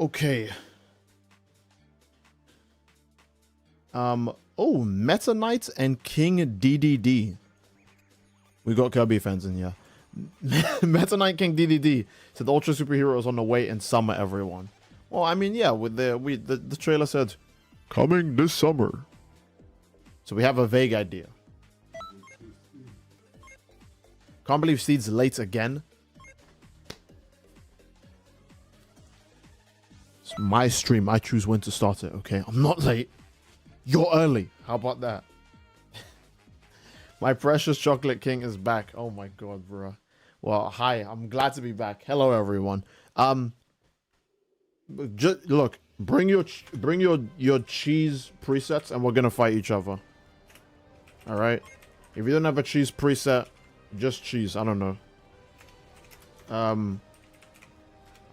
Okay. Oh, Meta Knight and King DDD. We got Kirby fans in here. Meta Knight King DDD said Ultra Superhero is on the way in summer, everyone. Well, I mean, yeah, with the trailer said coming this summer. So we have a vague idea. Can't believe Seed's late again. It's my stream. I choose when to start it, okay? I'm not late. You're early. How about that? My precious chocolate king is back. Oh my god, bro. Well, hi. I'm glad to be back. Hello, everyone. Just look. Bring your cheese presets, and we're gonna fight each other. All right. If you don't have a cheese preset, just cheese. I don't know.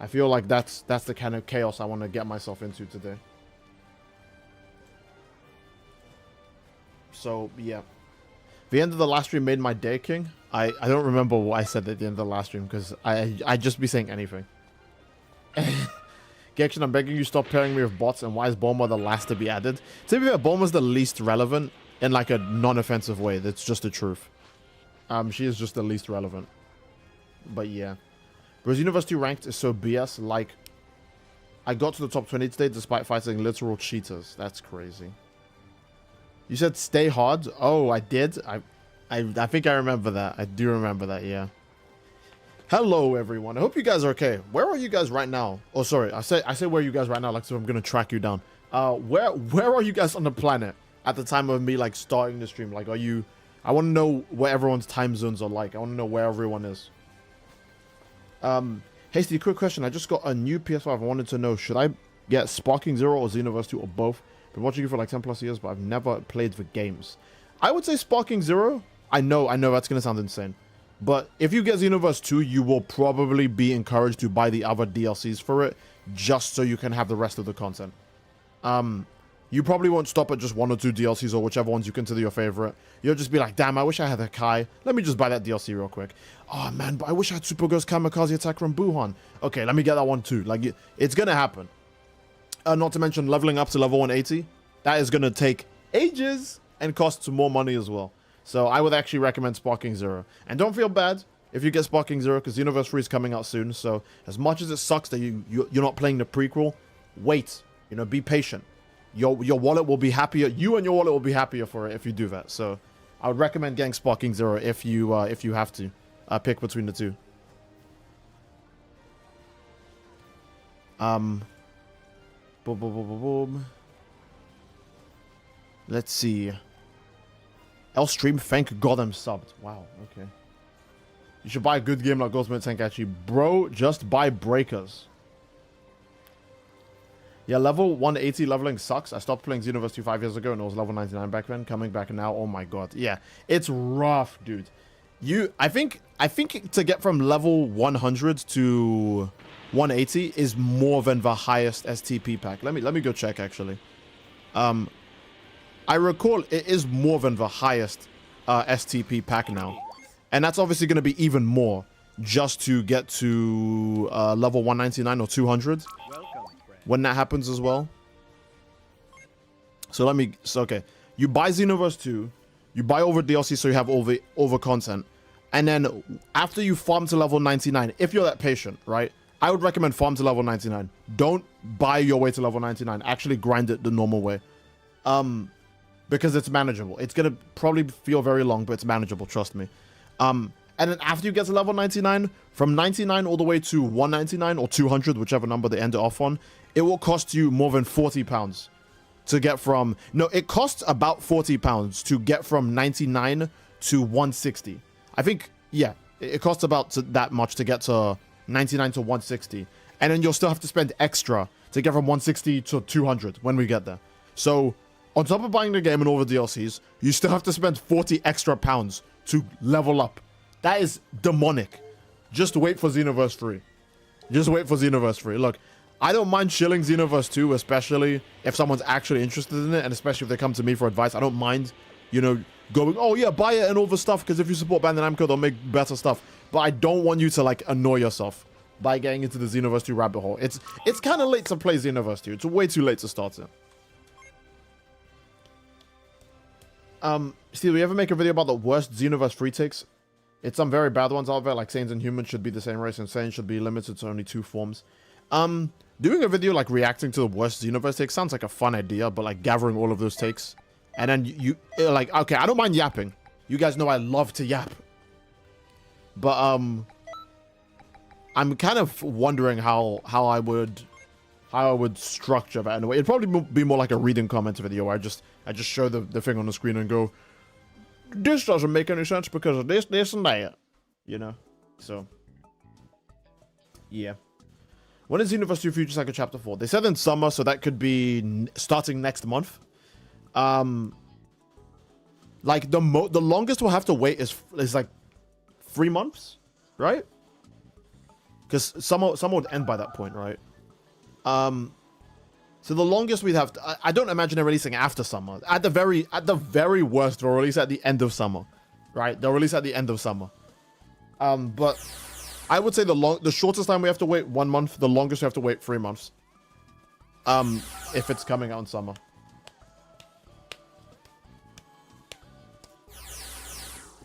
I feel like that's the kind of chaos I want to get myself into today. So yeah. The end of the last stream made my day, King. I don't remember what I said at the end of the last stream because I just be saying anything. Gekshin, I'm begging you stop pairing me with bots, and why is Bulma the last to be added? To be fair, Bulma's the least relevant in like a non-offensive way. That's just the truth. She is just the least relevant. But yeah. Whereas Xenoverse 2 ranked is so BS, like I got to the top 20 today despite fighting literal cheaters. That's crazy. You said stay hard? Oh, I did? I think I remember that. I do remember that, yeah. Hello, everyone. I hope you guys are okay. Where are you guys right now? Oh, sorry. I say where are you guys right now, like so I'm gonna track you down. Where are you guys on the planet at the time of me like starting the stream? Like, are you... I want to know what everyone's time zones are like. I want to know where everyone is. Hasty, quick question. I just got a new PS5. I wanted to know, should I get Sparking Zero or Xenoverse 2 or both? Been watching you for like 10 plus years, but I've never played the games. I would say Sparking Zero. I know that's going to sound insane. But if you get Xenoverse 2, you will probably be encouraged to buy the other DLCs for it, just so you can have the rest of the content. You probably won't stop at just 1 or 2 DLCs or whichever ones you consider your favorite. You'll just be like, damn, I wish I had a Kai. Let me just buy that DLC real quick. Oh, man, but I wish I had Supergirl's Kamikaze Attack from Buhan. Okay, let me get that one too. Like, it's going to happen. Not to mention leveling up to level 180. That is going to take ages and cost more money as well. So I would actually recommend Sparking Zero. And don't feel bad if you get Sparking Zero, because Xenoverse 3 is coming out soon. So as much as it sucks that you're not playing the prequel, wait. You know, be patient. Your wallet will be happier. You and your wallet will be happier for it if you do that. So I would recommend getting Sparking Zero if you have to pick between the two. Boom, boom, boom, boom, boom. Let's see. Stream, thank God I'm subbed. Wow, okay. You should buy a good game like Ultimate Tenkaichi. Bro, just buy Breakers. Yeah, level 180 leveling sucks. I stopped playing Xenoverse 2 5 years ago and it was level 99 back then. Coming back now, oh my god. Yeah, it's rough, dude. I think to get from level 100 to 180 is more than the highest STP pack. Let me go check actually. I recall it is more than the highest STP pack now. And that's obviously going to be even more just to get to level 199 or 200 when that happens as well. So okay. You buy Xenoverse 2, you buy over DLC so you have all the over content. And then after you farm to level 99, if you're that patient, right? I would recommend farm to level 99. Don't buy your way to level 99. Actually grind it the normal way. Because it's manageable. It's going to probably feel very long, but it's manageable, trust me. And then after you get to level 99, from 99 all the way to 199 or 200, whichever number they end it off on, it will cost you more than £40 to get from... No, it costs about £40 to get from 99 to 160. I think, yeah, it costs about that much to get to 99 to 160. And then you'll still have to spend extra to get from 160 to 200 when we get there. So... on top of buying the game and all the DLCs, you still have to spend 40 extra pounds to level up. That is demonic. Just wait for Xenoverse 3. Just wait for Xenoverse 3. Look, I don't mind shilling Xenoverse 2, especially if someone's actually interested in it, and especially if they come to me for advice. I don't mind, you know, going, oh yeah, buy it and all the stuff, because if you support Bandai Namco, they'll make better stuff. But I don't want you to, like, annoy yourself by getting into the Xenoverse 2 rabbit hole. It's kind of late to play Xenoverse 2. It's way too late to start it. Steve, we ever make a video about the worst Xenoverse 3 takes? It's some very bad ones out there, like Saiyans and humans should be the same race, and Saiyans should be limited to only 2 forms. Doing a video like reacting to the worst Xenoverse takes sounds like a fun idea, but like gathering all of those takes, and then you like, okay, I don't mind yapping. You guys know I love to yap, but I'm kind of wondering how I would structure that in a way. It'd probably be more like a reading comments video where I just show the thing on the screen and go, this doesn't make any sense because of this, and that. You know? So, yeah. When is Xenoverse 2 Future Cycle Chapter 4? They said in summer, so that could be starting next month. Like, the longest we'll have to wait is like 3 months, right? Because summer would end by that point, right? So the longest we'd have to, I don't imagine they're releasing after summer. At the very worst, they'll release at the end of summer, right? They'll release at the end of summer. But I would say the shortest time we have to wait 1 month. The longest we have to wait 3 months. If it's coming out in summer.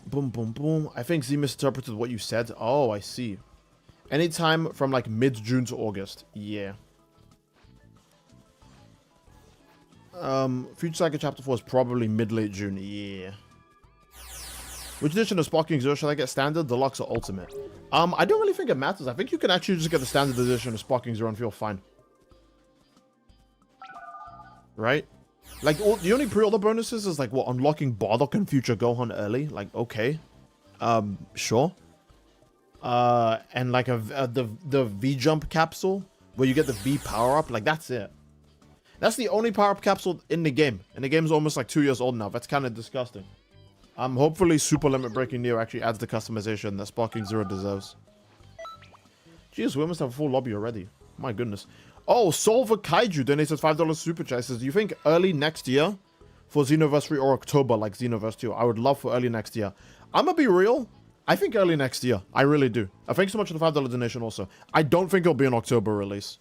Boom, boom, boom. I think Z misinterpreted what you said. Oh, I see. Anytime from like mid-June to August. Yeah. Future Cycle Chapter 4 is probably mid-late June. Yeah. Which edition of Sparking Zero should I get? Standard, Deluxe, or Ultimate? I don't really think it matters. I think you can actually just get the Standard edition of Sparking Zero and feel fine. Right? Like, the only pre-order bonuses is like, what, unlocking Bardock and Future Gohan early? Like, okay. Sure. And like the V-Jump capsule, where you get the V power-up. Like, that's it. That's the only power-up capsule in the game. And the game's almost like 2 years old now. That's kind of disgusting. Hopefully Super Limit Breaking Neo actually adds the customization that Sparking Zero deserves. Jeez, we almost have a full lobby already. My goodness. Oh, Solver Kaiju donated $5 super chat. Says, do you think early next year for Xenoverse 3 or October like Xenoverse 2? I would love for early next year. I'm gonna be real. I think early next year. I really do. Thanks so much for the $5 donation also. I don't think it'll be an October release.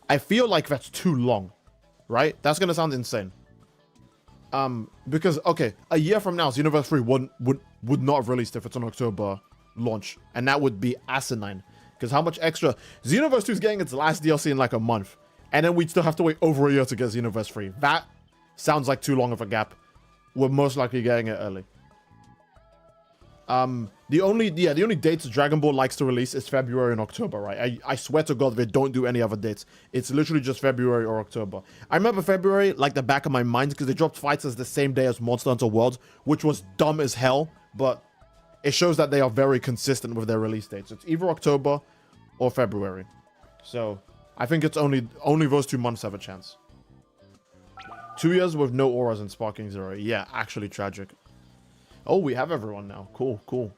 I feel like that's too long. Right? That's gonna sound insane. Because, okay, a year from now, Xenoverse 3 would not have released if it's an October launch. And that would be asinine. Because how much extra... Xenoverse 2 is getting its last DLC in like a month. And then we'd still have to wait over a year to get Xenoverse 3. That sounds like too long of a gap. We're most likely getting it early. The only dates Dragon Ball likes to release is February and October, right? I swear to God, they don't do any other dates. It's literally just February or October. I remember February like the back of my mind because they dropped Fighters the same day as Monster Hunter World, which was dumb as hell, but it shows that they are very consistent with their release dates. It's either October or February. So I think it's only those 2 months have a chance. 2 years with no auras in Sparking Zero. Yeah, actually tragic. Oh, we have everyone now. Cool, cool.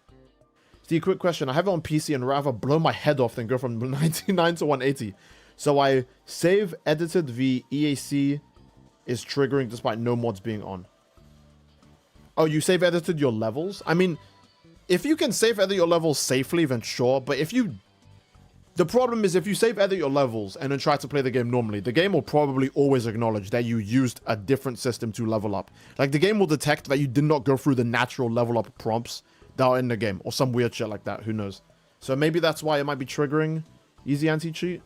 Steve, quick question. I have it on PC and rather blow my head off than go from 99 to 180. So I save edited the EAC is triggering despite no mods being on. Oh, you save edited your levels? I mean, if you can save edit your levels safely, then sure. But if you... The problem is if you save edit your levels and then try to play the game normally, the game will probably always acknowledge that you used a different system to level up. Like, the game will detect that you did not go through the natural level up prompts that are in the game, or some weird shit like that. Who knows? So maybe that's why it might be triggering easy anti-cheat.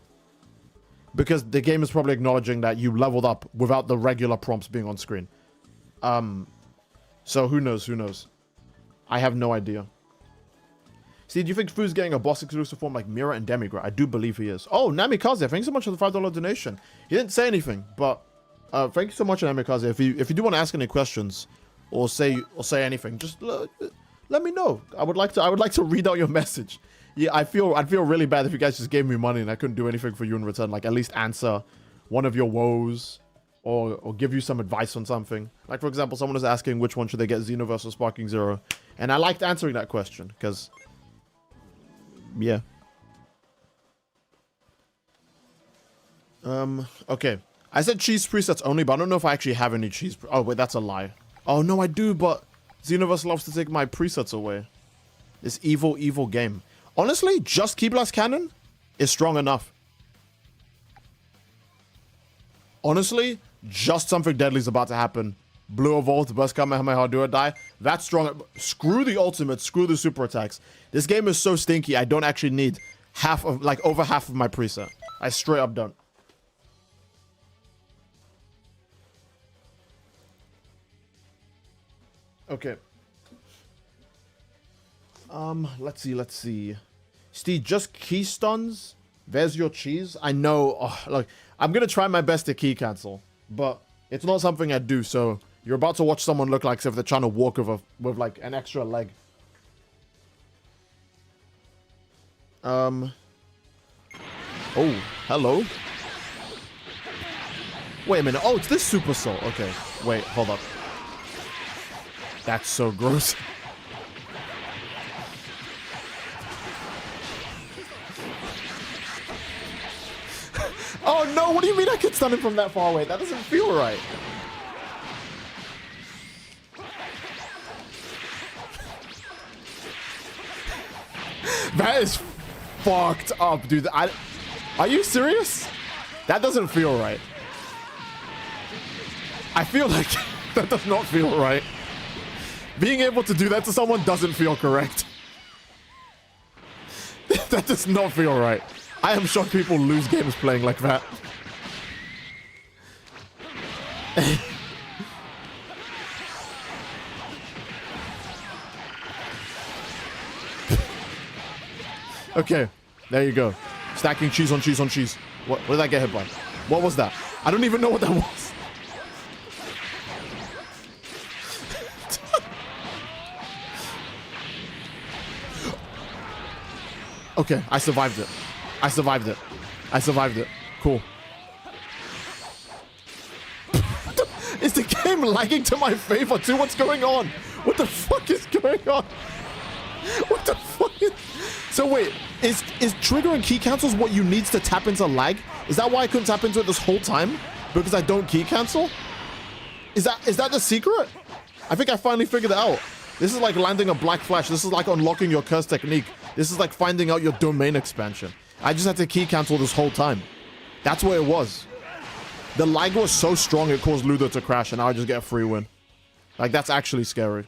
Because the game is probably acknowledging that you leveled up without the regular prompts being on screen. So who knows? Who knows? I have no idea. See, do you think Fu's getting a boss exclusive form like Mira and Demigra? I do believe he is. Oh, Namikaze, thanks so much for the $5 donation. He didn't say anything, but thank you so much, Namikaze. If you do want to ask any questions or say anything, just let me know. I would like to read out your message. Yeah, I'd feel really bad if you guys just gave me money and I couldn't do anything for you in return. Like, at least answer one of your woes or give you some advice on something. Like, for example, someone was asking which one should they get, Xenoverse or Sparking Zero, and I liked answering that question because. Yeah. Okay. I said cheese presets only, but I don't know if I actually have any cheese. Oh, wait, that's a lie. Oh, no, I do, but Xenoverse loves to take my presets away. This evil, evil game. Honestly, just Key Blast Cannon is strong enough. Honestly, just something deadly is about to happen. Blue evolved, burst Kamehameha, do or die. That's strong. Screw the ultimate, screw the super attacks. This game is so stinky, I don't actually need half of, like, over half of my preset. I straight up don't. Okay. Let's see. Steve, just key stuns? There's your cheese? I know, like, I'm gonna try my best to key cancel, but it's not something I do, so you're about to watch someone look like as if they're trying to walk with like an extra leg. Oh, hello. Wait a minute. Oh, it's this Super Soul. Okay, wait, hold up. That's so gross. Oh no, what do you mean I can stun him from that far away? That doesn't feel right. That is fucked up, dude. Are you serious? That doesn't feel right. I feel like that does not feel right. Being able to do that to someone doesn't feel correct. That does not feel right. I am shocked people lose games playing like that. Okay, there you go. Stacking cheese on cheese on cheese. What did I get hit by? What was that? I don't even know what that was. Okay, I survived it. I survived it. I survived it. Cool. Is the game lagging to my favor too? What's going on? What the fuck is going on? What the fuck is... So wait, is triggering key cancels what you need to tap into lag? Is that why I couldn't tap into it this whole time? Because I don't key cancel? Is that the secret? I think I finally figured it out. This is like landing a black flash. This is like unlocking your curse technique. This is like finding out your domain expansion. I just had to key cancel this whole time. That's what it was. The lag was so strong it caused Ludo to crash, and now I just get a free win. Like, that's actually scary.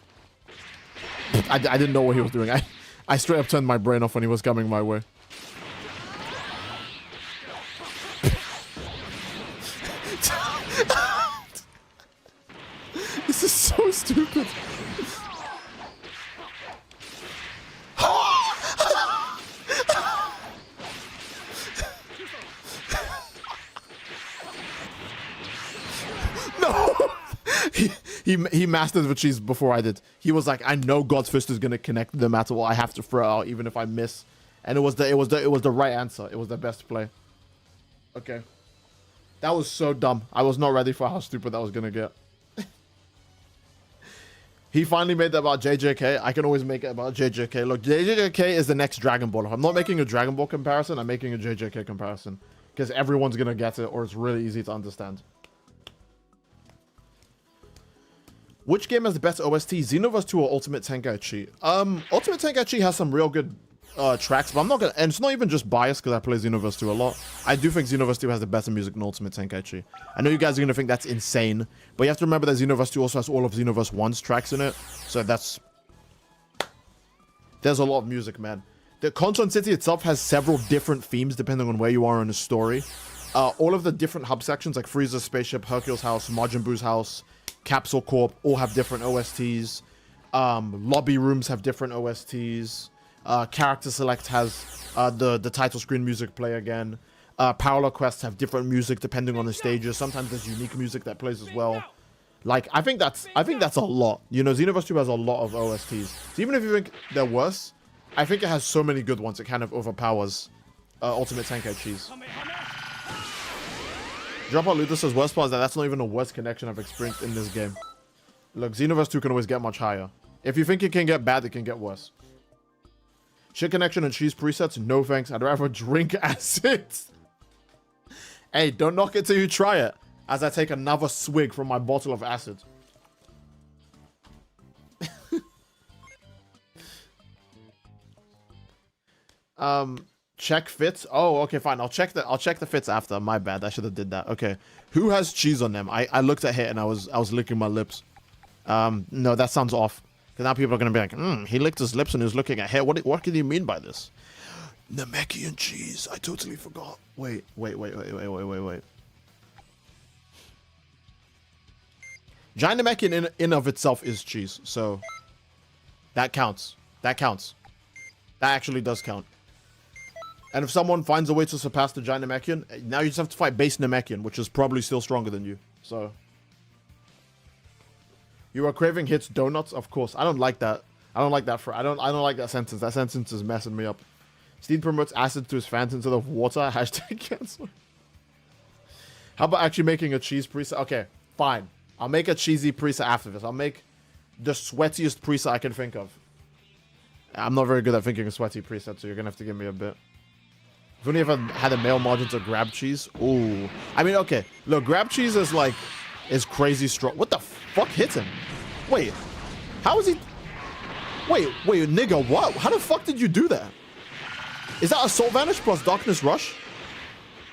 I didn't know what he was doing. I straight up turned my brain off when he was coming my way. This is so stupid. No! He mastered the cheese before I did. He was like, I know God's fist is gonna connect no matter what. I have to throw it out even if I miss. And it was the right answer. It was the best play. Okay. That was so dumb. I was not ready for how stupid that was gonna get. He finally made that about JJK. I can always make it about JJK. Look, JJK is the next Dragon Ball. If I'm not making a Dragon Ball comparison, I'm making a JJK comparison. Because everyone's gonna get it, or it's really easy to understand. Which game has the best OST, Xenoverse 2 or Ultimate Tenkaichi? Ultimate Tenkaichi has some real good tracks, but I'm not gonna, and it's not even just biased because I play Xenoverse 2 a lot. I do think Xenoverse 2 has the better music than Ultimate Tenkaichi. I know you guys are gonna think that's insane, but you have to remember that Xenoverse 2 also has all of Xenoverse 1's tracks in it, so there's a lot of music, man. The Conton City itself has several different themes depending on where you are in the story. All of the different hub sections, like Frieza's spaceship, Hercule's house, Majin Buu's house, Capsule Corp, all have different OSTs. Lobby rooms have different OSTs. Character Select has the title screen music play again. Parallel quests have different music depending on the stages. Sometimes there's unique music that plays as well. Like, I think that's a lot. You know, Xenoverse 2 has a lot of OSTs. So even if you think they're worse, I think it has so many good ones it kind of overpowers Ultimate Tenkaichi's. Dropout Luther says worst part is that's not even the worst connection I've experienced in this game. Look, Xenoverse 2 can always get much higher. If you think it can get bad, it can get worse. Shit connection and cheese presets? No thanks. I'd rather drink acid. Hey, don't knock it till you try it. As I take another swig from my bottle of acid. check fits. Oh, okay, fine. I'll check the fits after. My bad. I should have did that. Okay. Who has cheese on them? I looked at it and I was licking my lips. No, that sounds off. Because now people are gonna be like, he licked his lips and he was looking at hair. What can you mean by this? Namekian cheese. I totally forgot. Wait. Giant Namekian in of itself is cheese, so that counts. That counts. That actually does count. And if someone finds a way to surpass the Giant Namekian, now you just have to fight base Namekian, which is probably still stronger than you. So you are craving hits donuts, of course. I don't like that. I don't like that sentence. That sentence is messing me up. Steed promotes acid to his fans instead of water. Hashtag cancel. How about actually making a cheese preset? Okay, fine. I'll make a cheesy preset after this. I'll make the sweatiest preset I can think of. I'm not very good at thinking of sweaty presets, so you're gonna have to give me a bit. If only if I had a male margin to grab cheese. Ooh. I mean, okay. Look, grab cheese is crazy strong. What the fuck hit him? Wait. How is he? Wait, nigga, what? How the fuck did you do that? Is that Assault Vanish plus Darkness Rush?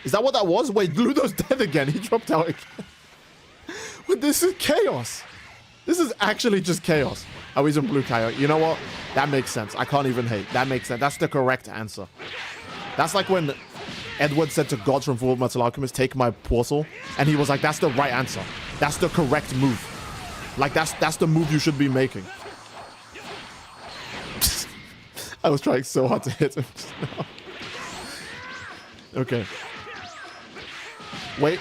Is that what that was? Wait, Ludo's dead again. He dropped out again. But this is chaos. This is actually just chaos. Oh, he's in blue coyote. You know what? That makes sense. I can't even hate. That makes sense. That's the correct answer. That's like when Edward said to gods from Full Metal Alchemist, take my portal. And he was like, that's the right answer. That's the correct move. Like, that's the move you should be making. I was trying so hard to hit him just now. Okay. Wait.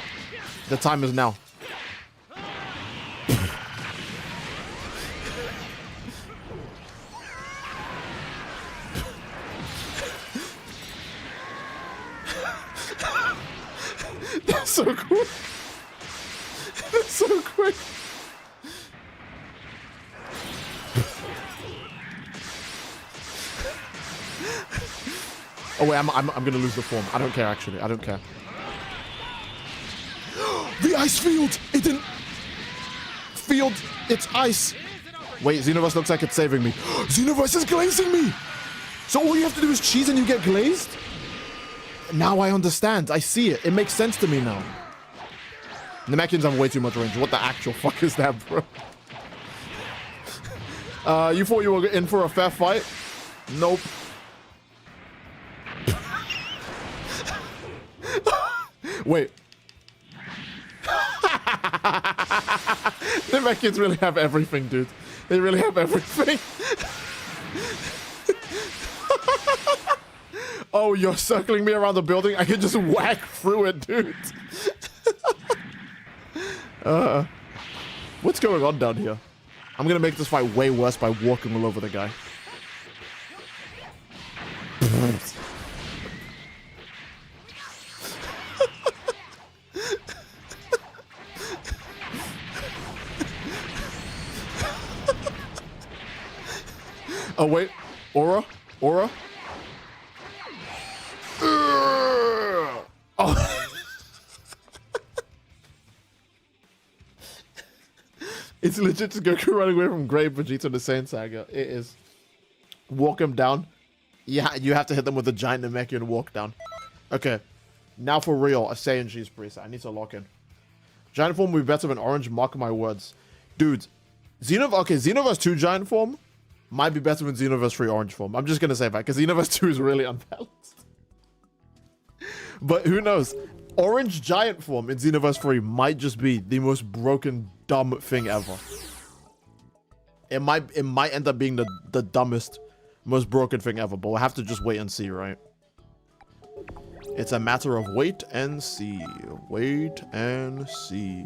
The time is now. That's so cool. That's so quick. Oh wait, I'm gonna lose the form. I don't care actually. I don't care. The ice field! It didn't field. It's ice. Wait, Xenoverse looks like it's saving me. Xenoverse is glazing me. So all you have to do is cheese and you get glazed? Now I understand. I see it. It makes sense to me now. Namekians have way too much range. What the actual fuck is that, bro? You thought you were in for a fair fight? Nope. Wait. Namekians really have everything, dude. They really have everything. Oh, you're circling me around the building? I can just whack through it, dude. What's going on down here? I'm gonna make this fight way worse by walking all over the guy. Oh, wait. Aura? Oh. It's legit just Goku running away from Grave Vegeta in the Saiyan Saga. It is. Walk him down. Yeah, you have to hit them with a giant Namekian walk down. Okay. Now for real, a Saiyan cheese preset. I need to lock in. Giant form will be better than orange, mark my words. Dude, Xenoverse 2 giant form might be better than Xenoverse 3 orange form. I'm just gonna say that, because Xenoverse 2 is really unbalanced. But who knows? Orange giant form in Xenoverse 3 might just be the most broken, dumb thing ever. It might end up being the dumbest, most broken thing ever, but we'll have to just wait and see, right? It's a matter of wait and see. Wait and see.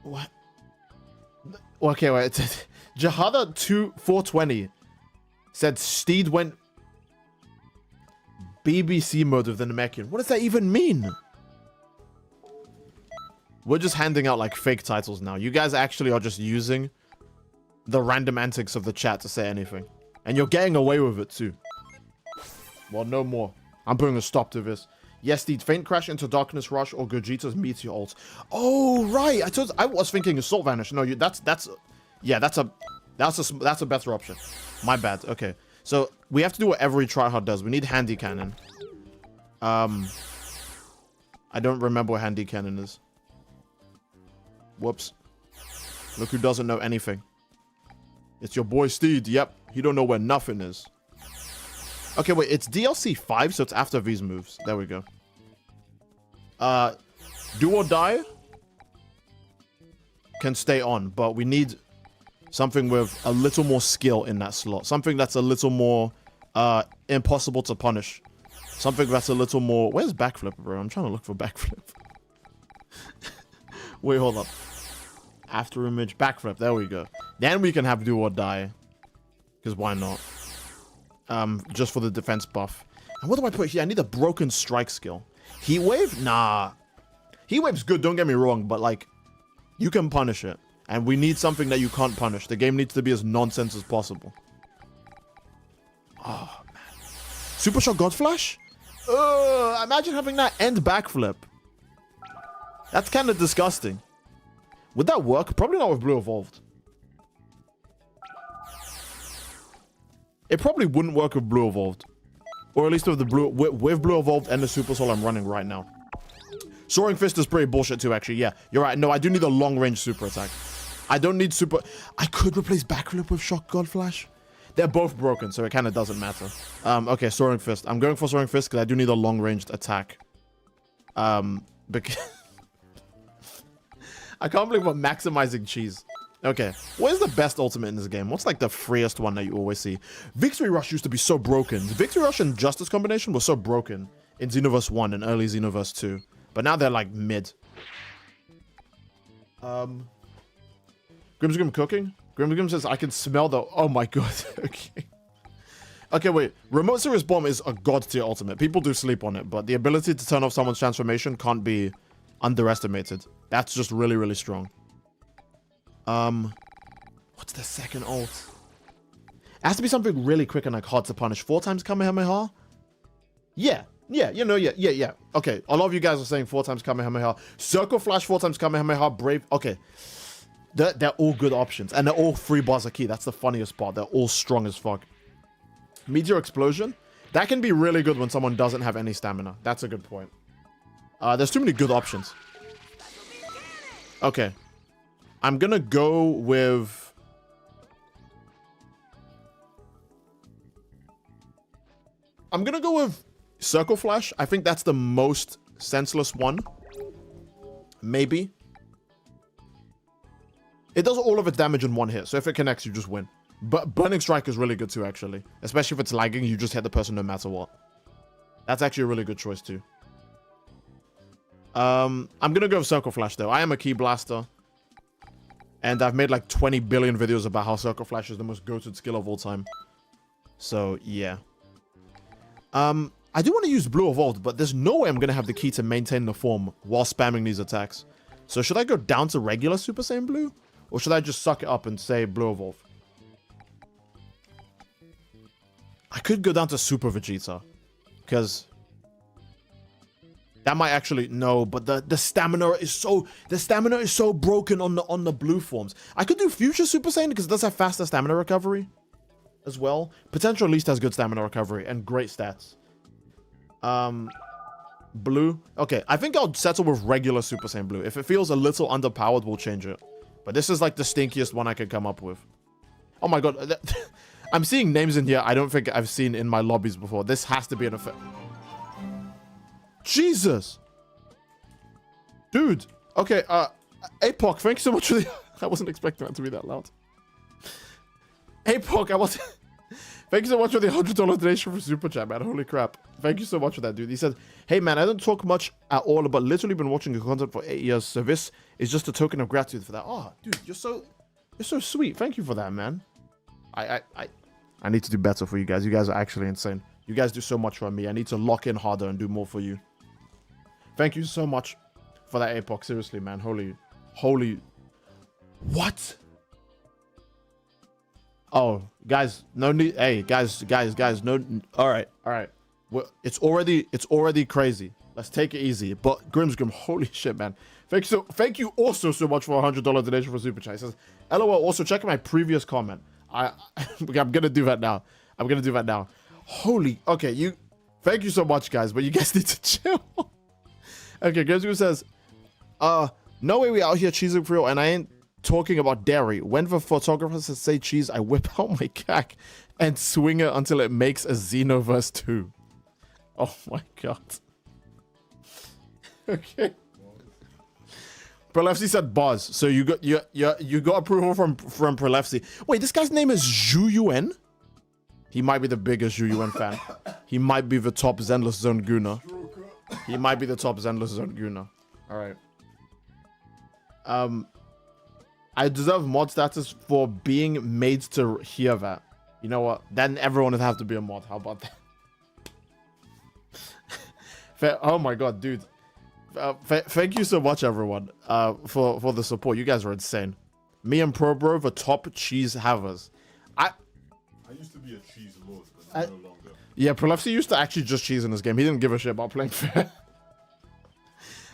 What? Okay, wait. Jahada 420 said Steed went BBC mode with the Namekian. What does that even mean? We're just handing out like fake titles now. You guys actually are just using the random antics of the chat to say anything. And you're getting away with it too. Well, no more. I'm putting a stop to this. Yes, Steed, Faint Crash into Darkness Rush or Gogeta's Meteor ult. Oh, right. I was thinking Assault Vanish. No, that's a That's a better option. My bad. Okay. So we have to do what every tryhard does. We need handy cannon. I don't remember what handy cannon is. Whoops. Look who doesn't know anything. It's your boy Steed. Yep. He don't know where nothing is. Okay, wait. It's DLC 5, so it's after these moves. There we go. Do or die can stay on, but we need something with a little more skill in that slot. Something that's a little more impossible to punish. Something that's a little more... Where's backflip, bro? I'm trying to look for backflip. Wait, hold up. After image, backflip. There we go. Then we can have do or die. Because why not? Just for the defense buff. And what do I put here? I need a broken strike skill. Heat wave? Nah. Heat wave's good, don't get me wrong, but like, you can punish it. And we need something that you can't punish. The game needs to be as nonsense as possible. Oh, man. Super Shot God Flash? Imagine having that end backflip. That's kind of disgusting. Would that work? Probably not with Blue Evolved. It probably wouldn't work with Blue Evolved. Or at least with the with Blue Evolved and the Super Soul I'm running right now. Soaring Fist is pretty bullshit too, actually. Yeah, you're right. No, I do need a long-range super attack. I don't need super... I could replace backflip with Shock God Flash. They're both broken, so it kind of doesn't matter. Okay, Soaring Fist. I'm going for Soaring Fist because I do need a long-ranged attack. Because... I can't believe we're maximizing cheese. Okay, what is the best ultimate in this game? What's like the freest one that you always see? Victory Rush used to be so broken. Victory Rush and Justice combination was so broken in Xenoverse 1 and early Xenoverse 2. But now they're like mid. Grimsgrim cooking? Grimsgrim says, I can smell the... Oh my god. Okay. Okay, wait. Remote Serious Bomb is a god tier ultimate. People do sleep on it, but the ability to turn off someone's transformation can't be underestimated. That's just really, really strong. What's the second ult? It has to be something really quick and like hard to punish. 4 times Kamehameha? Yeah. Yeah, you know, yeah. Okay, a lot of you guys are saying 4 times Kamehameha. Circle Flash 4 times Kamehameha. Brave. Okay. They're all good options. And they're all 3 bars a key. That's the funniest part. They're all strong as fuck. Meteor Explosion. That can be really good when someone doesn't have any stamina. That's a good point. There's too many good options. Okay. I'm gonna go with... I'm gonna go with Circle Flash. I think that's the most senseless one. Maybe. It does all of its damage in one hit, so if it connects, you just win. But Burning Strike is really good too, actually. Especially if it's lagging, you just hit the person no matter what. That's actually a really good choice too. I'm gonna go with Circle Flash though. I am a Key Blaster. And I've made like 20 billion videos about how Circle Flash is the most goated skill of all time. So, yeah. I do want to use Blue Evolved, but there's no way I'm going to have the key to maintain the form while spamming these attacks. So should I go down to regular Super Saiyan Blue? Or should I just suck it up and say Blue Evolve? I could go down to Super Vegeta. Because... that might actually... No, but the stamina is so... The stamina is so broken on the blue forms. I could do Future Super Saiyan because it does have faster stamina recovery as well. Potential at least has good stamina recovery and great stats. Blue. Okay, I think I'll settle with regular Super Saiyan Blue. If it feels a little underpowered, we'll change it. But this is like the stinkiest one I could come up with. Oh my god. I'm seeing names in here I don't think I've seen in my lobbies before. This has to be an effect. Jesus. Dude. Okay, APOC, thank you so much for the... I wasn't expecting that to be that loud. APOC, I wasn't... Thank you so much for the $100 donation for Super Chat, man. Holy crap. Thank you so much for that, dude. He said, hey, man, I don't talk much at all, but literally been watching your content for 8 years, so this is just a token of gratitude for that. Oh, dude, you're so sweet. Thank you for that, man. I need to do better for you guys. You guys are actually insane. You guys do so much for me. I need to lock in harder and do more for you. Thank you so much for that, APOC. Seriously, man. Holy... What? Oh, guys, no need. Hey, guys, no. All right. Well, it's already crazy. Let's take it easy. But Grimsgrim, holy shit, man. Thank you also so much for $100 donation for Super Chat. He says, LOL, also check out my previous comment. I'm gonna do that now. Holy, okay, thank you so much, guys, but you guys need to chill. Okay, Grizzy says, no way we out here cheesing for real, and I ain't talking about dairy. When the photographers say cheese, I whip out my cack and swing it until it makes a Xenoverse 2. Oh my god. Okay. Prolefsy said buzz, so you got approval from Prolefsy. Wait, this guy's name is Zhu Yuan? He might be the biggest Zhu Yuan fan. He might be the top Zenless Zone Gooner. Alright. I deserve mod status for being made to hear that. You know what? Then everyone would have to be a mod. How about that? Oh my god, dude. Thank you so much, everyone, for the support. You guys are insane. Me and Probro, the top cheese havers. I used to be a cheese lord, but no longer. Yeah, Prolefsy used to actually just cheese in this game. He didn't give a shit about playing fair.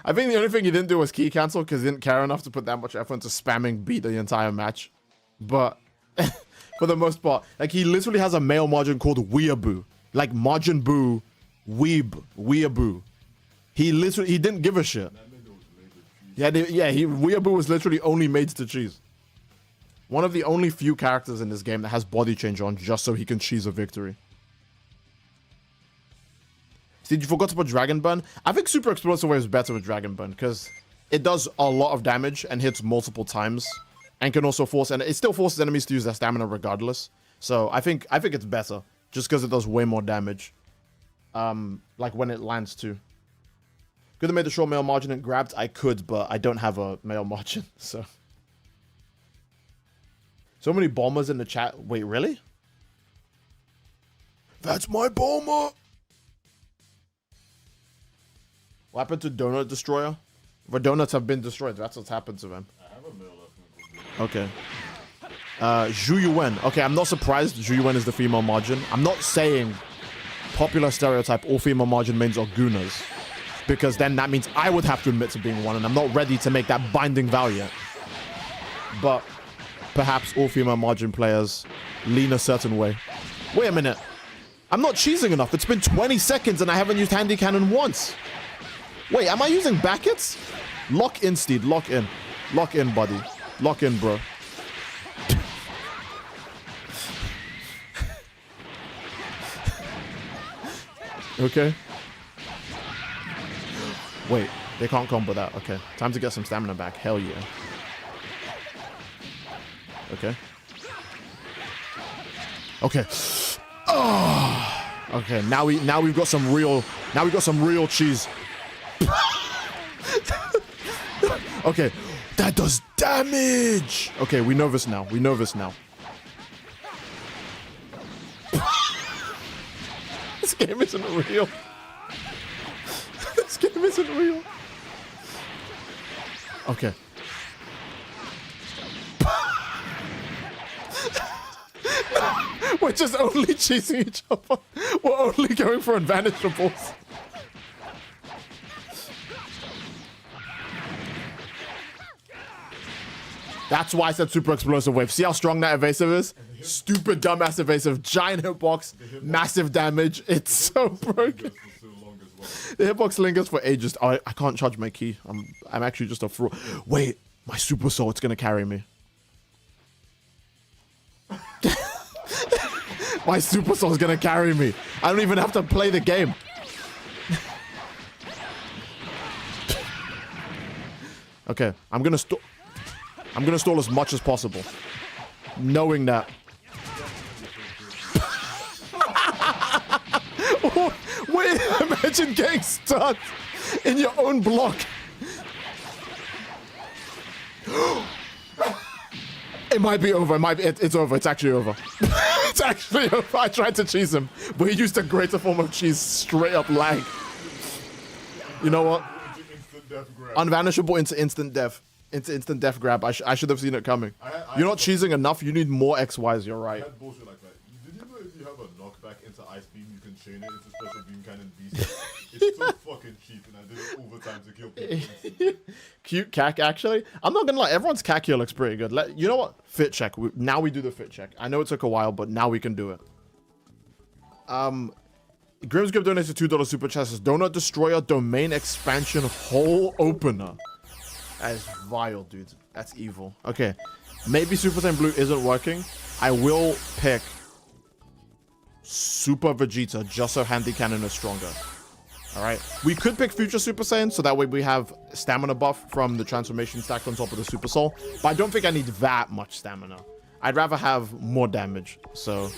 I think the only thing he didn't do was key cancel because he didn't care enough to put that much effort into spamming beat the entire match. But for the most part, like, he literally has a male margin called Weeaboo. Like Margin Boo, Weeaboo. He didn't give a shit. Weeaboo was literally only made to cheese. One of the only few characters in this game that has body change on just so he can cheese a victory. Did you forgot to put Dragon Burn? I think Super Explosive Wave is better with Dragon Burn because it does a lot of damage and hits multiple times, and can also force, and it still forces enemies to use their stamina regardless. So I think it's better just because it does way more damage. Like when it lands too. Could have made the short male margin and grabbed. I could, but I don't have a male margin, so. So many bombers in the chat. Wait, really? That's my bomber. What happened to Donut Destroyer? The donuts have been destroyed. That's what's happened to them. I have a male left. Okay. Zhu Yuan. Okay, I'm not surprised Zhu Yuan is the female margin. I'm not saying popular stereotype all female margin mains are gooners, because then that means I would have to admit to being one, and I'm not ready to make that binding vow yet. But perhaps all female margin players lean a certain way. Wait a minute. I'm not cheesing enough. It's been 20 seconds and I haven't used Handy Cannon once. Wait, am I using backets? Lock in, Steed. Lock in. Lock in, buddy. Lock in, bro. Okay. Wait, they can't combo that. Okay. Time to get some stamina back. Hell yeah. Okay. Okay. Oh. Okay, now we've got some real cheese. Okay, that does damage. Okay, we know this now. This game isn't real. This game isn't real. Okay. We're just only chasing each other. We're only going for advantageables. That's why I said super explosive wave. See how strong that evasive is? Stupid dumbass evasive. Giant hitbox. Massive damage. It's so broken. The hitbox lingers for ages. I can't charge my key. I'm actually just a fraud. Wait, my super soul, it's gonna carry me. My super soul is gonna carry me. I don't even have to play the game. Okay, I'm gonna stall as much as possible, knowing that. Wait, imagine getting stuck in your own block. It might be over. It's over. It's actually over. It's actually over. I tried to cheese him, but he used a greater form of cheese, straight up lag. You know what? Unvanishable into instant death. Into instant death grab. I should have seen it coming. You're not cheesing enough. You need more XYs. You're right. I had bullshit like that. Did you know if you have a knockback into ice beam, you can chain it into special beam cannon beast. It's so fucking cheap, and I did it all the time to kill people. Cute cack, actually. I'm not gonna lie, everyone's cack here looks pretty good. You know what? Fit check. Now we do the fit check. I know it took a while, but now we can do it. Grimm's Grip donates a $2 super chat. Says, Donut Destroyer Domain Expansion Hole Opener. That is vile, dude. That's evil. Okay. Maybe Super Saiyan Blue isn't working. I will pick Super Vegeta just so Handy Cannon is stronger. Alright. We could pick Future Super Saiyan, so that way we have stamina buff from the transformation stacked on top of the Super Soul. But I don't think I need that much stamina. I'd rather have more damage. So,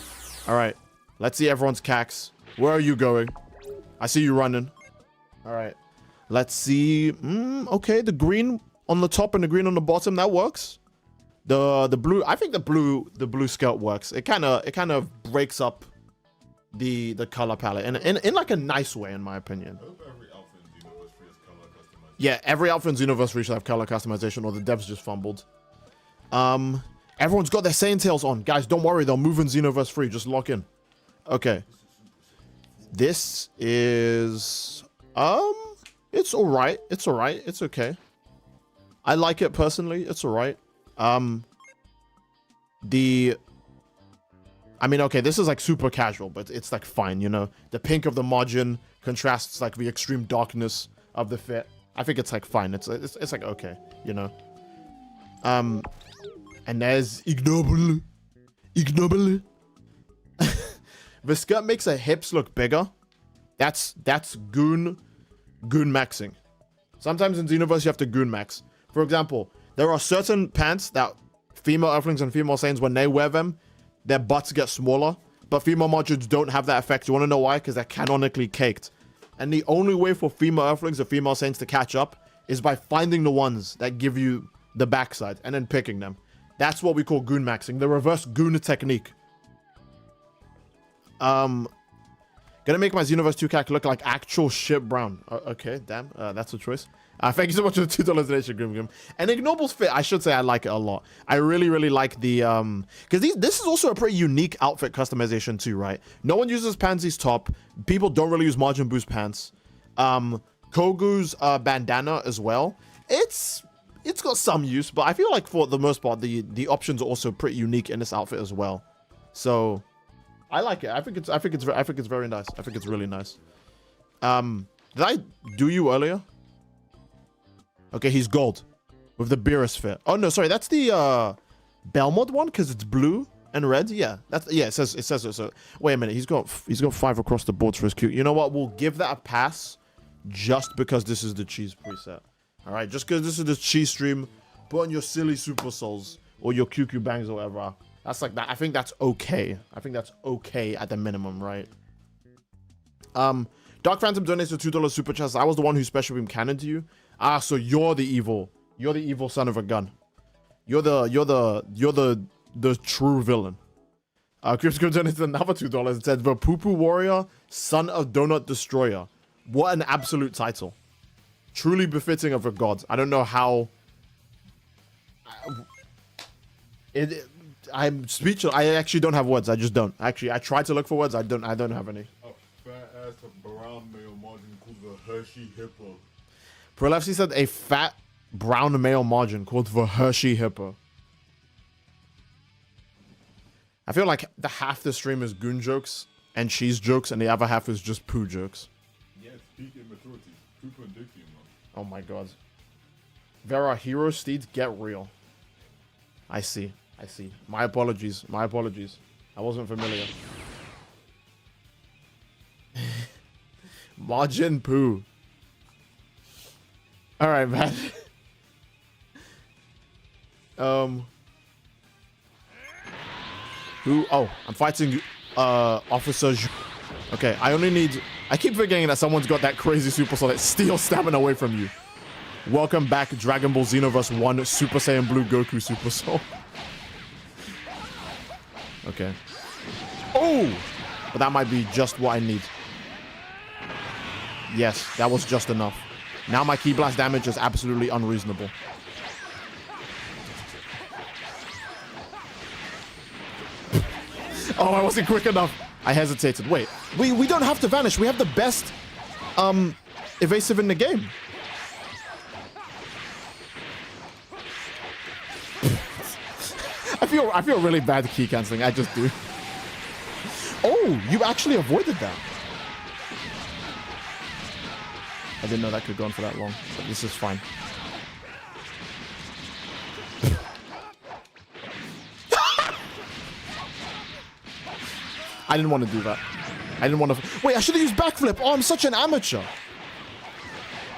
alright. Let's see everyone's cacks. Where are you going? I see you running. Alright. Let's see. Okay, the green on the top and the green on the bottom, that works. The blue, I think the blue skirt works. It kind of breaks up the color palette in like a nice way, in my opinion. I hope every outfit in Xenoverse 3 has color customization. Yeah, every outfit in Xenoverse 3 should have color customization, or the devs just fumbled. Everyone's got their Saiyan tails on. Guys, don't worry, they'll move in Xenoverse 3. Just lock in. Okay. This is it's alright. It's alright. It's okay. I like it personally. It's alright. I mean, okay, this is like super casual, but it's like fine, you know. The pink of the margin contrasts like the extreme darkness of the fit. I think it's like fine. It's like okay, you know. And there's ignoble. The skirt makes her hips look bigger. That's goon maxing. Sometimes in Xenoverse you have to goon max. For example, there are certain pants that female Earthlings and female Saiyans, when they wear them, their butts get smaller. But female Margins don't have that effect. You want to know why? Because they're canonically caked. And the only way for female Earthlings or female Saiyans to catch up is by finding the ones that give you the backside and then picking them. That's what we call goon maxing. The reverse goon technique. Gonna make my Xenoverse 2 cack look like actual shit brown. Okay, damn. That's a choice. Thank you so much for the $2 donation, Grim. And Ignoble's fit, I should say I like it a lot. I really like the, because this is also a pretty unique outfit customization too, right? No one uses Pansy's top. People don't really use Margin Boost pants. Kogu's bandana as well. It's got some use, but I feel like for the most part, the options are also pretty unique in this outfit as well. So I like it. I think it's very nice. I think it's really nice. Did I do you earlier? Okay, he's gold with the Beerus fit. Oh no, sorry, that's the Belmont one because it's blue and red. Yeah, it says it. So wait a minute, he's got 5 across the board for his cute. You know what? We'll give that a pass just because this is the cheese preset. All right, just because this is the cheese stream. Put on your silly Super Souls or your QQ bangs or whatever. That's like that. I think that's okay. I think that's okay at the minimum, right? Dark Phantom donates a $2 super chat. I was the one who special beam cannon to you. So you're the evil son of a gun. You're the true villain. Crypto donated another $2. It said the Poo Poo Warrior, Son of Donut Destroyer. What an absolute title. Truly befitting of a god. I don't know how. I'm speechless. I actually don't have words. I just don't. Actually, I tried to look for words. I don't have any. A fat ass brown male margin called the Hershey Hippo. Prolefsy said a fat brown male margin called the Hershey Hippo. I feel like the half the stream is goon jokes and cheese jokes, and the other half is just poo jokes. Yeah, speak immaturity. Poop and dicky, man. Oh my god. There are hero steeds. Get real. I see. My apologies. I wasn't familiar. Margin poo. All right, man. Who? Oh, I'm fighting Officer. Okay, I keep forgetting that someone's got that crazy Super Soul that steals stamina away from you. Welcome back, Dragon Ball Xenoverse 1 Super Saiyan Blue Goku Super Soul. Okay. Oh! But that might be just what I need. Yes, that was just enough. Now my Ki Blast damage is absolutely unreasonable. Oh, I wasn't quick enough. I hesitated. Wait, we don't have to vanish. We have the best evasive in the game. I feel really bad key canceling. I just do. Oh, you actually avoided that. I didn't know that could go on for that long, but this is fine. I didn't want to do that. I didn't want to... Wait, I should have used backflip. Oh, I'm such an amateur.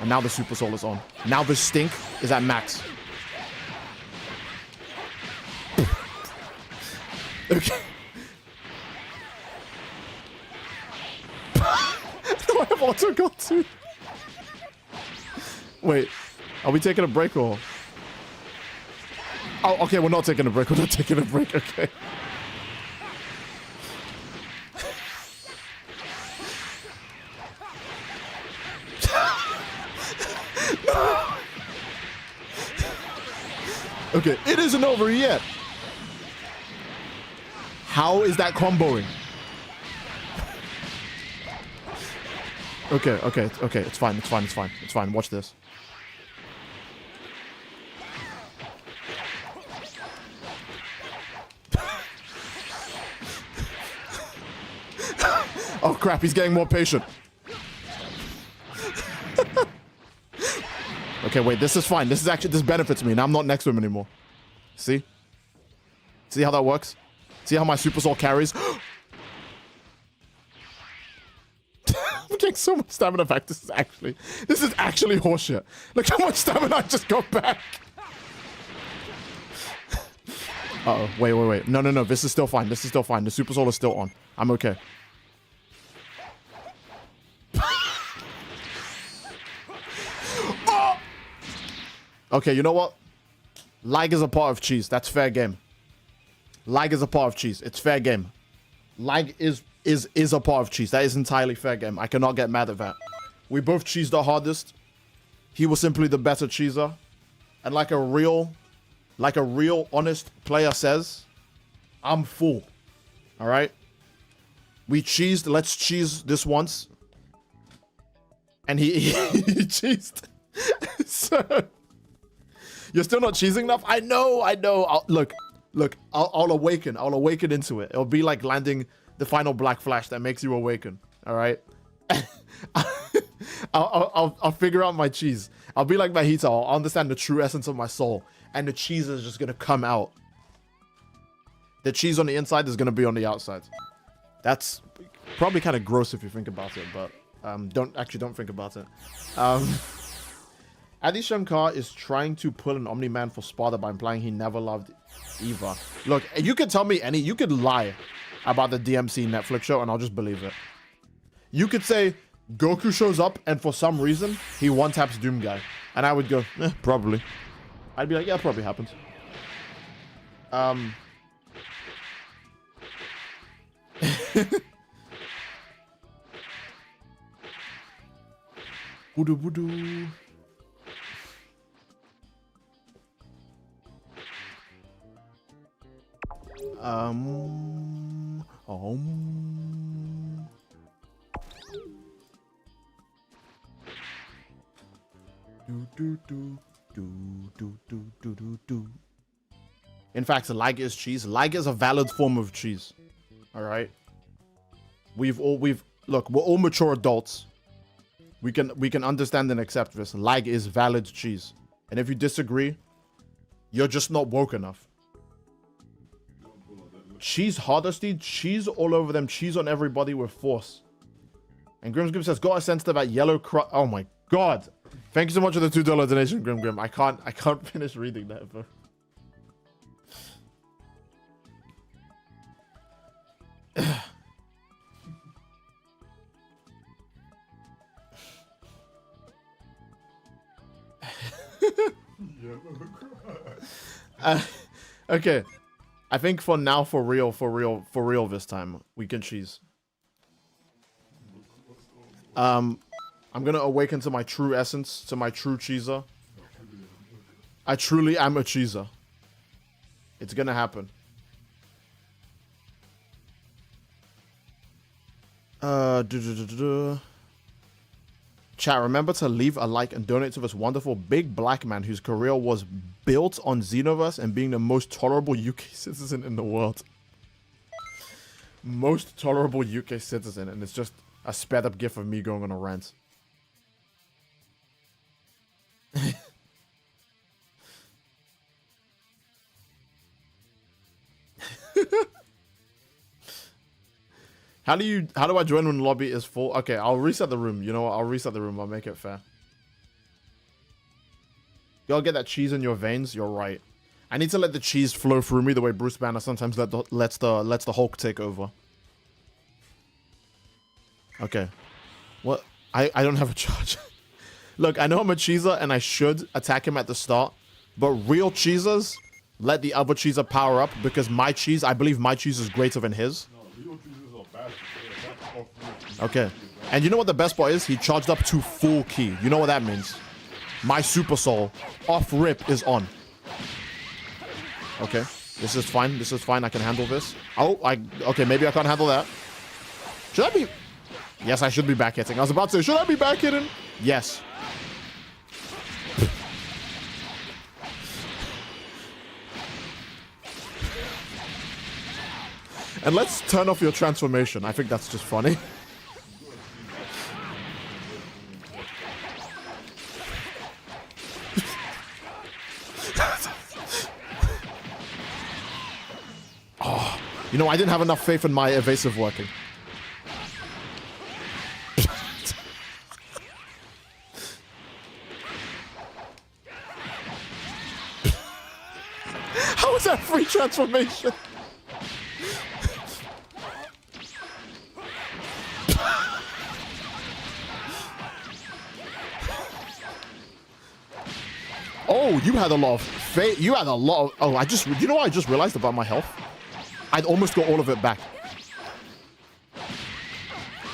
And now the Super Soul is on. Now the stink is at max. Okay. Do I have auto got too? Wait, are we taking a break or? Oh, okay, we're not taking a break. We're not taking a break. Okay. Okay, it isn't over yet. How is that comboing? Okay, okay, okay. It's fine. It's fine. It's fine. It's fine. Watch this. Oh crap! He's getting more patient. Okay, wait. This is fine. This benefits me. Now I'm not next to him anymore. See? See how that works? See how my Super Soul carries? I'm getting so much stamina back. This is actually horseshit. Look how much stamina I just got back. Uh-oh. Wait. No. This is still fine. This is still fine. The Super Soul is still on. I'm okay. Oh! Okay, you know what? Lag is a part of cheese. That's fair game. Lag is a part of cheese. It's fair game. Lag is a part of cheese. That is entirely fair game. I cannot get mad at that. We both cheesed the hardest. He was simply the better cheeser. And like a real honest player says, I'm full. All right? We cheesed. Let's cheese this once. And he cheesed. So, you're still not cheesing enough? I know. Look, I'll awaken. I'll awaken into it. It'll be like landing the final black flash that makes you awaken. All right. I'll figure out my cheese. I'll be like Mahito. I'll understand the true essence of my soul, and the cheese is just gonna come out. The cheese on the inside is gonna be on the outside. That's probably kind of gross if you think about it, but don't think about it. Adi Shankar is trying to pull an Omni-Man for Sparta by implying he never loved Eva. Look, you could tell me you could lie about the DMC Netflix show and I'll just believe it. You could say Goku shows up and for some reason he one-taps Doom Guy. And I would go, probably. I'd be like, yeah, probably happened. Voodoo. In fact, lag is cheese. Lag is a valid form of cheese. All right. Look, we're all mature adults. We can understand and accept this. Lag is valid cheese. And if you disagree, you're just not woke enough. Cheese hardesty, cheese all over them, cheese on everybody with force. And Grim says, got a sense that yellow crust. Oh my god. Thank you so much for the $2 donation, Grim. I can't finish reading that, bro. Okay. I think for now, for real this time, we can cheese. I'm gonna awaken to my true essence, to my true cheeser. I truly am a cheeser. It's gonna happen. Chat, remember to leave a like and donate to this wonderful big black man whose career was built on Xenoverse and being the most tolerable UK citizen in the world. Most tolerable UK citizen, and it's just a sped up gif of me going on a rant. How do I join when the lobby is full? Okay, I'll reset the room. You know what? I'll reset the room. I'll make it fair. Y'all get that cheese in your veins? You're right. I need to let the cheese flow through me the way Bruce Banner sometimes lets the Hulk take over. Okay. What? I don't have a charge. Look, I know I'm a cheeser and I should attack him at the start, but real cheesers let the other cheeser power up because my cheese, I believe my cheese is greater than his. Okay. And you know what the best part is? He charged up to full key. You know what that means? My super soul off rip is on. Okay. This is fine. This is fine. I can handle this. Oh, okay, maybe I can't handle that. Should I be... Yes, I should be back hitting. I was about to say, should I be back hitting? Yes. And let's turn off your transformation. I think that's just funny. Oh, you know, I didn't have enough faith in my evasive working. How is that free transformation? Oh, you had a lot of faith. You had a lot of... Oh, you know what I just realized about my health? I'd almost got all of it back.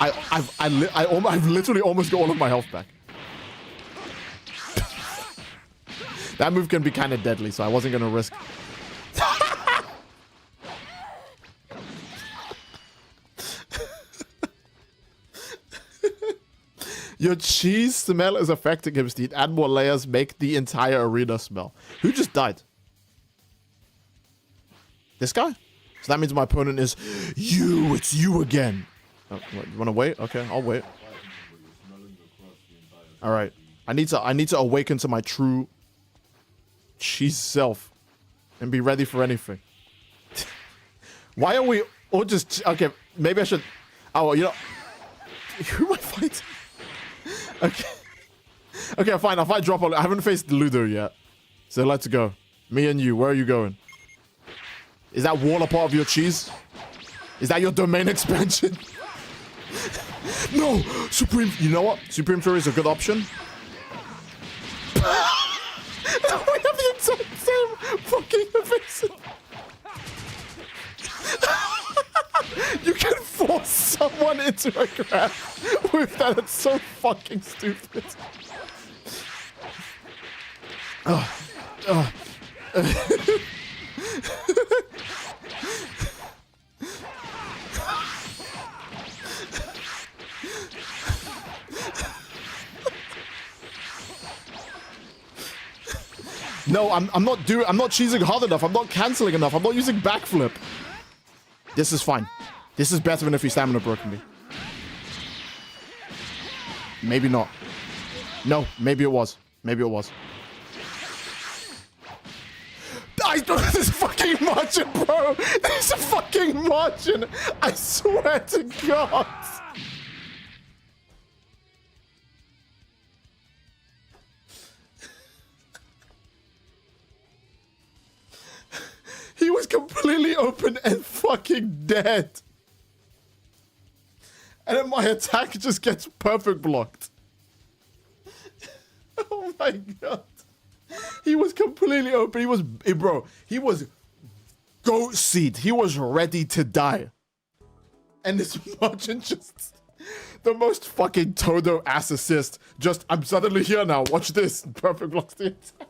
I've literally almost got all of my health back. That move can be kind of deadly, so I wasn't going to risk... Your cheese smell is affecting him, Steve. Add more layers, make the entire arena smell. Who just died? This guy? So that means my opponent is you. It's you again. Oh, what, you want to wait? Okay, I'll wait. All right. I need to awaken to my true cheese self and be ready for anything. Why are we all just... Okay, maybe I should... Oh, you know... Who am I fighting? Okay. Okay, fine. I'll fight drop on. I haven't faced Ludo yet. So let's go. Me and you. Where are you going? Is that wall a part of your cheese? Is that your domain expansion? No! Supreme... You know what? Supreme Fury is a good option. We have the exact same fucking evasive. You can force someone into a grab with that. It's so fucking stupid. No, I'm not cheesing hard enough. I'm not canceling enough. I'm not using backflip. This is fine. This is better than if he stamina broke me. Maybe not. No, maybe it was. Maybe it was. There's a fucking margin, bro. There's a fucking margin. I swear to God. He was completely open and fucking dead. And then my attack just gets perfect blocked. Oh my God. He was completely open. He was, bro, he was goat seed. He was ready to die. And this margin just, the most fucking Todo ass assist. Just, I'm suddenly here now. Watch this. Perfect blocks the attack.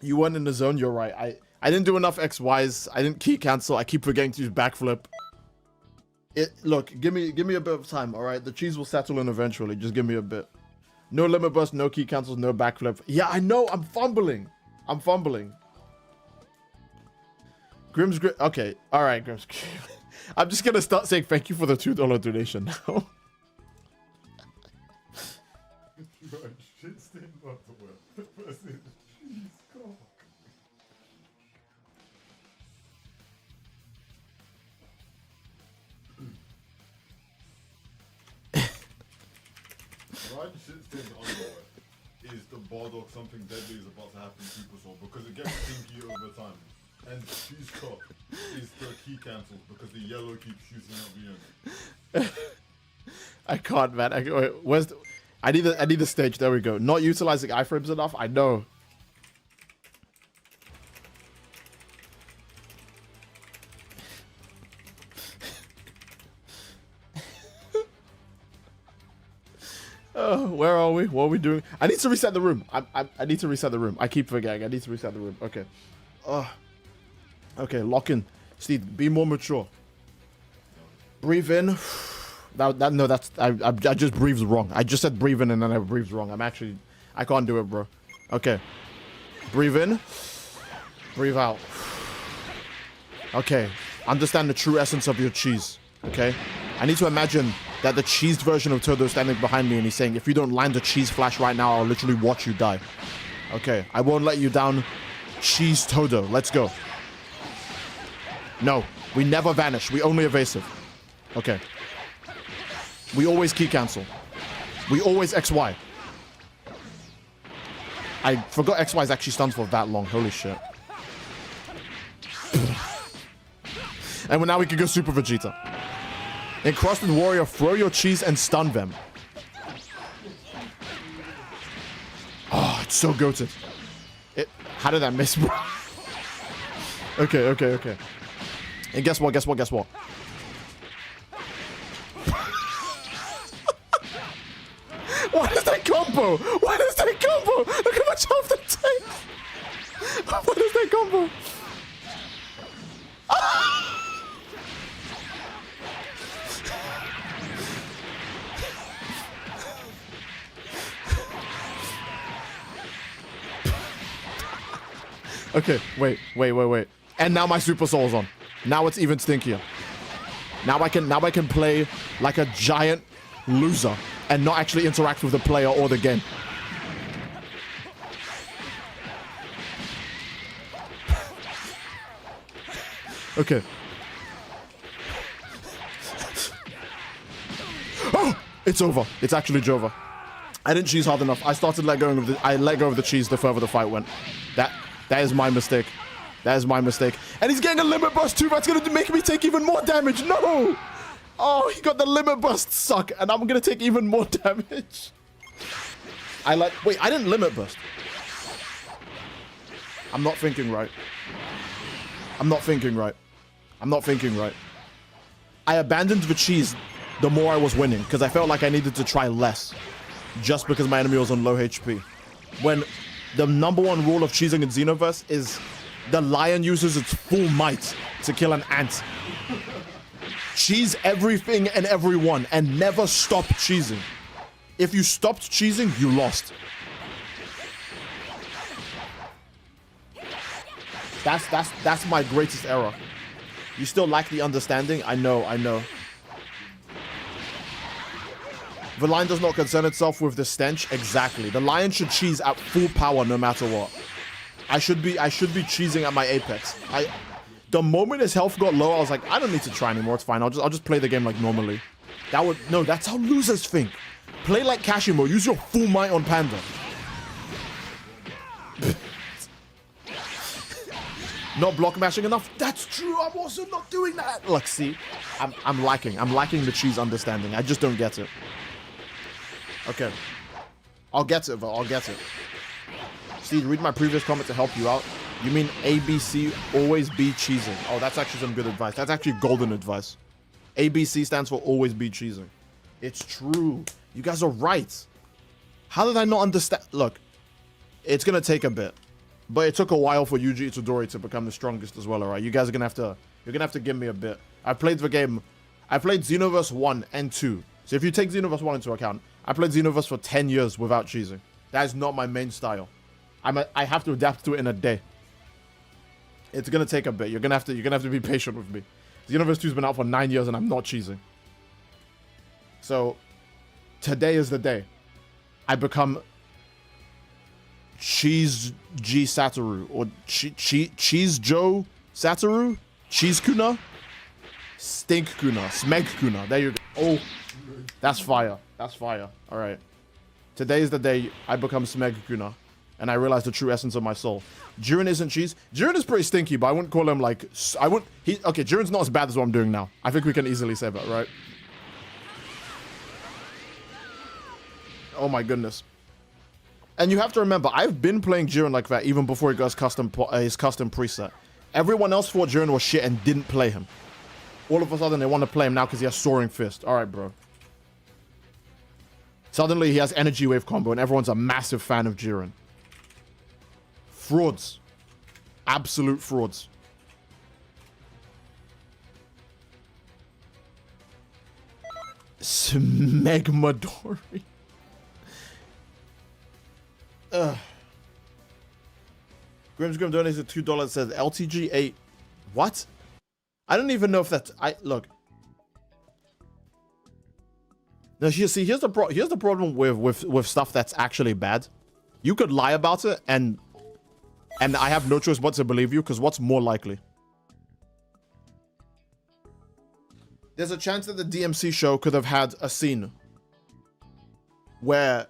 You weren't in the zone. You're right. I didn't do enough XYs. I didn't key cancel. I keep forgetting to use backflip. Look, give me a bit of time, all right? The cheese will settle in eventually. Just give me a bit. No limit burst, no key cancels, no backflip. Yeah, I know. I'm fumbling. Grimm's Grim. Okay, all right, Grimm's. I'm just gonna start saying thank you for the $2 donation now. Shit stained butterwell versus cheese cock. Ryan shit stained underwear is the bar dog something deadly is about to happen to Super Soul because it gets stinky over time. And cheese cock is the key cancels because the yellow keeps shooting out the end. I can't, man. Wait, where's the... I need the stage. There we go. Not utilizing iframes enough. I know. Where are we? What are we doing? I need to reset the room. I need to reset the room. I keep forgetting. I need to reset the room. Okay. Okay, lock in. Steve, be more mature. Breathe in. I just breathed wrong. I just said breathe in and then I breathed wrong. I can't do it, bro. Okay. Breathe in. Breathe out. Okay. Understand the true essence of your cheese. Okay? I need to imagine that the cheesed version of Todo is standing behind me and he's saying, if you don't land the cheese flash right now, I'll literally watch you die. Okay. I won't let you down. Cheese Todo. Let's go. No. We never vanish. We only evasive. Okay. We always key cancel. We always XY. I forgot XY is actually stunned for that long. Holy shit. And now we can go Super Vegeta. Encrusted Warrior, throw your cheese and stun them. Oh, it's so goated. How did that miss, bro? Okay. And guess what? What is that combo? Look how much health it takes. What is that combo? Ah! Okay, wait. And now my Super Soul's on. Now it's even stinkier. Now I can play like a giant loser and not actually interact with the player or the game. Okay. Oh, it's over. It's actually Jova. I didn't cheese hard enough. I let go of the cheese the further the fight went. That is my mistake. And he's getting a limit burst too. That's gonna make me take even more damage. No! Oh, he got the limit burst suck, and I'm gonna take even more damage. Wait, I didn't limit burst. I'm not thinking right. I abandoned the cheese the more I was winning, because I felt like I needed to try less. Just because my enemy was on low HP. When the #1 rule of cheesing in Xenoverse is the lion uses its full might to kill an ant. Cheese everything and everyone and never stop cheesing. If you stopped cheesing, you lost. That's my greatest error. You still lack the understanding? I know. The lion does not concern itself with the stench. Exactly. The lion should cheese at full power no matter what. I should be cheesing at my apex. The moment his health got low, I was like, I don't need to try anymore. It's fine. I'll just play the game like normally. That's how losers think. Play like Kashimo. Use your full might on Panda. Not block mashing enough. That's true. I'm also not doing that. Look, see, I'm lacking the cheese understanding. I just don't get it. Okay, I'll get it, though. Steve, read my previous comment to help you out. You mean ABC, always be cheesing. Oh, that's actually some good advice. That's actually golden advice. ABC stands for always be cheesing. It's true. You guys are right. How did I not understand? Look, it's going to take a bit. But it took a while for Yuji Itadori to become the strongest as well, alright? You guys are gonna have to, you're gonna have to give me a bit. I played Xenoverse 1 and 2. So if you take Xenoverse 1 into account, I played Xenoverse for 10 years without cheesing. That is not my main style. I have to adapt to it in a day. It's gonna take a bit. You're gonna have to be patient with me. Xenoverse 2's been out for 9 years and I'm not cheesing. So today is the day I become Cheese G Satoru or Cheese Joe Satoru, Cheese Kuna, Stink Kuna, Smeg Kuna. There you go. Oh, that's fire. That's fire. All right. Today is the day I become Smeg Kuna, and I realize the true essence of my soul. Jiren isn't cheese. Jiren is pretty stinky, but I wouldn't call him like okay, Jiren's not as bad as what I'm doing now. I think we can easily say that, right? Oh my goodness. And you have to remember, I've been playing Jiren like that even before he got his custom preset. Everyone else thought Jiren was shit and didn't play him. All of a sudden, they want to play him now because he has Soaring Fist. All right, bro. Suddenly, he has Energy Wave combo, and everyone's a massive fan of Jiren. Frauds. Absolute frauds. Smegmadori. Grim's Grim donates $2. Says LTG 8. What? I don't even know if that's. Look. Now, see, here's the problem with stuff that's actually bad. You could lie about it, and I have no choice but to believe you, because what's more likely? There's a chance that the DMC show could have had a scene where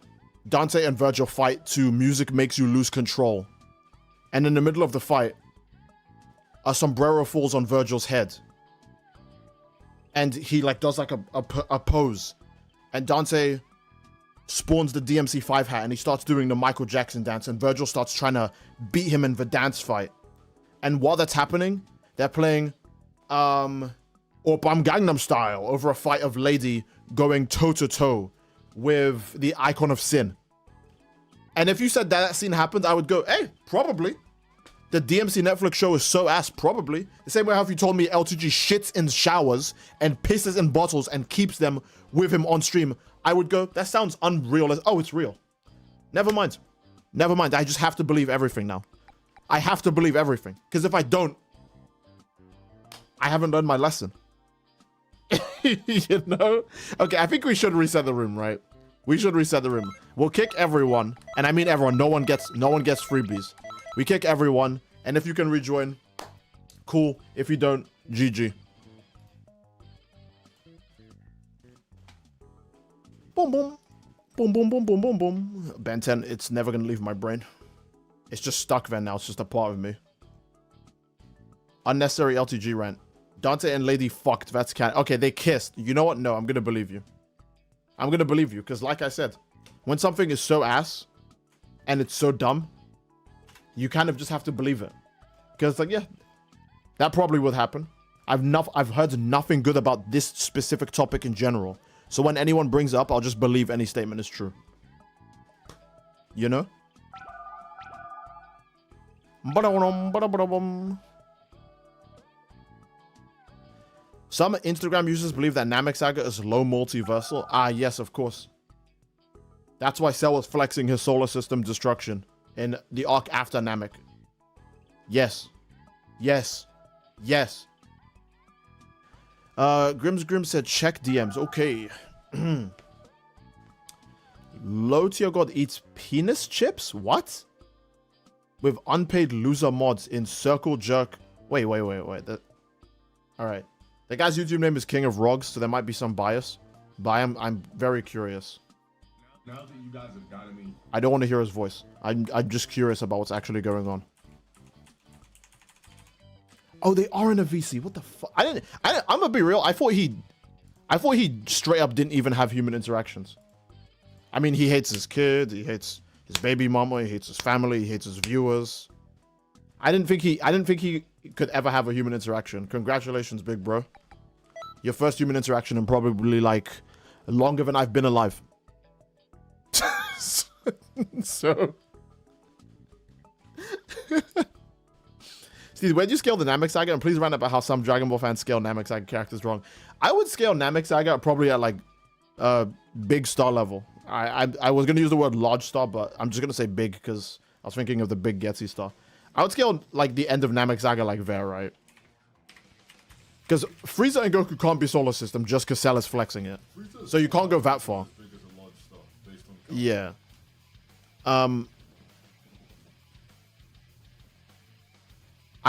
Dante and Virgil fight to Music Makes You Lose Control. And in the middle of the fight, a sombrero falls on Virgil's head. And he like does like a pose. And Dante spawns the DMC5 hat and he starts doing the Michael Jackson dance. And Virgil starts trying to beat him in the dance fight. And while that's happening, they're playing Oppam Gangnam Style over a fight of Lady going toe-to-toe with the Icon of Sin. And if you said that scene happened, I would go, hey, probably. The DMC Netflix show is so ass, probably. The same way how if you told me LTG shits in showers and pisses in bottles and keeps them with him on stream, I would go, that sounds unreal. Oh, it's real. Never mind. Never mind. I just have to believe everything now. I have to believe everything. Because if I don't, I haven't learned my lesson. You know? Okay, I think we should reset the room, right? We should reset the room. We'll kick everyone. And I mean everyone. No one gets freebies. We kick everyone. And if you can rejoin, cool. If you don't, GG. Boom, boom. Boom, boom, boom, boom, boom, boom. Ben 10, it's never going to leave my brain. It's just stuck there now. It's just a part of me. Unnecessary LTG rant. Dante and Lady fucked. That's canon. Okay, they kissed. You know what? No, I'm going to believe you. I'm going to believe you. Because like I said, when something is so ass and it's so dumb, you kind of just have to believe it. Because like, yeah, that probably would happen. I've heard nothing good about this specific topic in general. So when anyone brings it up, I'll just believe any statement is true. You know? Some Instagram users believe that Namek Saga is low multiversal. Ah, yes, of course. That's why Cell was flexing his solar system destruction in the arc after Namek. Yes. Yes. Yes. Grim's Grim said check DMs. Okay. Low tier god eats penis chips? What? With unpaid loser mods in Circle Jerk. Wait. Alright. The guy's YouTube name is King of Rogs, so there might be some bias. But I'm very curious. Now that you guys have gotten me, I don't want to hear his voice. I'm just curious about what's actually going on. Oh, they are in a VC. What the fuck? I'm gonna be real. I thought he straight up didn't even have human interactions. I mean, he hates his kid, he hates his baby mama, he hates his family, he hates his viewers. I didn't think he could ever have a human interaction. Congratulations, big bro. Your first human interaction in probably like longer than I've been alive. Steve, where do you scale the Namek Saga? And please rant about how some Dragon Ball fans scale Namek Saga characters wrong. I would scale Namek Saga probably at like big star level. I was gonna use the word large star, but I'm just gonna say big because I was thinking of the big Getsy star. I would scale like the end of Namek Saga like there, right? Because Frieza and Goku can't be solar system just because Cell is flexing it. So you can't go that far. Yeah. I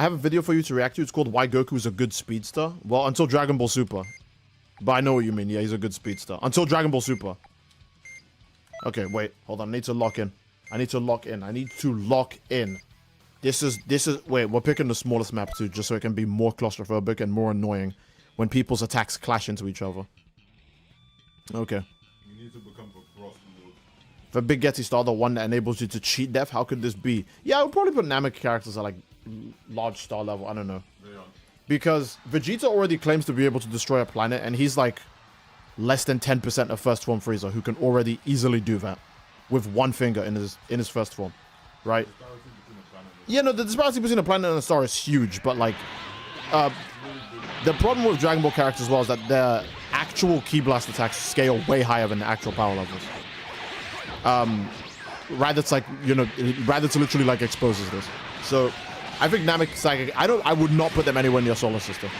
have a video for you to react to. It's called Why Goku is a Good Speedster. Well, until Dragon Ball Super. But I know what you mean. Yeah, he's a good speedster. Until Dragon Ball Super. Okay, wait. Hold on. I need to lock in. I need to lock in. This is... Wait, we're picking the smallest map too, just so it can be more claustrophobic and more annoying when people's attacks clash into each other. Okay. You need to become a cross lord. The Big Getsy Star, the one that enables you to cheat death, how could this be? Yeah, I would probably put Namek characters at like large star level. I don't know. They are. Because Vegeta already claims to be able to destroy a planet, and he's like less than 10% of first form Frieza, who can already easily do that with one finger in his first form, right? Yeah, no, the disparity between a planet and a star is huge, but like the problem with Dragon Ball characters as well is that their actual Ki Blast attacks scale way higher than the actual power levels. Raditz like, you know, Raditz literally like exposes this. So I think Namek Saga, I would not put them anywhere near Solar System.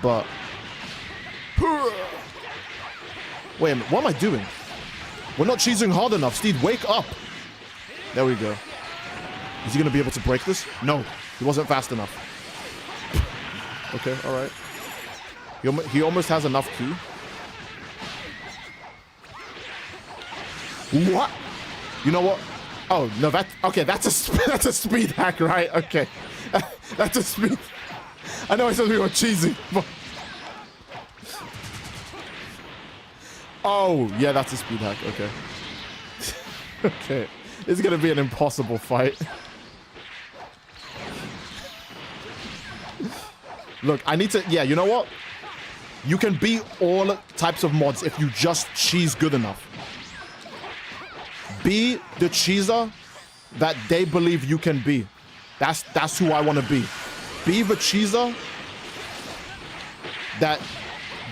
But wait a minute, what am I doing? We're not cheesing hard enough. Steve, wake up. There we go. Is he gonna be able to break this? No, he wasn't fast enough. Okay, all right. He almost has enough ki. What? You know what? Oh no, okay. That's a speed hack, right? Okay, that's a speed. I know I said we were cheesy, but oh yeah, that's a speed hack. Okay, okay. It's gonna be an impossible fight. Look, I need to. Yeah, you know what? You can beat all types of mods if you just cheese good enough. Be the cheeser that they believe you can be. That's who I want to be. Be the cheeser that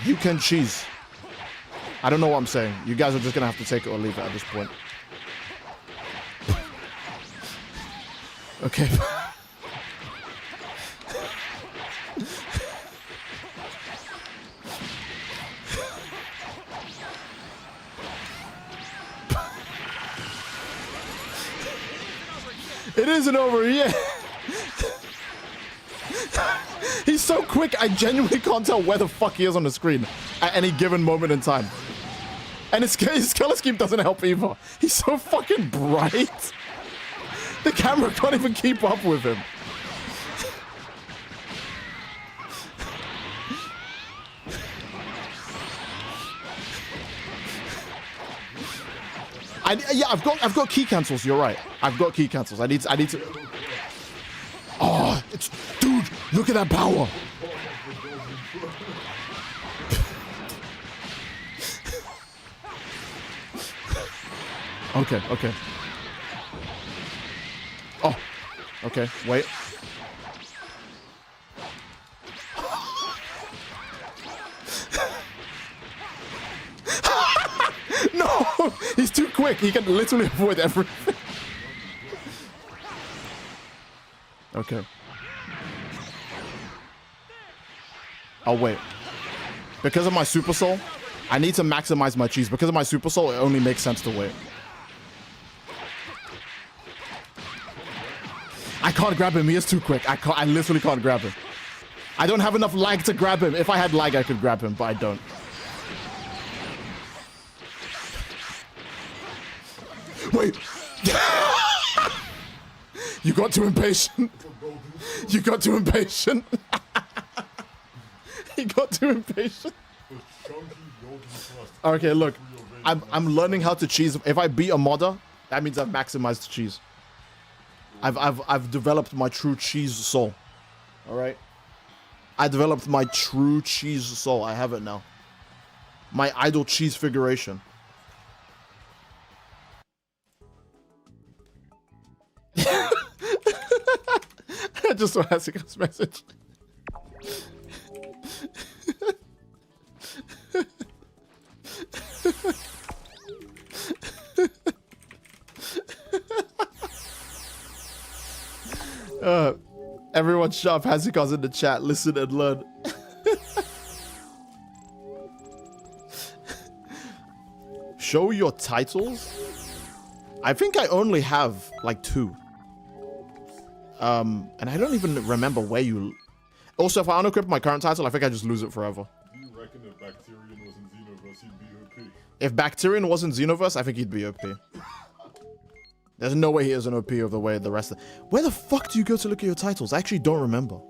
you can cheese. I don't know what I'm saying. You guys are just gonna have to take it or leave it at this point. Okay. It isn't over yet. He's so quick, I genuinely can't tell where the fuck he is on the screen at any given moment in time. And his color scheme doesn't help either. He's so fucking bright. The camera can't even keep up with him. Yeah, I've got key cancels. You're right. I've got key cancels. I need to. Oh, dude. Look at that power. Okay. Okay. Oh. Okay. Wait. No, he's too quick. He can literally avoid everything. Okay. Oh, wait. Because of my Super Soul, I need to maximize my cheese. Because of my Super Soul, it only makes sense to wait. I can't grab him. He is too quick. I literally can't grab him. I don't have enough lag to grab him. If I had lag, I could grab him, but I don't. Wait. You got too impatient. You got too impatient. He got too impatient. Okay, look. I'm learning how to cheese. If I beat a modder, that means I've maximized cheese. I've developed my true cheese soul. All right. I developed my true cheese soul. I have it now. My idol cheese figuration. just saw Hasiko's message. Everyone shut up. Hasiko's in the chat. Listen and learn. Show your titles? I think I only have like 2. And I don't even remember where you... Also, if I unequip my current title, I think I just lose it forever. Do you reckon if Bacterian was in Xenoverse, he'd be OP? If Bacterian wasn't Xenoverse, I think he'd be OP. There's no way he isn't OP of the way the rest of... Where the fuck do you go to look at your titles? I actually don't remember.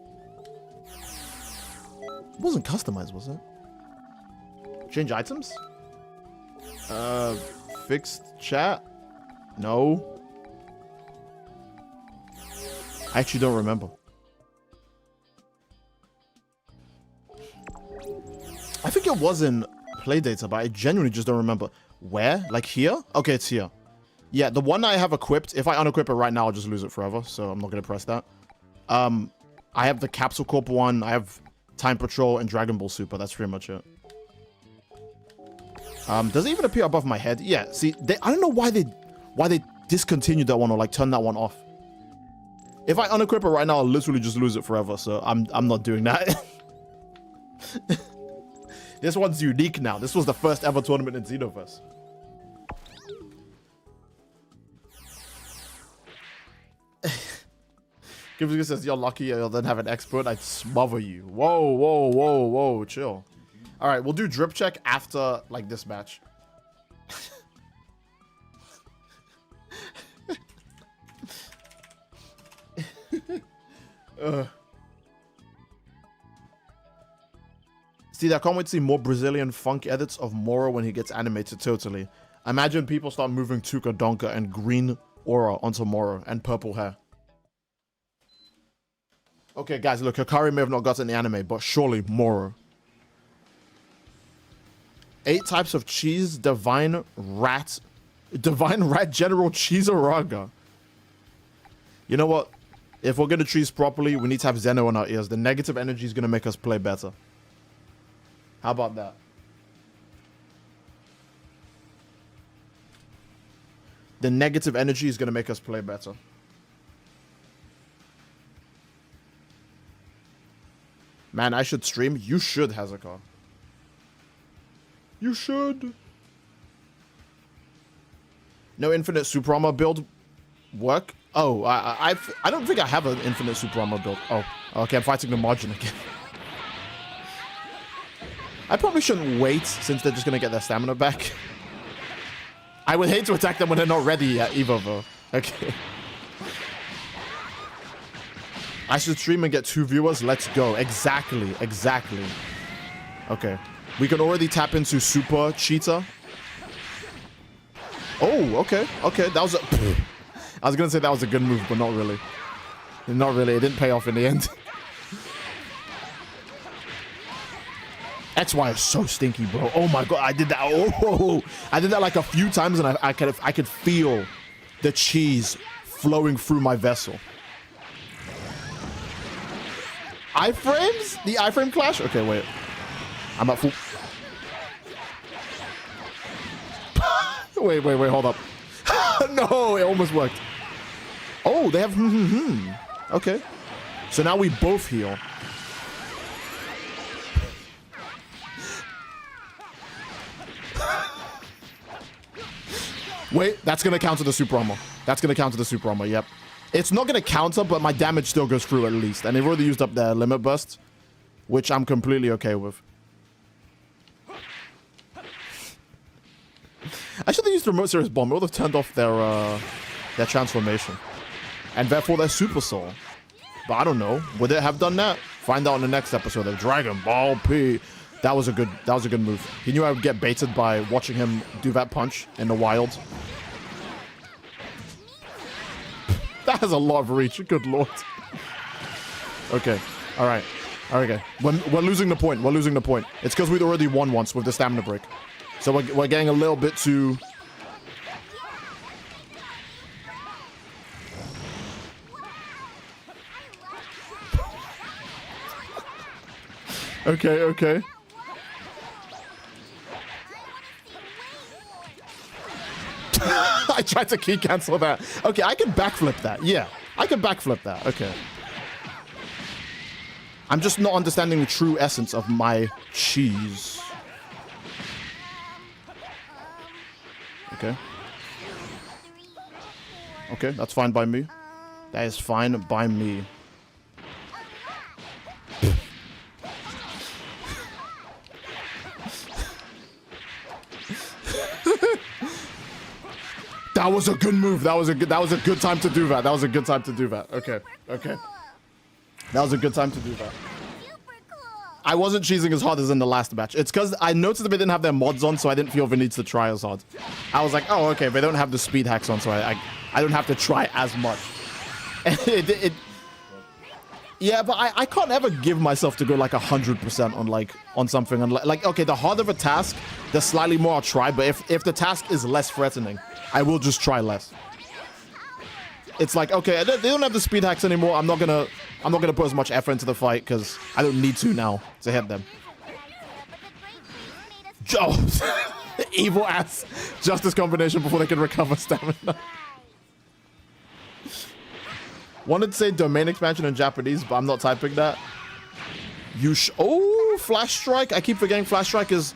It wasn't customized, was it? Change items? Fixed chat? No. I actually don't remember. I think it was in Playdata, but I genuinely just don't remember. Where? Like here? Okay, it's here. Yeah, the one I have equipped, if I unequip it right now, I'll just lose it forever, so I'm not going to press that. I have the Capsule Corp one, I have Time Patrol, and Dragon Ball Super. That's pretty much it. Does it even appear above my head? Yeah, see, I don't know why they discontinued that one or like turned that one off. If I unequip it right now, I'll literally just lose it forever, so I'm not doing that. This one's unique now. This was the first ever tournament in Xenoverse. Gibson says, you're lucky you'll then have an expert. I'd smother you. Whoa, whoa, whoa, whoa, chill. All right, we'll do drip check after, like, this match. See, I can't wait to see more Brazilian funk edits of Moro when he gets animated, totally. Imagine people start moving Tuka Donka and green aura onto Moro and purple hair. Okay, guys, look, Hikari may have not gotten the anime, but surely Moro. 8 types of cheese, Divine Rat General Cheeseraga. You know what? If we're going to cheese properly, we need to have Zeno in our ears. The negative energy is going to make us play better. How about that? The negative energy is going to make us play better. Man, I should stream. You should, Hazakar. You should. No infinite super armor build work? Oh, I don't think I have an infinite super armor build. Oh, okay, I'm fighting the margin again. I probably shouldn't wait since they're just going to get their stamina back. I would hate to attack them when they're not ready yet either, though. Okay. I should stream and get 2 viewers. Let's go. Exactly. Exactly. Okay. We can already tap into Super Cheetah. Oh, okay. Okay. That was a... I was going to say that was a good move, but not really. Not really. It didn't pay off in the end. XY is so stinky, bro. Oh my god, I did that. Oh, I did that like a few times, and I could feel the cheese flowing through my vessel. Iframes? The iframe clash? Okay, wait. I'm at full. wait, hold up. No, it almost worked. Oh, they have Okay. So now we both heal. Wait, that's going to counter the super armor. That's going to counter the super armor, yep. It's not going to counter, but my damage still goes through at least. And they've already used up their limit burst, which I'm completely okay with. I should have used the remote series bomb. It would have turned off their transformation. And therefore their super soul. But I don't know. Would it have done that? Find out in the next episode of Dragon Ball P. That was a good move. He knew I would get baited by watching him do that punch in the wild. That has a lot of reach. Good lord. Okay. All right. Okay. We're losing the point. We're losing the point. It's because we'd already won once with the stamina break. So we're getting a little bit too... Okay, okay. I tried to key cancel that. Okay, I can backflip that. Yeah, I can backflip that. Okay. I'm just not understanding the true essence of my cheese. Okay. Okay, that's fine by me. That is fine by me. That was a good move. That was a good time to do that. That was a good time to do that. Okay. Okay. That was a good time to do that. I wasn't cheesing as hard as in the last match. It's because I noticed that they didn't have their mods on, so I didn't feel the need to try as hard. I was like, oh, okay, they don't have the speed hacks on, so I don't have to try as much. Yeah, but I can't ever give myself to go like 100% on something. Like, okay, the harder the task, the slightly more I'll try. But if the task is less threatening, I will just try less. It's like, okay, they don't have the speed hacks anymore. I'm not gonna put as much effort into the fight because I don't need to now to hit them. Evil ass justice combination before they can recover stamina. Wanted to say domain expansion in Japanese, but I'm not typing that. Oh, Flash Strike. I keep forgetting Flash Strike is...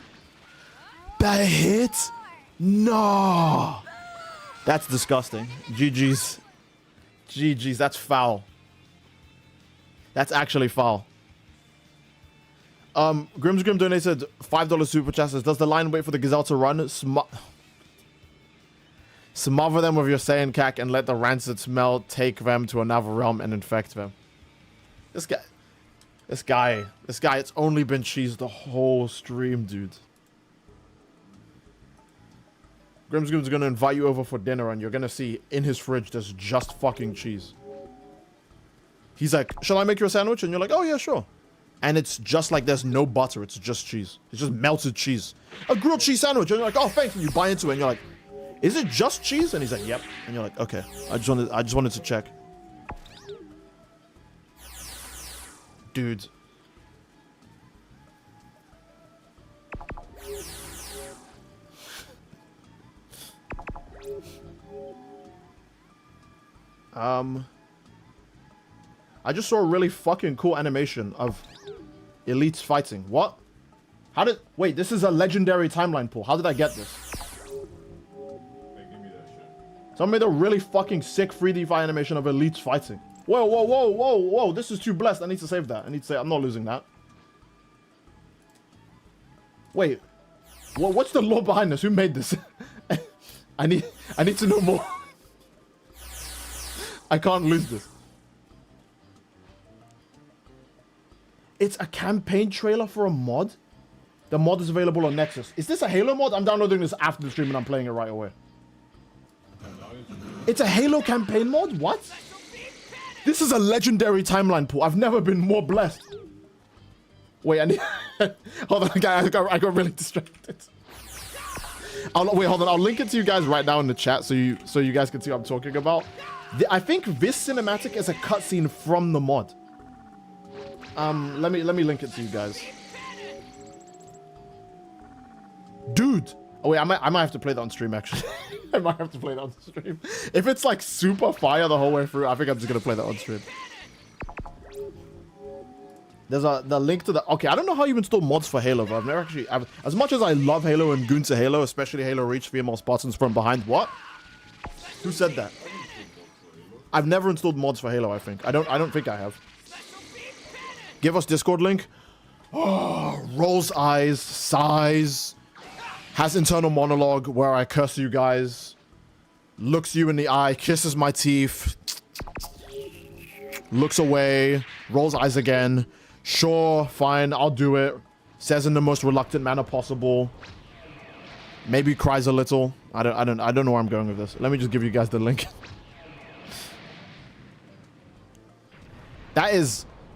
That hit? No. That's disgusting. GG's. GG's. That's foul. That's actually foul. Grimsgrim donated $5 super chat. Says, does the line wait for the gazelle to run? Smother them with your Saiyan cack and let the rancid smell take them to another realm and infect them. This guy, it's only been cheese the whole stream, dude. Grimsgrim's gonna invite you over for dinner and you're gonna see in his fridge there's just fucking cheese. He's like, shall I make you a sandwich? And you're like, oh yeah, sure. And it's just like there's no butter, it's just cheese. It's just melted cheese. A grilled cheese sandwich. And you're like, oh thanks, and you buy into it and you're like, is it just cheese? And he's like, yep. And you're like, okay. I just wanted to check. Dude. I just saw a really fucking cool animation of elites fighting. What? Wait, this is a legendary timeline pool. How did I get this? Someone made a really fucking sick 3D fight animation of elites fighting. Whoa, whoa, whoa, whoa, whoa. This is too blessed. I need to save that. I need to say, I'm not losing that. Wait. What's the lore behind this? Who made this? I need to know more. I can't lose this. It's a campaign trailer for a mod? The mod is available on Nexus. Is this a Halo mod? I'm downloading this after the stream and I'm playing it right away. It's a Halo campaign mod? What? This is a legendary timeline pool. I've never been more blessed. Wait, I need... Hold on, guys. I got really distracted. Wait, hold on. I'll link it to you guys right now in the chat so you guys can see what I'm talking about. I think this cinematic is a cutscene from the mod. Let me link it to you guys. Dude. Oh wait, I might have to play that on stream actually. I might have to play that on stream. If it's like super fire the whole way through, I think I'm just gonna play that on stream. There's the link to the... Okay, I don't know how you install mods for Halo, but I've never actually... as much as I love Halo and Goon to Halo, especially Halo Reach, female Spartans from behind. What? Who said that? I've never installed mods for Halo, I think. I don't think I have. Give us Discord link. Oh, rolls eyes, sighs. Has internal monologue where I curse you guys. Looks you in the eye, kisses my teeth. Looks away, rolls eyes again. Sure, fine, I'll do it. Says in the most reluctant manner possible. Maybe cries a little. I don't know where I'm going with this. Let me just give you guys the link.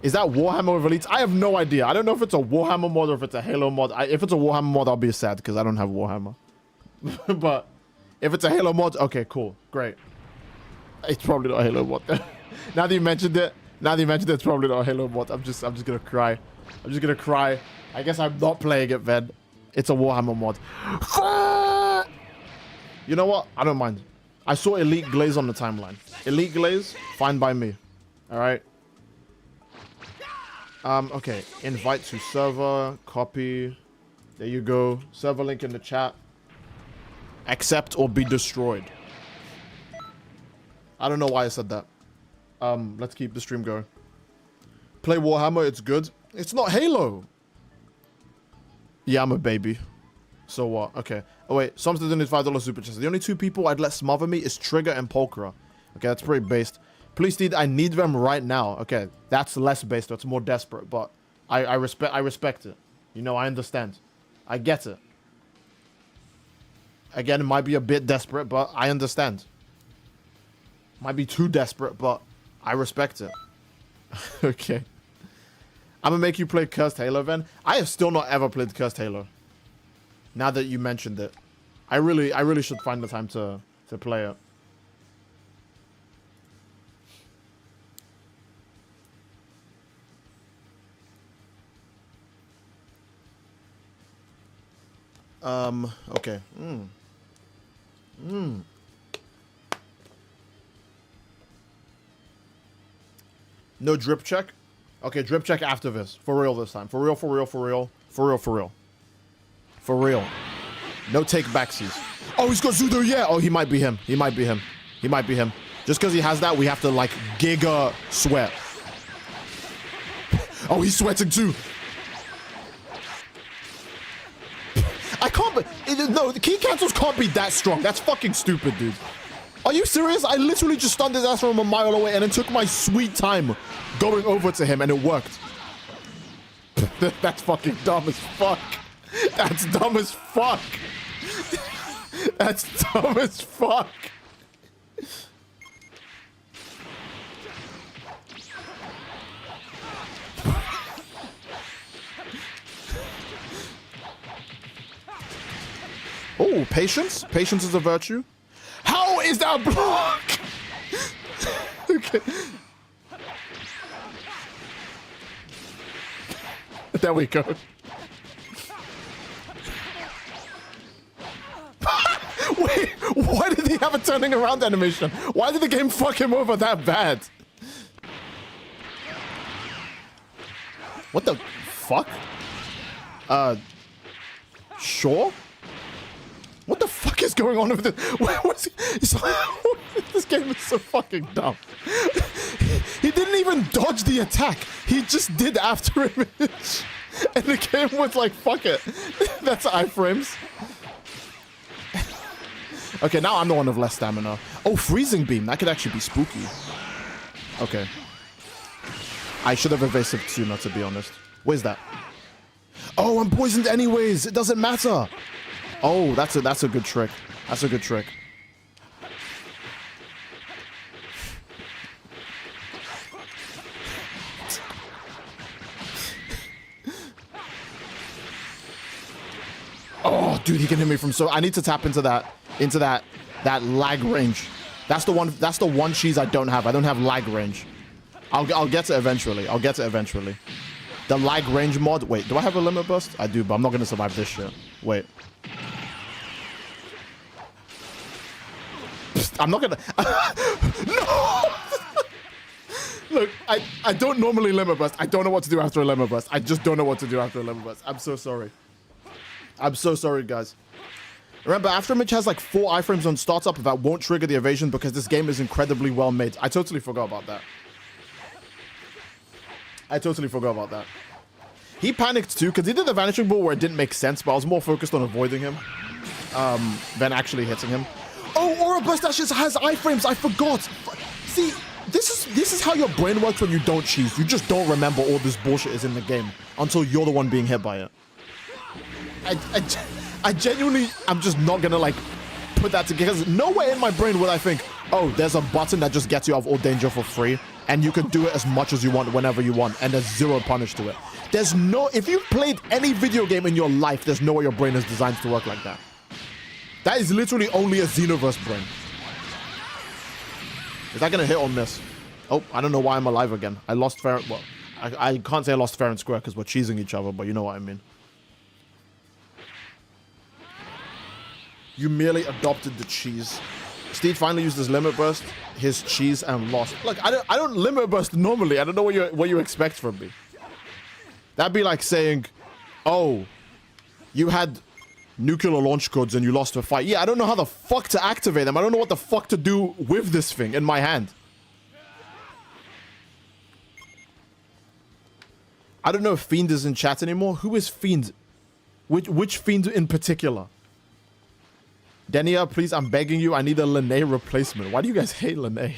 Is that Warhammer with Elites? I have no idea. I don't know if it's a Warhammer mod or if it's a Halo mod. If it's a Warhammer mod, I'll be sad because I don't have Warhammer. But if it's a Halo mod, okay, cool, great. It's probably not a Halo mod. Now that you mentioned it, it's probably not a Halo mod. I'm just gonna cry. I'm just gonna cry. I guess I'm not playing it then. It's a Warhammer mod. You know what? I don't mind. I saw Elite Glaze on the timeline. Elite Glaze, fine by me. All right. Okay. Invite to server. Copy. There you go. Server link in the chat. Accept or be destroyed. I don't know why I said that. Let's keep the stream going. Play Warhammer, it's good. It's not Halo. Yeah, I'm a baby. So what? Okay. Oh wait, something in his $5 super chest. The only two people I'd let smother me is Trigger and Polkra. Okay, that's pretty based. Please, Steed, I need them right now. Okay, that's less based. That's more desperate. But I respect it. You know, I understand. I get it. Again, it might be a bit desperate, but I understand. Might be too desperate, but I respect it. Okay. I'm gonna make you play Cursed Halo then. I have still not ever played Cursed Halo. Now that you mentioned it. I really should find the time to play it. Okay. No drip check? Okay, drip check after this. For real this time. For real, for real, for real. For real, for real. For real. No take backsies. Oh, he's got Zudo, yeah. Oh, he might be him. He might be him. He might be him. Just because he has that, we have to, like, giga sweat. Oh, he's sweating too. I can't be... No, the key cancels can't be that strong. That's fucking stupid, dude. Are you serious? I literally just stunned his ass from a mile away and it took my sweet time going over to him and it worked. That's fucking dumb as fuck. That's dumb as fuck. That's dumb as fuck. Oh, patience? Patience is a virtue. How is that a block? Okay. There we go. Wait, why did he have a turning around animation? Why did the game fuck him over that bad? What the fuck? Sure? What the fuck is going on with this? Where was he? This game is so fucking dumb. He didn't even dodge the attack. He just did after image. And the game was like, fuck it. That's iframes. Okay, now I'm the one with less stamina. Oh, freezing beam. That could actually be spooky. Okay. I should have evasive sooner, to be honest. Where's that? Oh, I'm poisoned anyways. It doesn't matter. Oh, that's a good trick. That's a good trick. Oh, dude, he can hit me from so. I need to tap into that lag range. That's the one cheese I don't have. I don't have lag range. I'll get to it eventually. I'll get to it eventually. The lag range mod. Wait, do I have a limit burst? I do, but I'm not gonna survive this shit. Wait. I'm not gonna. No. Look, I don't normally limit burst. I don't know what to do after a limit burst. I just don't know what to do after a limit burst. I'm so sorry. I'm so sorry, guys. Remember, Afterimage has like 4 iframes on startup that won't trigger the evasion because this game is incredibly well made. I totally forgot about that. He panicked too because he did the vanishing ball where it didn't make sense, but I was more focused on avoiding him than actually hitting him. Oh, Aura Burst Ashes has iframes. I forgot. See, this is how your brain works when you don't cheese. You just don't remember all this bullshit is in the game until you're the one being hit by it. I genuinely, I'm just not gonna like put that together. Because nowhere in my brain would I think, oh, there's a button that just gets you out of all danger for free, and you can do it as much as you want, whenever you want, and there's 0 punish to it. There's no, if you've played any video game in your life, there's no way your brain is designed to work like that. That is literally only a Xenoverse brain. Is that gonna hit or miss? Oh, I don't know why I'm alive again. I lost fair. Well, I can't say I lost fair and square because we're cheesing each other, but you know what I mean. You merely adopted the cheese. Steve finally used his limit burst, his cheese, and lost. Look, I don't limit burst normally. I don't know what you expect from me. That'd be like saying, oh, you had nuclear launch codes and you lost a fight. Yeah, I don't know how the fuck to activate them. I don't know what the fuck to do with this thing in my hand. I don't know if Fiend is in chat anymore. Who is Fiend? Which Fiend in particular? Denia, please, I'm begging you. I need a Lene replacement. Why do you guys hate Lene?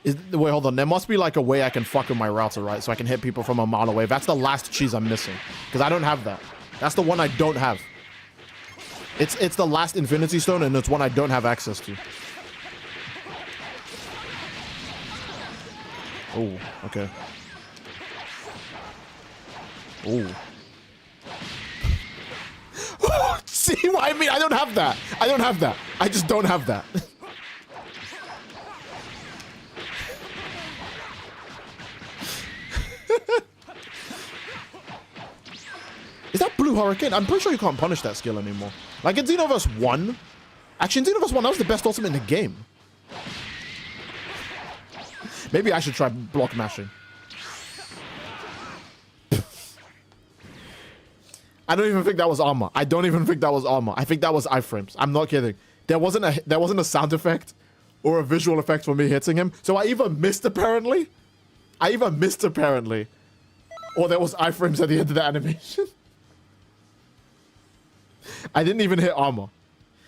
Wait, hold on. There must be like a way I can fuck with my router, right? So I can hit people from a mile away. That's the last cheese I'm missing. Because I don't have that. That's the one I don't have. It's the last Infinity Stone, and it's one I don't have access to. Oh, okay. Oh. See what I mean? I don't have that. I don't have that. I just don't have that. Is that Blue Hurricane? I'm pretty sure you can't punish that skill anymore. Like in Xenoverse 1. Actually, in Xenoverse 1, that was the best ultimate in the game. Maybe I should try block mashing. I don't even think that was armor. I don't even think that was armor. I think that was iframes. I'm not kidding. There wasn't a sound effect or a visual effect for me hitting him. So I either missed apparently. Or there was iframes at the end of the animation. I didn't even hit armor.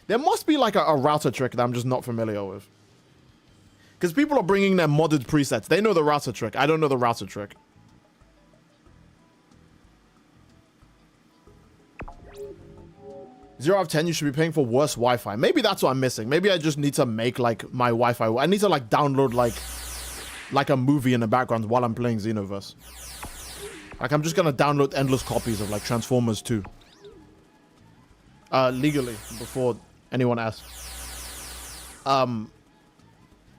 There must be like a router trick that I'm just not familiar with. Because people are bringing their modded presets. They know the router trick. I don't know the router trick. Zero out of 10, you should be paying for worse Wi-Fi. Maybe that's what I'm missing. Maybe I just need to make like my Wi-Fi. I need to like download like a movie in the background while I'm playing Xenoverse. Like I'm just gonna download endless copies of like Transformers 2. Legally, before anyone asks.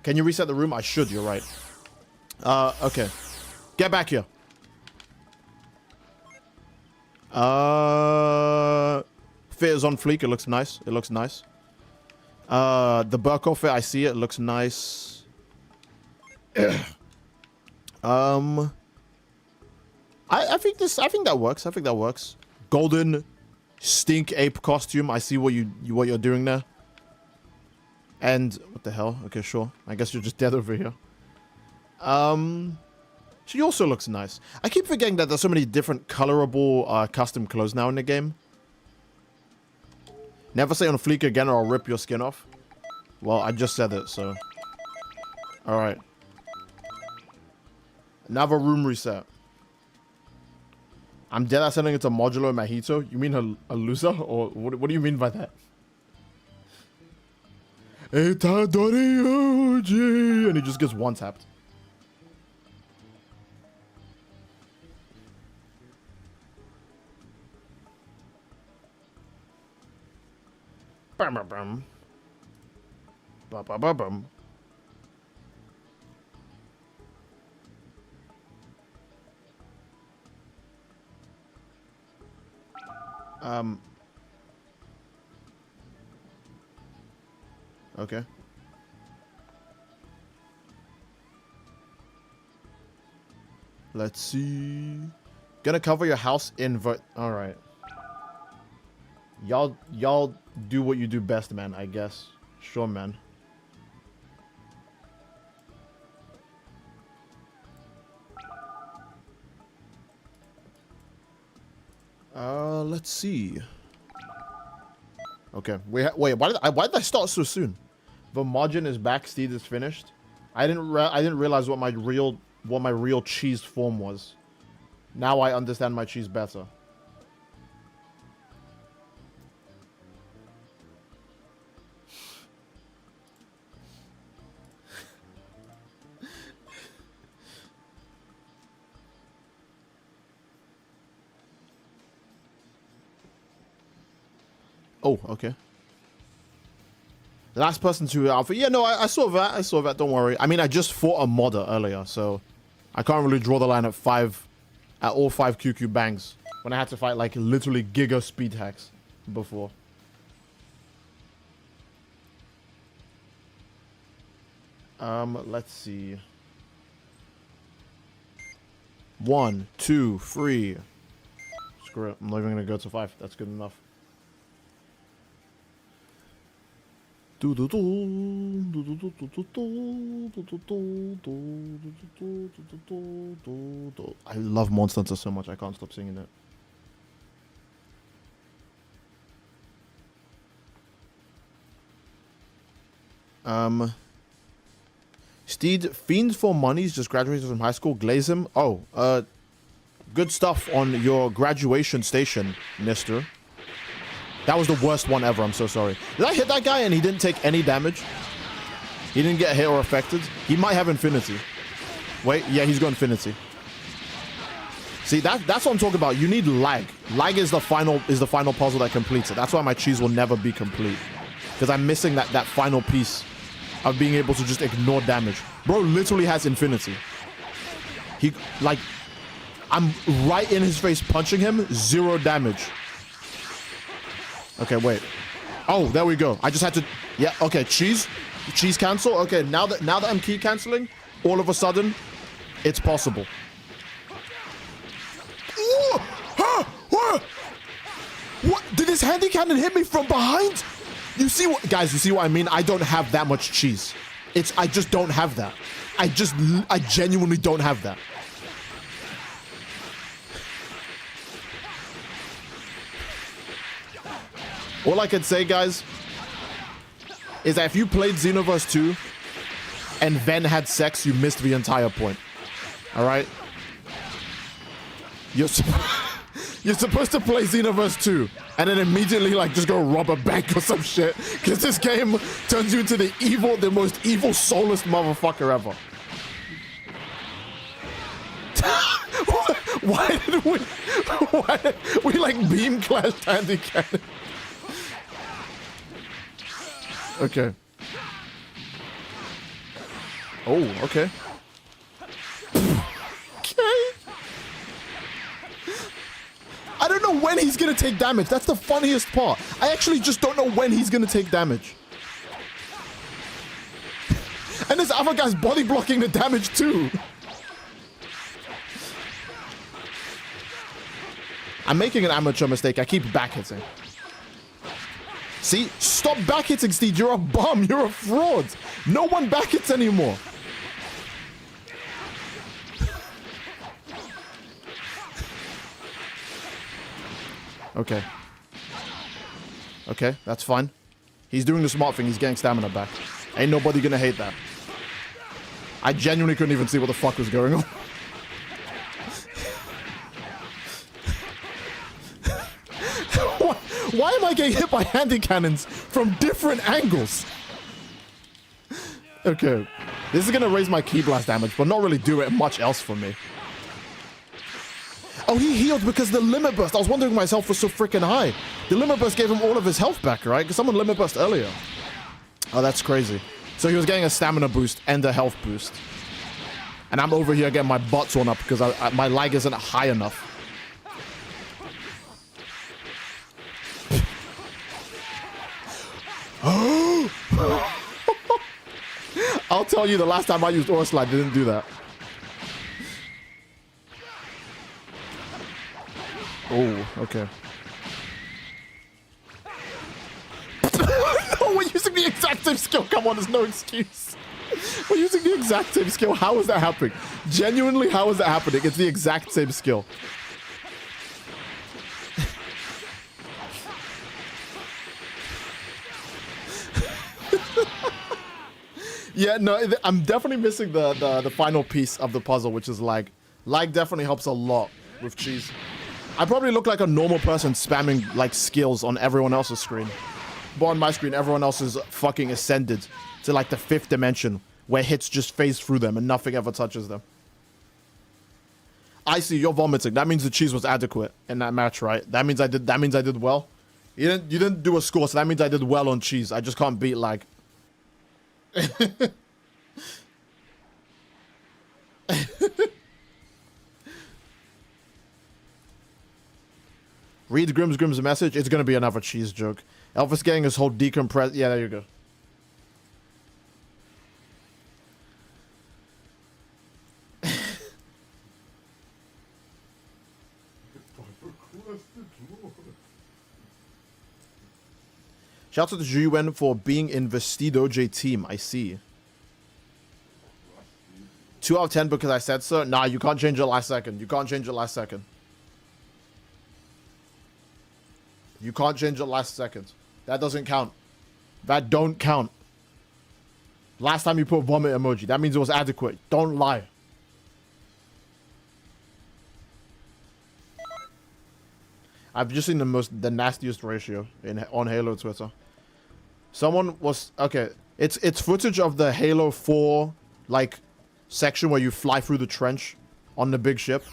Can you reset the room? I should, you're right. Okay. Get back here. Fit is on fleek. It looks nice. It looks nice. The Burko fit, I see it. It looks nice. I think that works. I think that works. Golden stink ape costume. I see what you're doing there. And what the hell? Okay, sure. I guess you're just dead over here. She also looks nice. I keep forgetting that there's so many different colorable custom clothes now in the game. Never say on fleek again or I'll rip your skin off. Well, I just said it, so. Alright. Another room reset. I'm dead at sending it to Modulo Mahito. You mean a loser? Or what do you mean by that? And he just gets one tapped. Bum, bum, bum. Bum, bum, bum, bum. Okay. Let's see. Gonna cover your house in all right. Y'all do what you do best, man, I guess. Sure, man. Let's see. Okay. Wait, why did I start so soon? The margin is back, Steed is finished. I didn't realize what my real cheese form was. Now I understand my cheese better. Oh, okay. Last person to alpha. Yeah, no, I saw that. I saw that. Don't worry. I mean, I just fought a modder earlier, so I can't really draw the line at all 5 QQ bangs when I had to fight like literally giga speed hacks before. Let's see. 1, 2, 3. Screw it. I'm not even gonna go to 5. That's good enough. I love Monster Hunter so much I can't stop singing it. Steed, Fiend for Money's just graduated from high school. Glaze him. Oh, good stuff on your graduation station, mister. That was the worst one ever. I'm so sorry. Did I hit that guy and he didn't take any damage? He didn't get hit or affected? He might have Infinity. Wait, yeah, he's got Infinity. See, that's what I'm talking about. You need lag. Lag is the final puzzle that completes it. That's why my cheese will never be complete. Because I'm missing that final piece of being able to just ignore damage. Bro literally has Infinity. He, like, I'm right in his face punching him, 0 damage. Okay, wait. Oh, there we go. I just had to, yeah, okay, cheese cancel. Okay, now that I'm key canceling, all of a sudden, it's possible. Ooh, what? Did his handy cannon hit me from behind? You see what, guys, you see what I mean? I don't have that much cheese. I just don't have that. I genuinely don't have that. All I can say, guys, is that if you played Xenoverse 2 and then had sex, you missed the entire point. All right? You're supposed to play Xenoverse 2 and then immediately, like, just go rob a bank or some shit, because this game turns you into the most evil, soulless motherfucker ever. Why did we like beam clashed handy cannon? Okay. Oh, okay. Okay. I don't know when he's gonna take damage. That's the funniest part. I actually just don't know when he's gonna take damage. And this other guy's body blocking the damage too. I'm making an amateur mistake. I keep back hitting. See? Stop back hitting, Steve. You're a bum. You're a fraud. No one back hits anymore. Okay. Okay, that's fine. He's doing the smart thing. He's getting stamina back. Ain't nobody gonna hate that. I genuinely couldn't even see what the fuck was going on. Why am I getting hit by handy cannons from different angles? Okay. This is gonna raise my ki blast damage, but not really do it much else for me. Oh, he healed because the limit burst. I was wondering why his health was so freaking high. The limit burst gave him all of his health back, right? Because someone limit burst earlier. Oh, that's crazy. So he was getting a stamina boost and a health boost. And I'm over here getting my butt torn up because my lag isn't high enough. I'll tell you, the last time I used Aura Slide, didn't do that. Oh, okay. No, we're using the exact same skill. Come on, there's no excuse. We're using the exact same skill. How is that happening? Genuinely, how is that happening? It's the exact same skill. Yeah, no, I'm definitely missing the final piece of the puzzle, which is lag. Lag definitely helps a lot with cheese. I probably look like a normal person spamming like skills on everyone else's screen. But on my screen, everyone else is fucking ascended to like the 5th dimension where hits just phase through them and nothing ever touches them. I see, you're vomiting. That means the cheese was adequate in that match, right? That means I did well. You didn't do a score, so that means I did well on cheese. I just can't beat lag. Read Grim's message. It's gonna be another cheese joke. Elvis getting his whole decompressed. Yeah, there you go. Shout out to Juwen for being in Vestido J team. I see. 2 out of 10 because I said so. Nah, you can't change it last second. You can't change it last second. You can't change it last second. That doesn't count. That don't count. Last time you put vomit emoji, that means it was adequate. Don't lie. I've just seen the nastiest ratio on Halo Twitter. Someone was okay. It's footage of the Halo 4 like section where you fly through the trench on the big ship.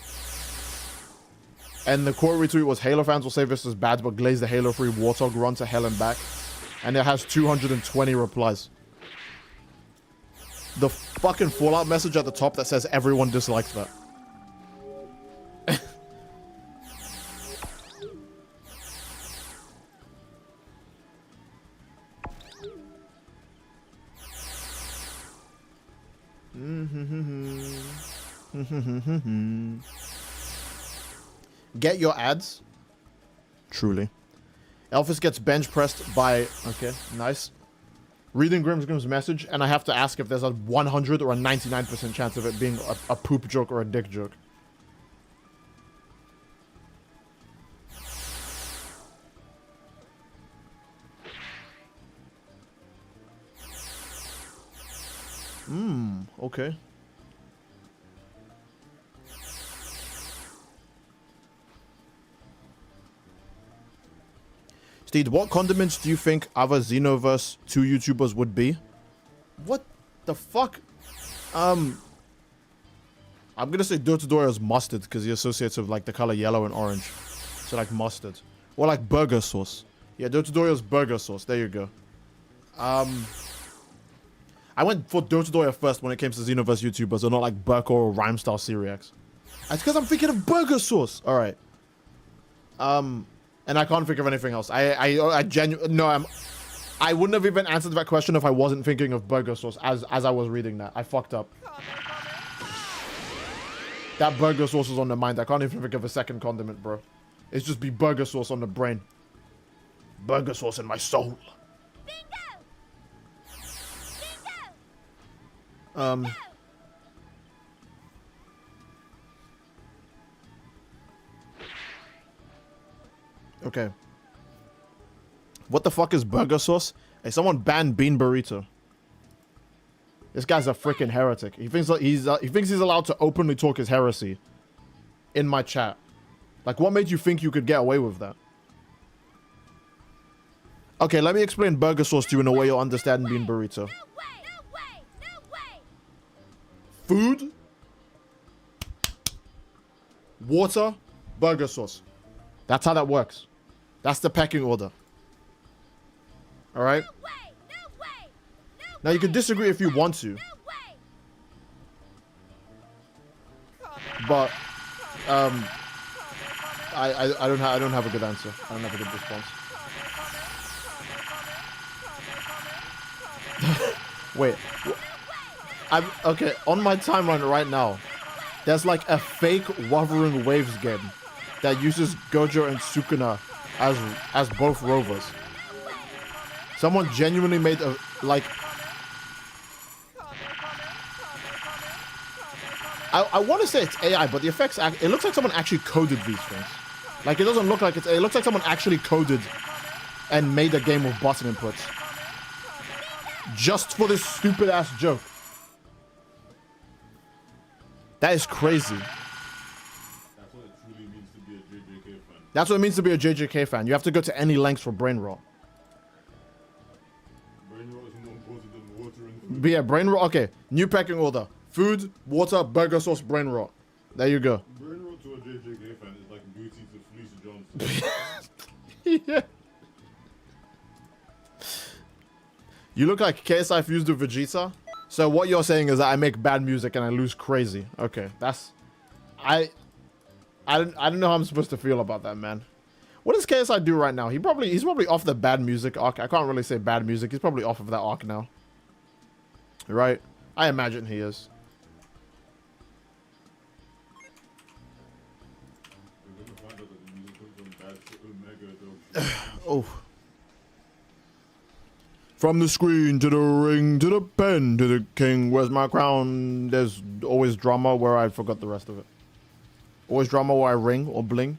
And the quote retweet was, Halo fans will say this is bad, but glaze the Halo 3 Warthog run to hell and back. And it has 220 replies. The fucking Fallout message at the top that says everyone dislikes that. Get your ads. Truly. Elvis gets bench pressed by... Okay, nice. Reading Grim's message, and I have to ask if there's a 100 or a 99% chance of it being a poop joke or a dick joke. Okay. Steve, what condiments do you think other Xenoverse 2 YouTubers would be? What the fuck? I'm gonna say Dotadoria's mustard because he associates with like the color yellow and orange. So like mustard. Or like burger sauce. Yeah, Dotadoria's burger sauce. There you go. I went for Dotadoria first when it came to Xenoverse YouTubers, or not like Burko or Rhyme Style Syriacs. It's because I'm thinking of burger sauce. All right. And I can't think of anything else. I genuinely no. I wouldn't have even answered that question if I wasn't thinking of burger sauce as I was reading that. I fucked up. That burger sauce was on the mind. I can't even think of a second condiment, bro. It's just be burger sauce on the brain. Burger sauce in my soul. Okay. What the fuck is burger sauce? Hey, someone banned bean burrito. This guy's a freaking heretic. He thinks he's allowed to openly talk his heresy in my chat. Like, what made you think you could get away with that? Okay, let me explain burger sauce to you in a way you'll understand bean burrito. Food, water, burger sauce. That's how that works. That's the pecking order. All right? Now, you can disagree if you want to. But, I don't have a good answer. I don't have a good response. Wait. Okay, on my timeline right now, there's like a fake Wuthering Waves game that uses Gojo and Sukuna as both rovers. Someone genuinely made a, like... I want to say it's AI, but the effects... It looks like someone actually coded these things. Like, it doesn't look like it's... It looks like someone actually coded and made a game with button inputs. Just for this stupid-ass joke. That is crazy. That's what it truly means to be a JJK fan. That's what it means to be a JJK fan. You have to go to any lengths for brain rot. Brain rot is more important than water and food. But yeah, brain rot. Okay, new pecking order. Food, water, burger sauce, brain rot. There you go. Brain rot to a JJK fan is like booty to Felicia Johnson. Yeah. You look like KSI fused with Vegeta. So what you're saying is that I make bad music and I lose crazy. Okay, that's... I don't know how I'm supposed to feel about that, man. What does KSI do right now? He's probably off the bad music arc. I can't really say bad music. He's probably off of that arc now. Right? I imagine he is. Oh. From the screen to the ring to the pen to the king. Where's my crown? There's always drama where I forgot the rest of it. Always drama where I ring or bling.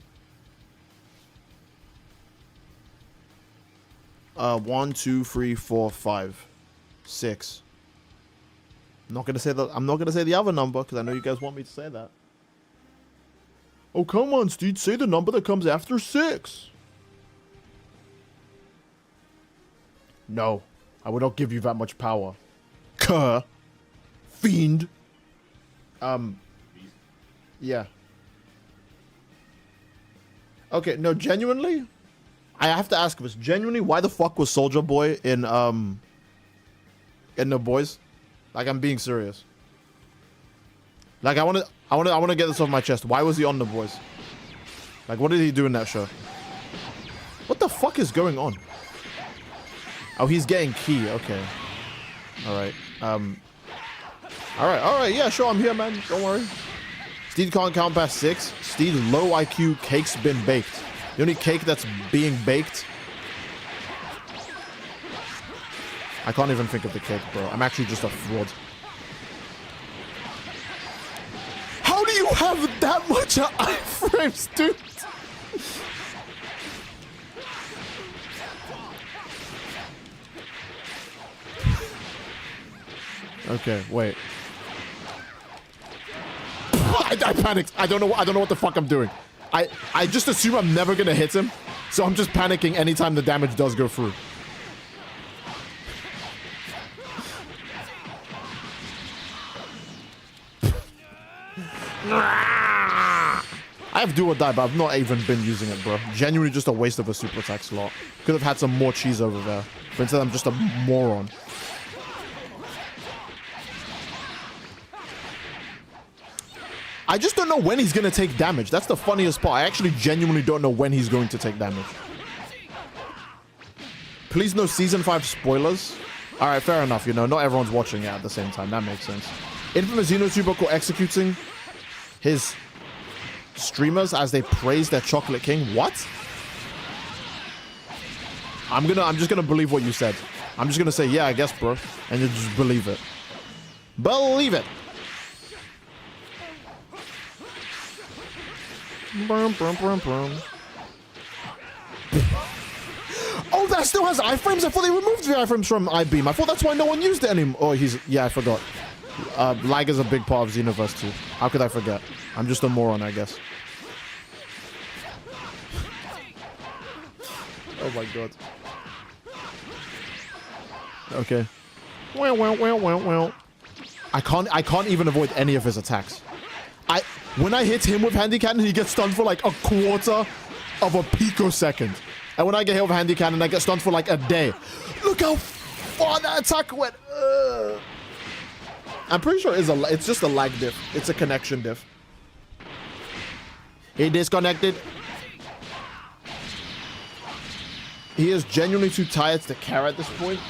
1, 2, 3, 4, 5, 6. I'm not gonna say the other number because I know you guys want me to say that. Oh come on, Steve, say the number that comes after 6. No, I would not give you that much power. Cuh. Fiend. Yeah. Okay, no, genuinely, I have to ask this. Genuinely, why the fuck was Soldier Boy in The Boys? Like, I'm being serious. Like, I wanna get this off my chest. Why was he on The Boys? Like, what did he do in that show? What the fuck is going on? Oh, he's getting key. Okay. Alright. Alright. Yeah, sure, I'm here, man. Don't worry. Steed can't count past 6. Steed, low IQ, cake's been baked. The only cake that's being baked... I can't even think of the cake, bro. I'm actually just a fraud. How do you have that much iframes, dude? Okay, wait. I panicked. I don't know what the fuck I'm doing. I just assume I'm never gonna hit him, so I'm just panicking anytime the damage does go through. I have do or die, but I've not even been using it, bro. Genuinely just a waste of a super attack slot. Could have had some more cheese over there, but instead I'm just a moron. I just don't know when he's going to take damage. That's the funniest part. I actually genuinely don't know when he's going to take damage. Please no Season 5 spoilers. Alright, fair enough, you know. Not everyone's watching it at the same time. That makes sense. Infamous Xenotuber executing his streamers as they praise their Chocolate King. What? I'm just gonna believe what you said. I'm just gonna say, yeah, I guess, bro. And you just believe it. Believe it. Oh, that still has iframes? I thought they removed the iframes from iBeam. I thought that's why no one used it anymore. Oh, yeah, I forgot. Lag is a big part of Xenoverse too. How could I forget? I'm just a moron, I guess. Oh my god. Okay. Well. I can't even avoid any of his attacks. When I hit him with Handy Cannon, he gets stunned for like a quarter of a picosecond. And when I get hit with Handy Cannon, I get stunned for like a day. Look how far that attack went. I'm pretty sure it's just a lag diff. It's a connection diff. He disconnected. He is genuinely too tired to care at this point.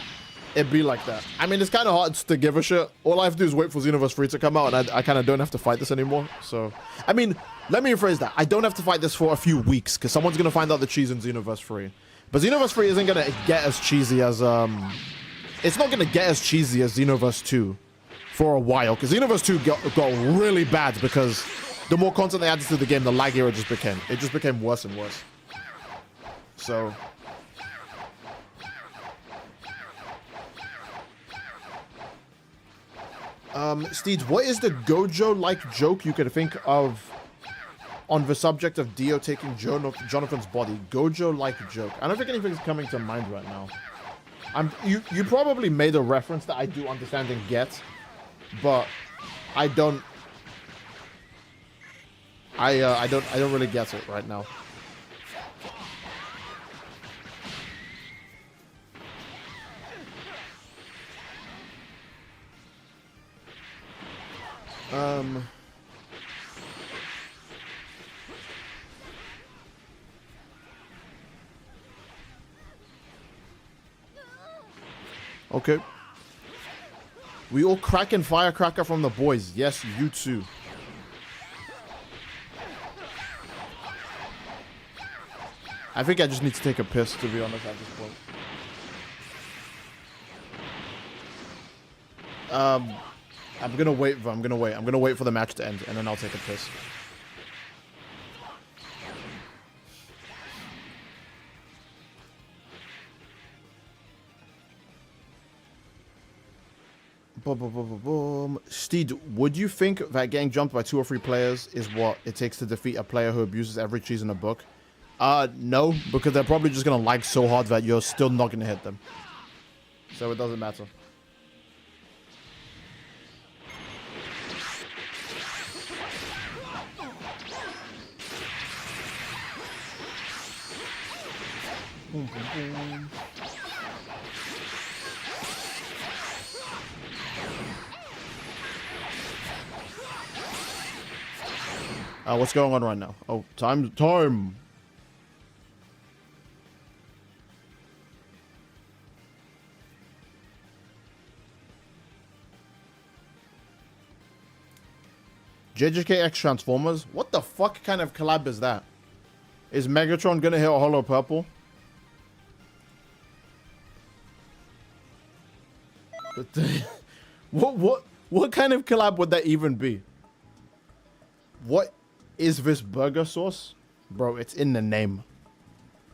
It'd be like that. I mean, it's kind of hard to give a shit. All I have to do is wait for Xenoverse 3 to come out, and I kind of don't have to fight this anymore. So, I mean, let me rephrase that. I don't have to fight this for a few weeks, because someone's going to find out the cheese in Xenoverse 3. But Xenoverse 3 isn't going to get as cheesy as, it's not going to get as cheesy as Xenoverse 2 for a while, because Xenoverse 2 got really bad, because the more content they added to the game, the laggier it just became. It just became worse and worse. So... Steeds, what is the Gojo-like joke you can think of on the subject of Dio taking Jonathan's body? Gojo-like joke. I don't think anything's coming to mind right now. You probably made a reference that I do understand and get, but I don't really get it right now. Um. Okay. We all cracking firecracker from the boys. Yes, you too. I think I just need to take a piss, to be honest, at this point. I'm gonna wait, bro. I'm gonna wait. I'm gonna wait for the match to end, and then I'll take a piss. Boom, boom, boom, boom, boom. Steed, would you think that getting jumped by 2 or 3 players is what it takes to defeat a player who abuses every cheese in the book? No, because they're probably just gonna lag so hard that you're still not gonna hit them. So it doesn't matter. Boom, boom, boom. What's going on right now? Oh, time. JJKX Transformers? What the fuck kind of collab is that? Is Megatron gonna hit a Hollow Purple? What kind of collab would that even be? What is this burger sauce? Bro, it's in the name.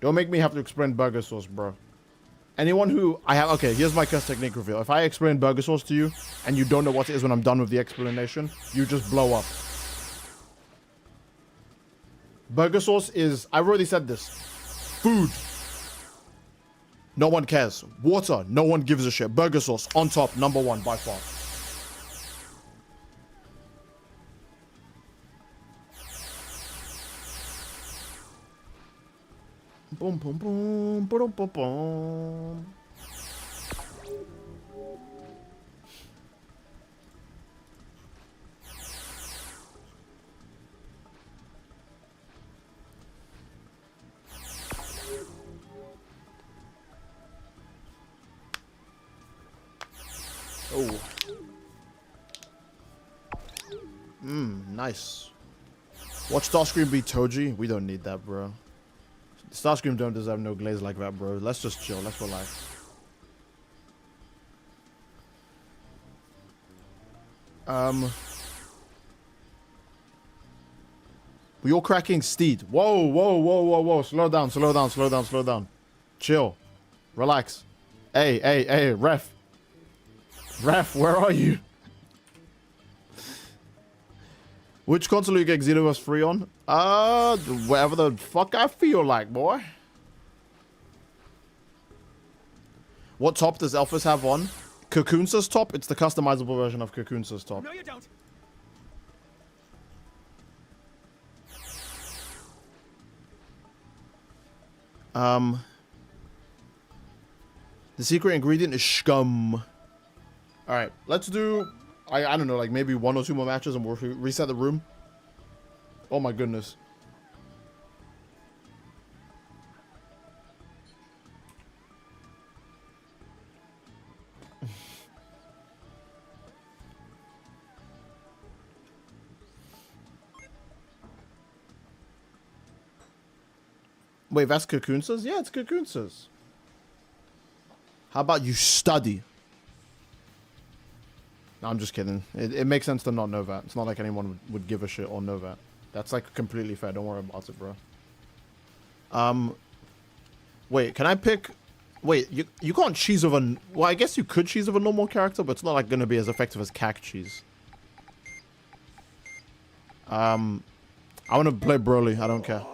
Don't make me have to explain burger sauce, bro. Anyone who okay, here's my curse technique reveal. If I explain burger sauce to you and you don't know what it is when I'm done with the explanation, you just blow up. Burger sauce is, I've already said this. Food. No one cares. Water. No one gives a shit. Burger sauce on top, #1 by far. Boom, boom, boom, boom, boom, boom. Oh. Nice. Watch Starscream beat Toji. We don't need that, bro. Starscream don't deserve no glaze like that, bro. Let's just chill. Let's relax. We all cracking Steed. Whoa, whoa, whoa, whoa, whoa. Slow down, slow down, slow down, slow down. Chill. Relax. Hey, hey, hey, ref. Ref, where are you? Which console you get Xenoverse free on? Whatever the fuck I feel like, boy. What top does Elphys have on? Cocoonsa's top? It's the customizable version of Cocoonsa's top. No, you don't. The secret ingredient is scum. Alright, let's do... I don't know, like maybe 1 or 2 more matches and we'll reset the room. Oh my goodness. Wait, that's Cocoonsa's? Yeah, it's Cocoonsa's. How about you study? No, I'm just kidding. It makes sense to not know that. It's not like anyone would give a shit or know that. That's like completely fair. Don't worry about it, bro. Wait, can I pick... Wait, you can't cheese with a... Well, I guess you could cheese with a normal character, but it's not like going to be as effective as cack cheese. I want to play Broly. I don't care.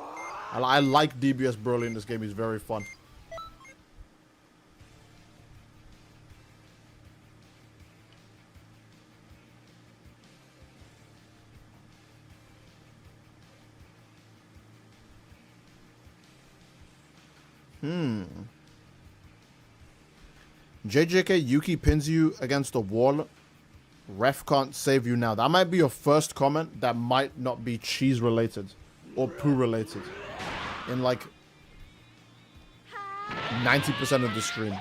I like DBS Broly in this game. He's very fun. JJK Yuki pins you against the wall Ref can't save you now. That might be your first comment that might not be cheese related or poo related in like 90% of the stream.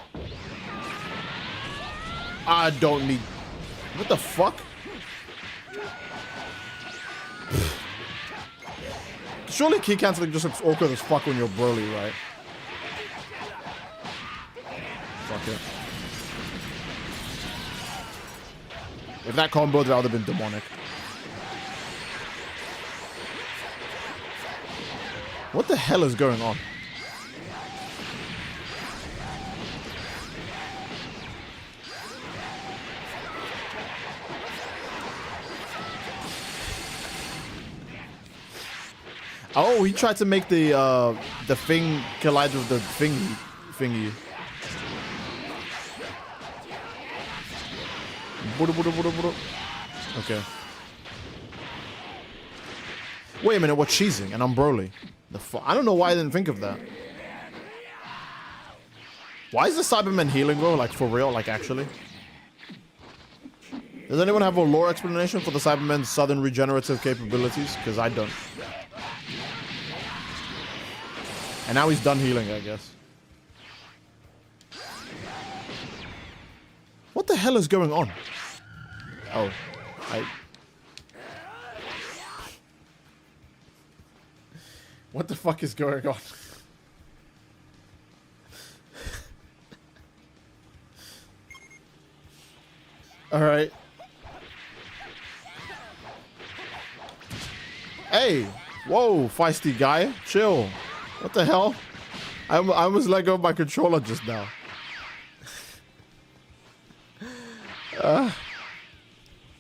I don't need... What the fuck? Surely key canceling just looks awkward as fuck when you're Broly, right? Fuck it. If that combo, that would have been demonic. What the hell is going on? Oh, he tried to make the thing collide with the thingy. Okay. Wait a minute, we're cheesing and I'm Broly. I don't know why I didn't think of that. Why is the Cyberman healing, bro? Like, for real? Like, actually? Does anyone have a lore explanation for the Cyberman's sudden regenerative capabilities? Because I don't. And now he's done healing, I guess. What the hell is going on? Oh, what the fuck is going on? All right. Hey, whoa, feisty guy, chill. What the hell? I almost let go of my controller just now.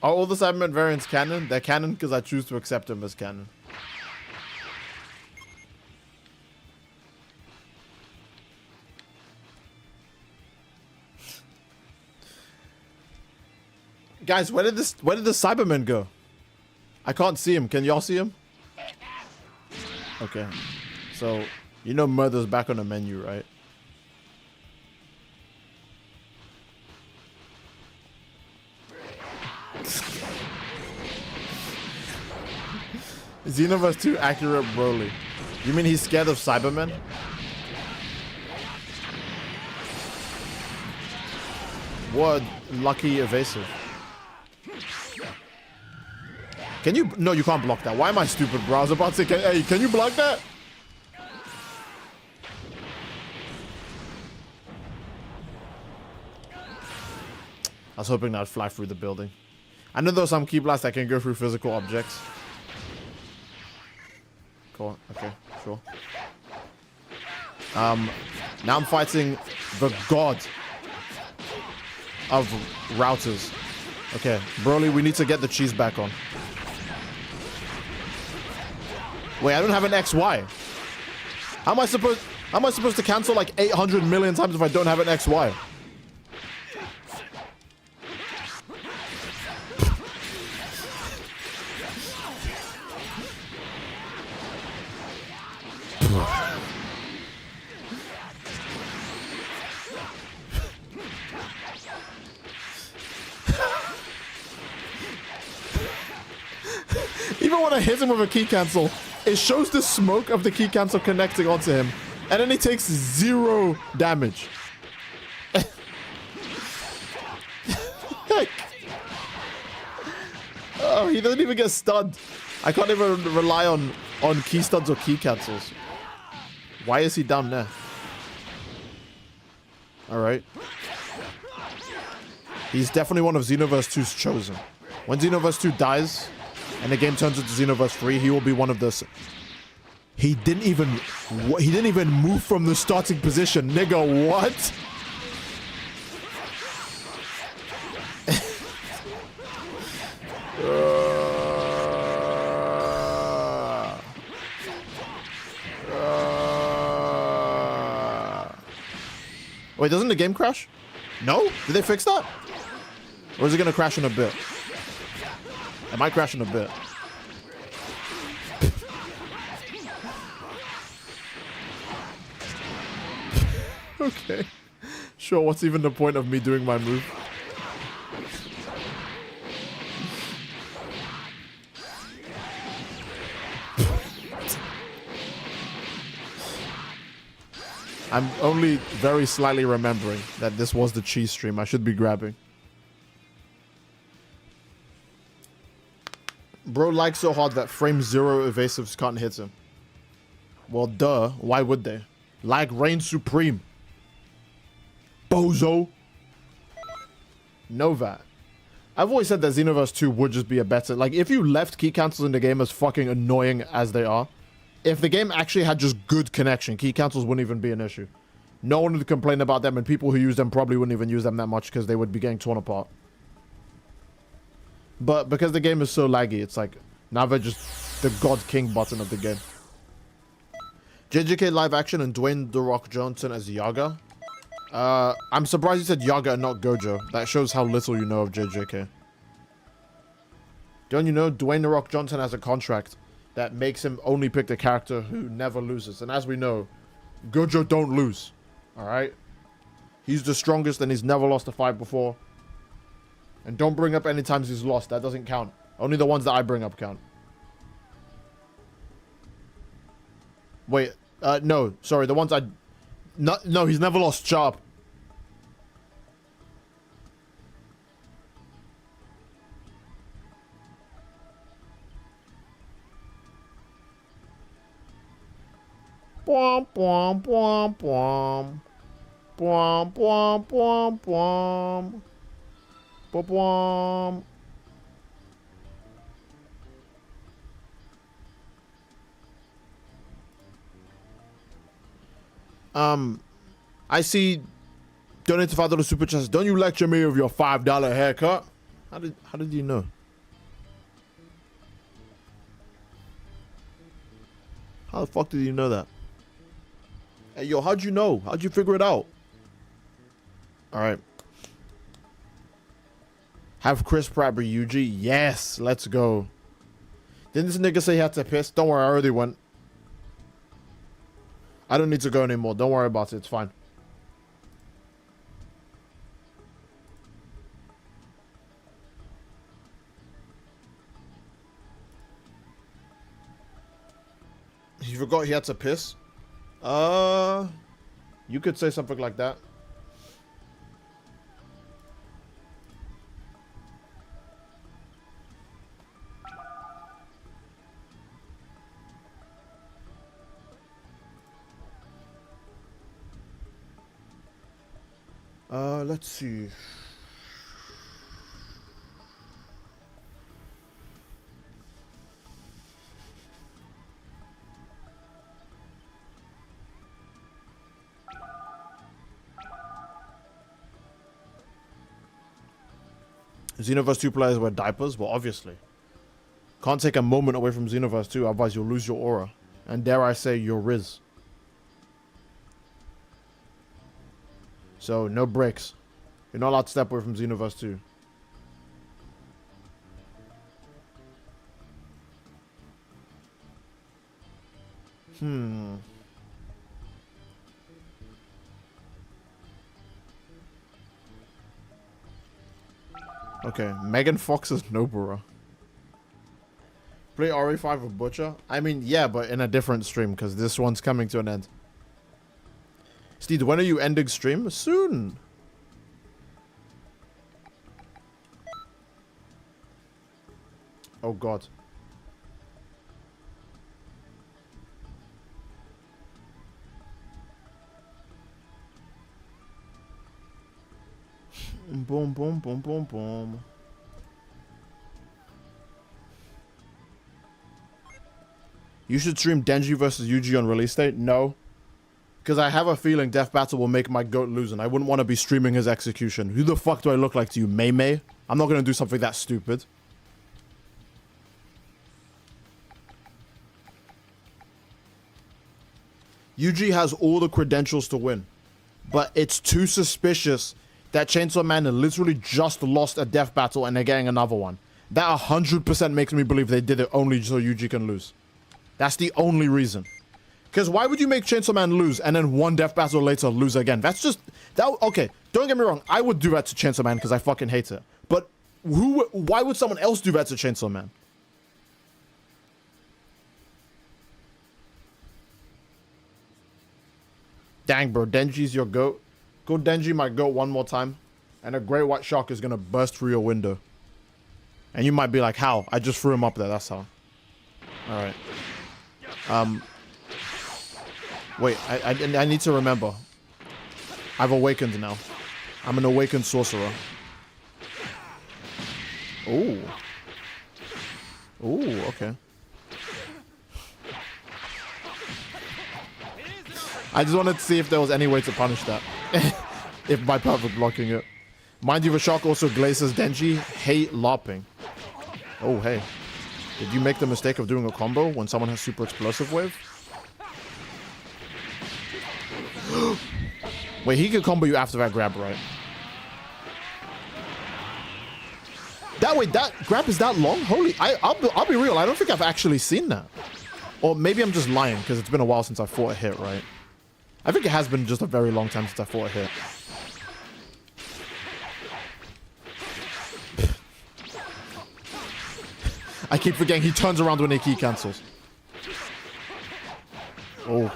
Are all the Cyberman variants canon? They're canon because I choose to accept them as canon. Guys, where did the Cyberman go? I can't see him. Can y'all see him? Okay. So, you know murder's back on the menu, right? Xenoverse 2 accurate Broly. You mean he's scared of Cybermen? What lucky evasive. Can you... No, you can't block that. Why am I stupid, bro? I was about to say, hey, can you block that? I was hoping that'd fly through the building. I know there's some key blasts that can go through physical objects. Cool. Okay, sure. Now I'm fighting the god of routers. Okay, Broly, we need to get the cheese back on. Wait, I don't have an XY. How am I supposed to cancel like 800 million times if I don't have an XY? Even when I hit him with a key cancel, it shows the smoke of the key cancel connecting onto him, and then he takes 0 damage. Oh, he doesn't even get stunned. I can't even rely on key stuns or key cancels. Why is he down there? All right. He's definitely one of Xenoverse 2's chosen. When Xenoverse 2 dies and the game turns into Xenoverse 3, he will be one of the... He didn't even move from the starting position. Nigga, what? Wait, doesn't the game crash? No? Did they fix that? Or is it gonna crash in a bit? It might crash in a bit. Okay. Sure, what's even the point of me doing my move? I'm only very slightly remembering that this was the cheese stream I should be grabbing. Bro likes so hard that frame 0 evasives can't hit him. Well, duh. Why would they? Like reign supreme. Bozo. Novat. I've always said that Xenoverse 2 would just be a better... Like, if you left key cancels in the game as fucking annoying as they are, if the game actually had just good connection, key cancels wouldn't even be an issue. No one would complain about them, and people who use them probably wouldn't even use them that much because they would be getting torn apart. But because the game is so laggy, it's like, now they're just the God King button of the game. JJK live action and Dwayne The Rock Johnson as Yaga. I'm surprised you said Yaga and not Gojo. That shows how little you know of JJK. Don't you know Dwayne The Rock Johnson has a contract that makes him only pick the character who never loses. And as we know, Gojo don't lose. Alright? He's the strongest and he's never lost a fight before. And don't bring up any times he's lost. That doesn't count. Only the ones that I bring up count. Wait. No. Sorry. The ones I... No, he's never lost. Shut up. Bwom, bwom, bwom, bwom. Bwom, bwom, bwom, bwom. Bwom. I see donate to $5 super chats. Don't you lecture me of your $5 haircut? How did you know? How the fuck did you know that? Hey, yo, how'd you know? How'd you figure it out? Alright. Have Chris Pratt be UG? Yes, let's go. Didn't this nigga say he had to piss? Don't worry, I already went. I don't need to go anymore. Don't worry about it. It's fine. He forgot he had to piss? You could say something like that. Let's see. Xenoverse 2 players wear diapers? Well, obviously. Can't take a moment away from Xenoverse 2, otherwise you'll lose your aura. And dare I say, your Riz. So, no breaks. You're not allowed to step away from Xenoverse 2. Okay, Megan Fox is Nobara. Play RE5 with Butcher? I mean, yeah, but in a different stream, because this one's coming to an end. Steve, when are you ending stream? Soon. Oh, God. Boom, boom, boom, boom, boom. You should stream Denji versus Yuji on release date? No. Because I have a feeling Death Battle will make my goat lose, and I wouldn't want to be streaming his execution. Who the fuck do I look like to you, Mei Mei? I'm not going to do something that stupid. Yuji has all the credentials to win, but it's too suspicious that Chainsaw Man literally just lost a death battle and they're getting another one. That 100% makes me believe they did it only so Yuji can lose. That's the only reason. Because why would you make Chainsaw Man lose and then one death battle later lose again? That's just... that. Okay, don't get me wrong. I would do that to Chainsaw Man because I fucking hate it. But why would someone else do that to Chainsaw Man? Dang, bro. Denji's your goat. Go Denji, my goat, one more time. And a great white shark is going to burst through your window. And you might be like, how? I just threw him up there. That's how. All right. Wait, I need to remember. I've awakened now. I'm an awakened sorcerer. Ooh. Ooh, okay. I just wanted to see if there was any way to punish that. If by perfect blocking it. Mind you, the shark also glazes Denji. Hate LARPing. Oh, hey. Did you make the mistake of doing a combo when someone has super explosive wave? Wait, he can combo you after that grab, right? That grab is that long? Holy, I'll be real. I don't think I've actually seen that. Or maybe I'm just lying because it's been a while since I fought a hit, right? I think it has been just a very long time since I fought a hit. I keep forgetting he turns around when he key cancels. Oh.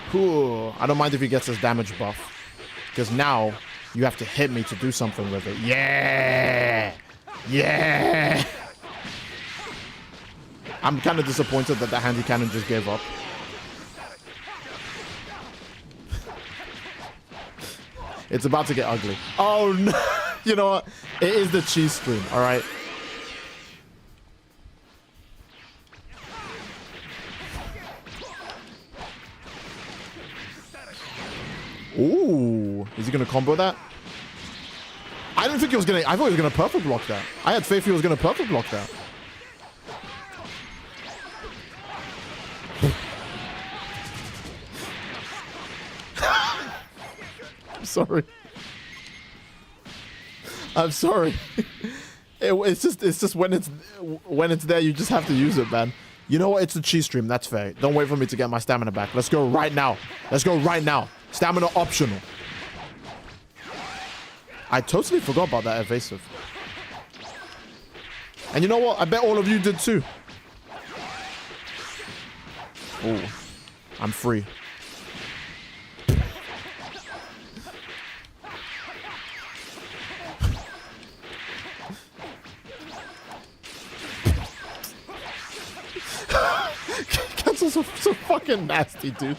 Cool. I don't mind if he gets his damage buff. Because now you have to hit me to do something with it. Yeah! Yeah! I'm kind of disappointed that the handy cannon just gave up. It's about to get ugly. Oh no! You know what? It is the cheese stream, alright? Ooh. Is he gonna combo that? I didn't think he was gonna. I thought he was gonna perfect block that. I had faith he was gonna perfect block that. I'm sorry. I'm sorry. It's just when it's there, you just have to use it, man. You know what? It's the cheese stream. That's fair. Don't wait for me to get my stamina back. Let's go right now. Let's go right now. Stamina optional. I totally forgot about that evasive. And you know what? I bet all of you did too. Oh, I'm free. Cancels are so fucking nasty, dude.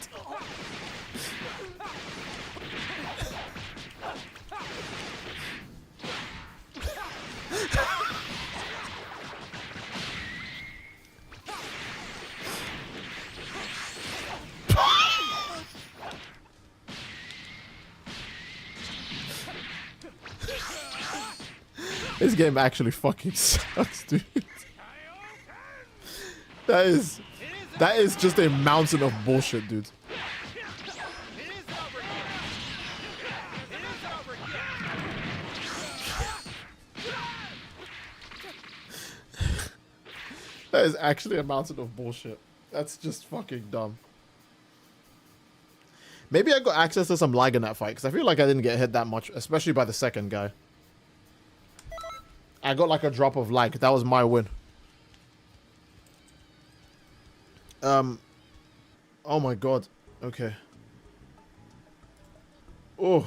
This game actually fucking sucks, dude. That is just a mountain of bullshit, dude. That is actually a mountain of bullshit. That's just fucking dumb. Maybe I got access to some lag in that fight, because I feel like I didn't get hit that much, especially by the second guy. I got like a drop of lag. That was my win. Oh my god. Okay. Oh.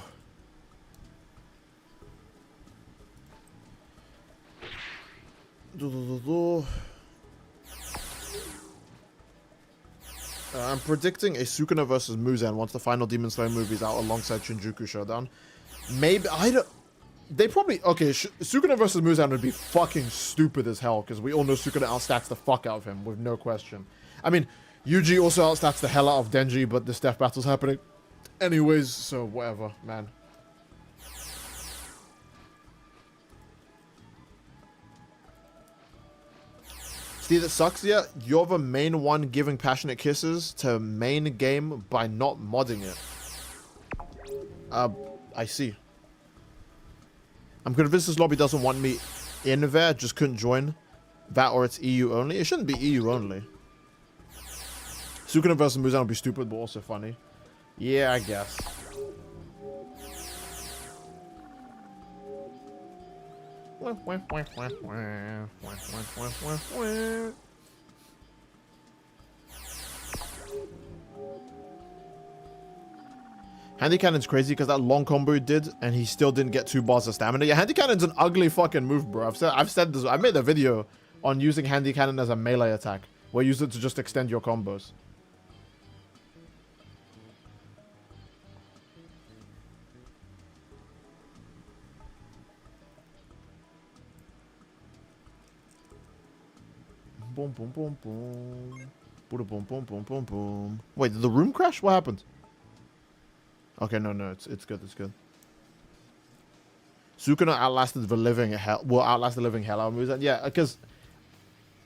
I'm predicting a Sukuna versus Muzan once the final Demon Slayer movie is out alongside Shinjuku Showdown. Maybe, I don't... They probably... Okay, Sukuna versus Muzan would be fucking stupid as hell, because we all know Sukuna outstats the fuck out of him, with no question. I mean, Yuji also outstats the hell out of Denji, but the Steph battle's happening anyways, so whatever, man. See, that sucks, yeah? You're the main one giving passionate kisses to main game by not modding it. I see. I'm convinced this lobby doesn't want me in there, just couldn't join. That or it's EU only. It shouldn't be EU only. Sukuna versus Muzan would be stupid, but also funny. Yeah, I guess. Handy Cannon's crazy because that long combo he did, and he still didn't get 2 bars of stamina. Yeah, Handy Cannon's an ugly fucking move, bro. I've said this. I made a video on using Handy Cannon as a melee attack, where you use it to just extend your combos. Boom, boom, boom, boom. Boom, boom, boom, boom, boom, boom. Wait, did the room crash? What happened? Okay, no, it's good, it's good. Sukuna outlasted the living hell. Will outlast the living hell out of Muzan. Yeah, because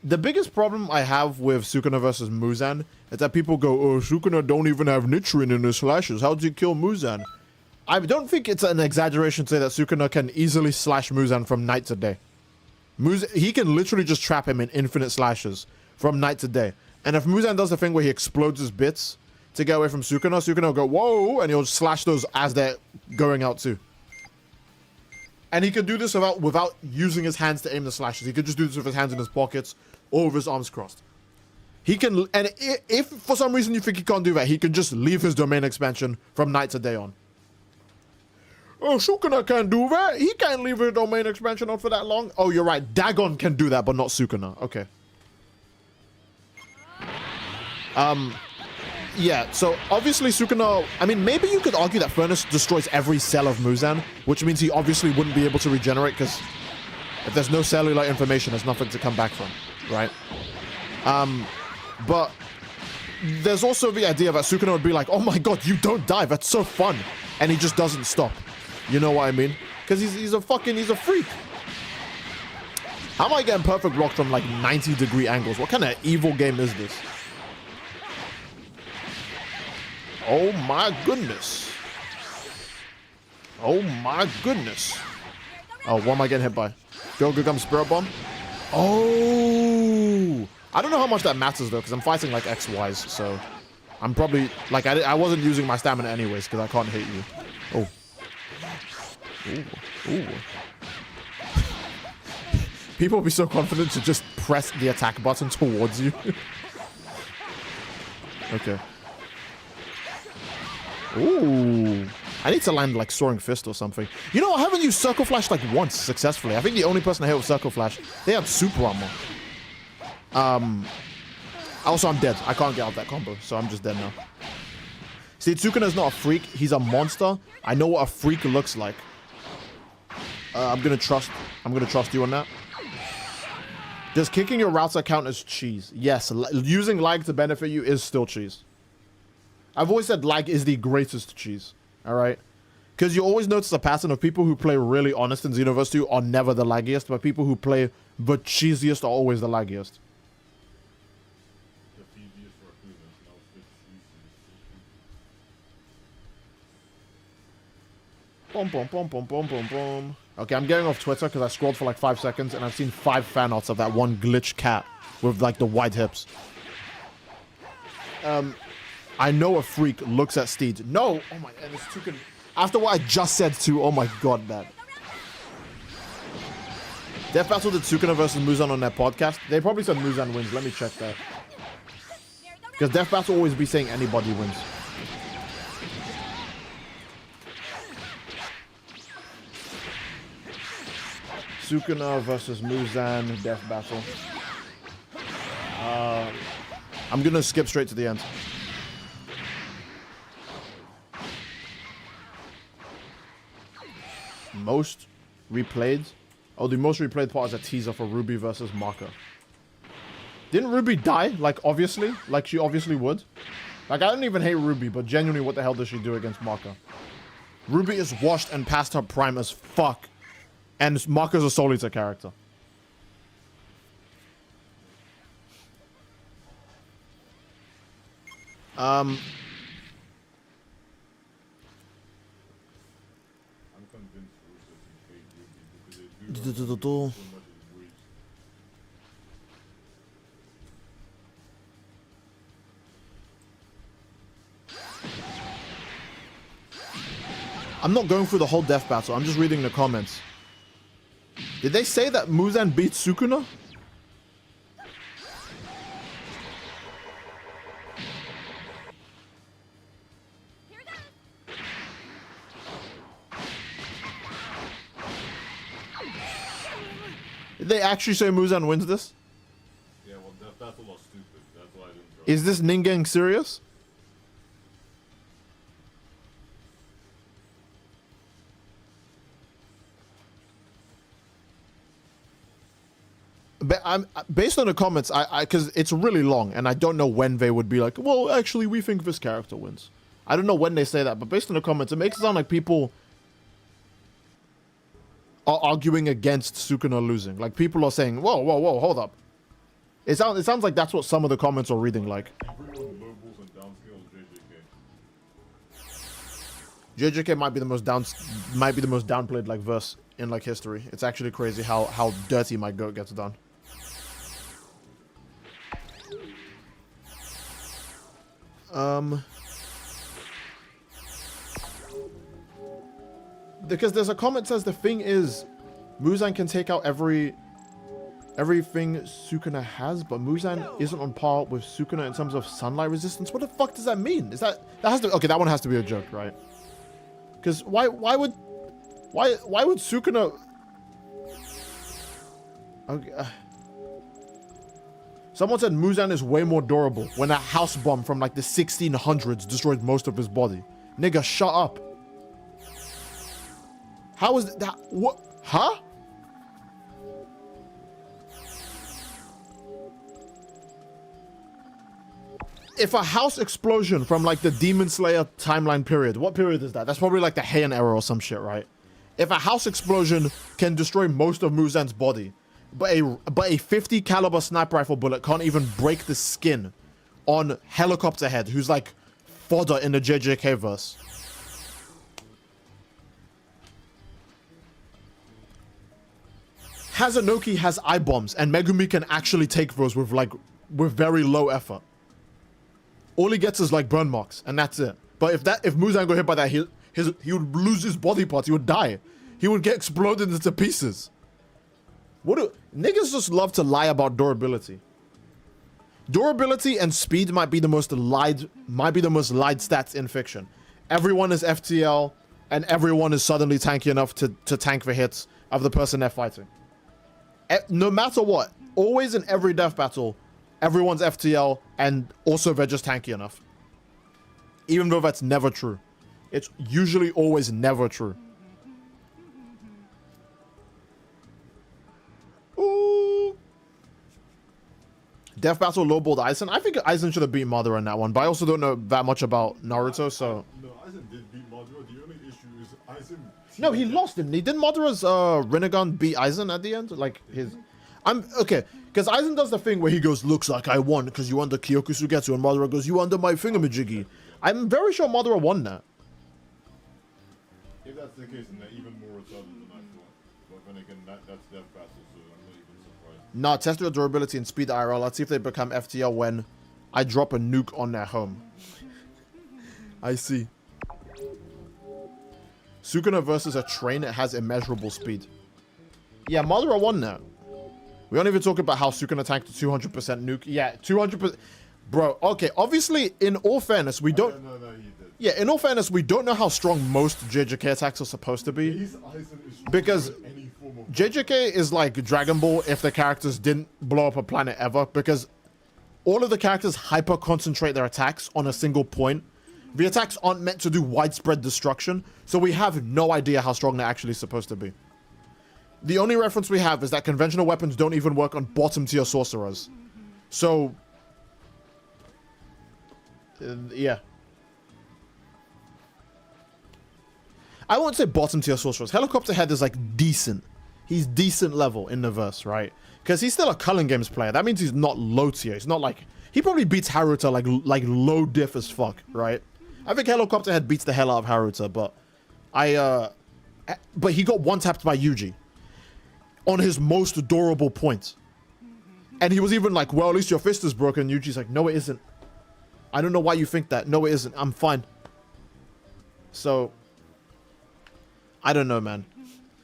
the biggest problem I have with Sukuna versus Muzan is that people go, "Oh, Sukuna don't even have Nichirin in his slashes. How did he kill Muzan?" I don't think it's an exaggeration to say that Sukuna can easily slash Muzan from night to day. He can literally just trap him in infinite slashes from night to day. And if Muzan does the thing where he explodes his bits to get away from Sukuna, Sukuna will go, whoa, and he'll slash those as they're going out too. And he could do this without using his hands to aim the slashes. He could just do this with his hands in his pockets or with his arms crossed. He can, and if for some reason you think he can't do that, he can just leave his domain expansion from night to day on. Oh, Sukuna can't do that. He can't leave his domain expansion on for that long. Oh, you're right. Dagon can do that, but not Sukuna. Okay. Yeah, so obviously Sukuna, I mean, maybe you could argue that Furnace destroys every cell of Muzan, which means he obviously wouldn't be able to regenerate, because if there's no cellular information, there's nothing to come back from, right? But there's also the idea that Sukuna would be like, oh my god, you don't die, that's so fun, and he just doesn't stop. You know what I mean? Because he's a freak. How am I getting perfect blocked from like 90-degree angles? What kind of evil game is this? Oh my goodness. Oh my goodness. Oh, what am I getting hit by? Go Gugum Spirit Bomb? Oh! I don't know how much that matters though, because I'm fighting like XYs, so I'm probably, like, I wasn't using my stamina anyways, because I can't hit you. Oh. Ooh. Ooh. People will be so confident to just press the attack button towards you. Okay. Ooh. I need to land like Soaring Fist or something. You know, I haven't used Circle Flash like once successfully. I think the only person I hit with Circle Flash, they had super armor. Also, I'm dead. I can't get out that combo, so I'm just dead now. See, Tsukuna's not a freak. He's a monster. I know what a freak looks like. I'm gonna trust you on that. Does kicking your router count as cheese? Yes. Using lag to benefit you is still cheese. I've always said lag is the greatest cheese. All right? Because you always notice a pattern of people who play really honest in Xenoverse 2 are never the laggiest, but people who play the cheesiest are always the laggiest. Boom, boom, boom, boom, boom, boom, boom. Okay, I'm getting off Twitter because I scrolled for like 5 seconds and I've seen 5 fan arts of that one glitch cat with like the wide hips. I know a freak looks at Steed. No! Oh my, and it's too after what I just said too, oh my god, man. Death Battle did Sukuna versus Muzan on their podcast. They probably said Muzan wins. Let me check that. Because Death Battle always be saying anybody wins. Sukuna versus Muzan, Death Battle. I'm gonna skip straight to the end. Most replayed? Oh, the most replayed part is a teaser for Ruby versus Maka. Didn't Ruby die? Like, obviously? Like, she obviously would? Like, I don't even hate Ruby, but genuinely, what the hell does she do against Maka? Ruby is washed and past her prime as fuck. And Maka's a Soul Eater character. I'm convinced because they do so much in ways. I'm not going through the whole death battle. I'm just reading the comments. Did they say that Muzan beat Sukuna? Did they actually say Muzan wins this? Yeah, well, that's a lot stupid. That's why I didn't draw. Is this Ningen serious? I'm based on the comments, because it's really long, and I don't know when they would be like, well, actually, we think this character wins. I don't know when they say that, but based on the comments, it makes it sound like people are arguing against Sukuna losing. Like, people are saying, whoa, whoa, whoa, hold up. It sounds like that's what some of the comments are reading like. Everyone lowballs and downscales JJK. JJK might be the most downplayed like verse in like history. It's actually crazy how dirty my goat gets done. Because there's a comment that says the thing is Muzan can take out everything Sukuna has, but Muzan isn't on par with Sukuna in terms of sunlight resistance. What the fuck does that mean? Is that has to, okay, that one has to be a joke, right? Because why would Sukuna, okay, someone said Muzan is way more durable when a house bomb from like the 1600s destroyed most of his body. Nigga, shut up. How is that? What? Huh? If a house explosion from like the Demon Slayer timeline period, what period is that? That's probably like the Heian era or some shit, right? If a house explosion can destroy most of Muzan's body, but a 50 caliber sniper rifle bullet can't even break the skin on Helicopter Head, who's like fodder in the JJK verse. Hazanoki has eye bombs, and Megumi can actually take those with very low effort. All he gets is like burn marks, and that's it. But if Muzan got hit by that, he would lose his body parts. He would die. He would get exploded into pieces. Niggas just love to lie about durability. Durability and speed might be the most lied stats in fiction. Everyone is FTL, and everyone is suddenly tanky enough to tank the hits of the person they're fighting. No matter what, always in every death battle, everyone's FTL, and also they're just tanky enough. Even though that's never true. It's usually always never true. Ooh. Death battle lowballed Aizen. I think Aizen should have beat Madara in that one, but I also don't know that much about Naruto, so... No, Aizen did beat Madara. The only issue is Aizen... No, he lost him. Didn't Madara's Rinnegan beat Aizen at the end? Like, his... Okay, because Aizen does the thing where he goes, looks like I won because you won the Kyoku Sugetsu, and Madara goes, you under my thingamajiggy. I'm very sure Madara won that. If that's the case, then they're even more retarded than I thought. But then again, that's death battle, so I'm not even surprised. Nah, test your durability and speed IRL. Let's see if they become FTL when I drop a nuke on their home. I see. Sukuna versus a train, it has immeasurable speed. Yeah, Madara won that. We don't even talk about how Sukuna tanked a 200% nuke. Yeah, 200%. Bro, okay, obviously, in all fairness, we don't... No, he did. Yeah, in all fairness, we don't know how strong most JJK attacks are supposed to be. Because JJK is like Dragon Ball if the characters didn't blow up a planet ever. Because all of the characters hyper-concentrate their attacks on a single point. The attacks aren't meant to do widespread destruction, so we have no idea how strong they're actually supposed to be. The only reference we have is that conventional weapons don't even work on bottom-tier sorcerers. So... yeah. I won't say bottom-tier sorcerers. Helicopter Head is, like, decent. He's decent level in the verse, right? Because he's still a Culling Games player. That means he's not low-tier. He's not, like... He probably beats Haruta, like low diff as fuck, right? I think Helicopter Head beats the hell out of Haruta, but... But he got one-tapped by Yuji. On his most adorable point. And he was even like, well, at least your fist is broken. Yuji's like, no, it isn't. I don't know why you think that. No, it isn't. I'm fine. So, I don't know, man.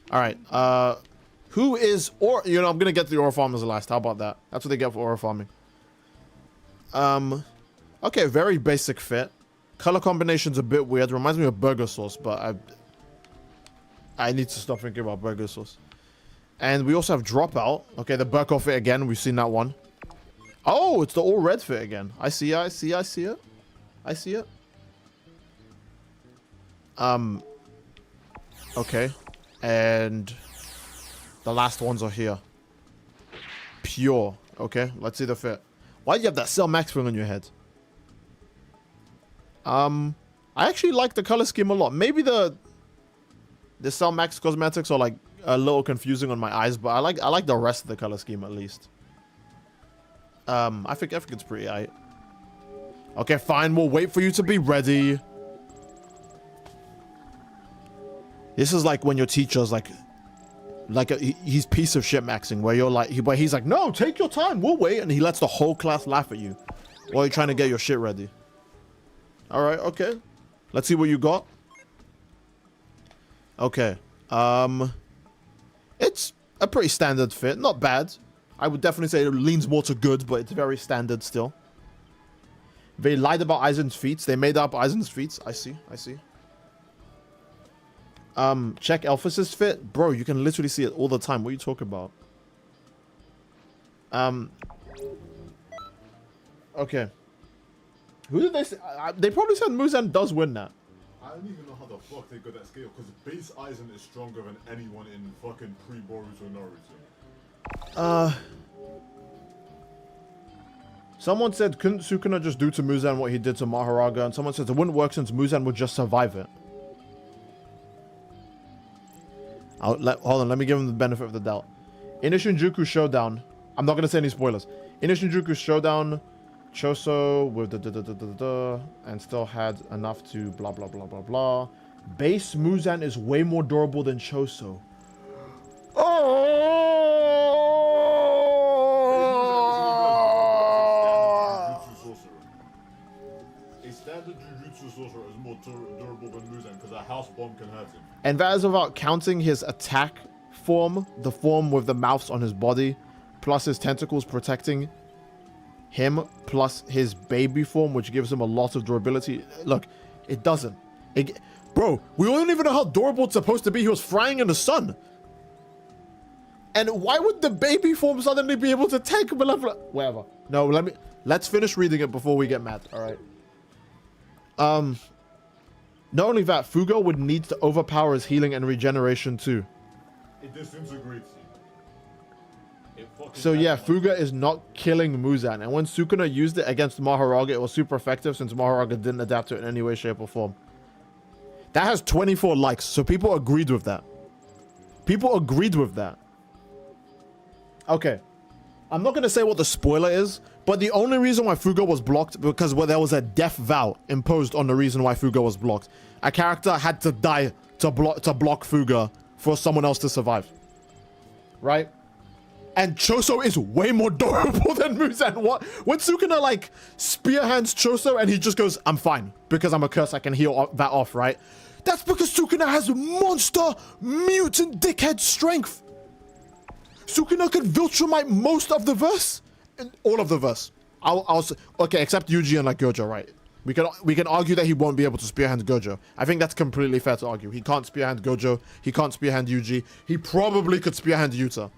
All right. Who is, or, you know, I'm going to get the aura farmers last. How about that? That's what they get for aura farming. Okay, very basic fit. Color combination's a bit weird. Reminds me of burger sauce, but I need to stop thinking about burger sauce. And we also have dropout. Okay, the Burko fit again. We've seen that one. Oh, it's the all red fit again. I see it. Okay. And the last ones are here. Pure. Okay, let's see the fit. Why do you have that Cell Max thing on your head? I actually like the color scheme a lot. Maybe the Cell Max cosmetics are like a little confusing on my eyes, but I like the rest of the color scheme at least. I think it's pretty aight. Okay, fine. We'll wait for you to be ready. This is like when your teacher's like he's piece of shit maxing, where you're like, he's like, no, take your time, we'll wait, and he lets the whole class laugh at you while you're trying to get your shit ready. All right, okay. Let's see what you got. Okay. It's a pretty standard fit, not bad. I would definitely say it leans more to good, but it's very standard still. They lied about Aizen's feats. They made up Aizen's feats. I see. Check Elphys's fit. Bro, you can literally see it all the time. What are you talking about? Okay. Who did they say? They probably said Muzan does win that. I don't even know how the fuck they got that scale, because base Aizen is stronger than anyone in fucking pre-Boruto Naruto. Someone said, couldn't Sukuna just do to Muzan what he did to Maharaga? And someone said it wouldn't work since Muzan would just survive it. Hold on, let me give him the benefit of the doubt. In Shinjuku Showdown, I'm not going to say any spoilers. In Shinjuku Showdown, Choso with and still had enough to blah, blah, blah, blah, blah. Base Muzan is way more durable than Choso. A standard Jujutsu sorcerer is more durable than Muzan because a house bomb can hurt him. And that is without counting his attack form, the form with the mouths on his body, plus his tentacles protecting him, plus his baby form, which gives him a lot of durability. Look, it doesn't. Bro, we don't even know how durable it's supposed to be. He was frying in the sun. And why would the baby form suddenly be able to tank malevolent? Whatever. No, let's finish reading it before we get mad. All right. Not only that, Fugo would need to overpower his healing and regeneration too. It disintegrates you. So yeah, Fuga is not killing Muzan. And when Sukuna used it against Maharaga, it was super effective since Maharaga didn't adapt to it in any way, shape, or form. That has 24 likes, so people agreed with that. Okay. I'm not going to say what the spoiler is, but the only reason why Fugo was blocked because there was a death vow imposed on the reason why Fugo was blocked. A character had to die to block Fuga for someone else to survive. Right? And Choso is way more durable than Muzan. What? When Sukuna like spearhands Choso and he just goes, I'm fine because I'm a curse, I can heal that off, right? That's because Sukuna has monster mutant dickhead strength. Sukuna could Viltrumite most of the verse, and all of the verse. I'll okay, except Yuji and like Gojo, right? We can argue that he won't be able to spearhand Gojo. I think that's completely fair to argue. He can't spearhand Gojo. He can't spearhand Yuji. He probably could spearhand Yuta,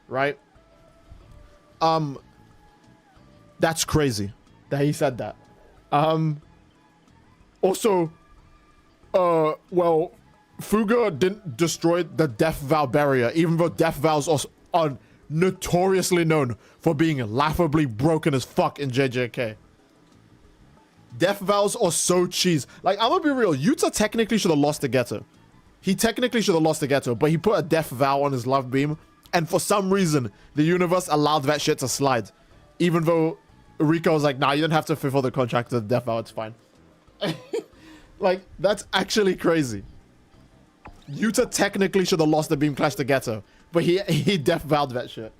right? That's crazy that he said that. Also, well, Fuga didn't destroy the Death Vow barrier, even though Death Vows are notoriously known for being laughably broken as fuck in JJK. Death Vows are so cheese. Like, I'm gonna be real, Yuta technically should have lost to Geto. He technically should have lost to Geto, but he put a Death Vow on his love beam, and for some reason, the universe allowed that shit to slide. Even though Riko was like, nah, you don't have to fulfill the contract of the Death Vow, it's fine. Like, that's actually crazy. Yuta technically should have lost the beam clash to Geto, but he Death Vowed that shit.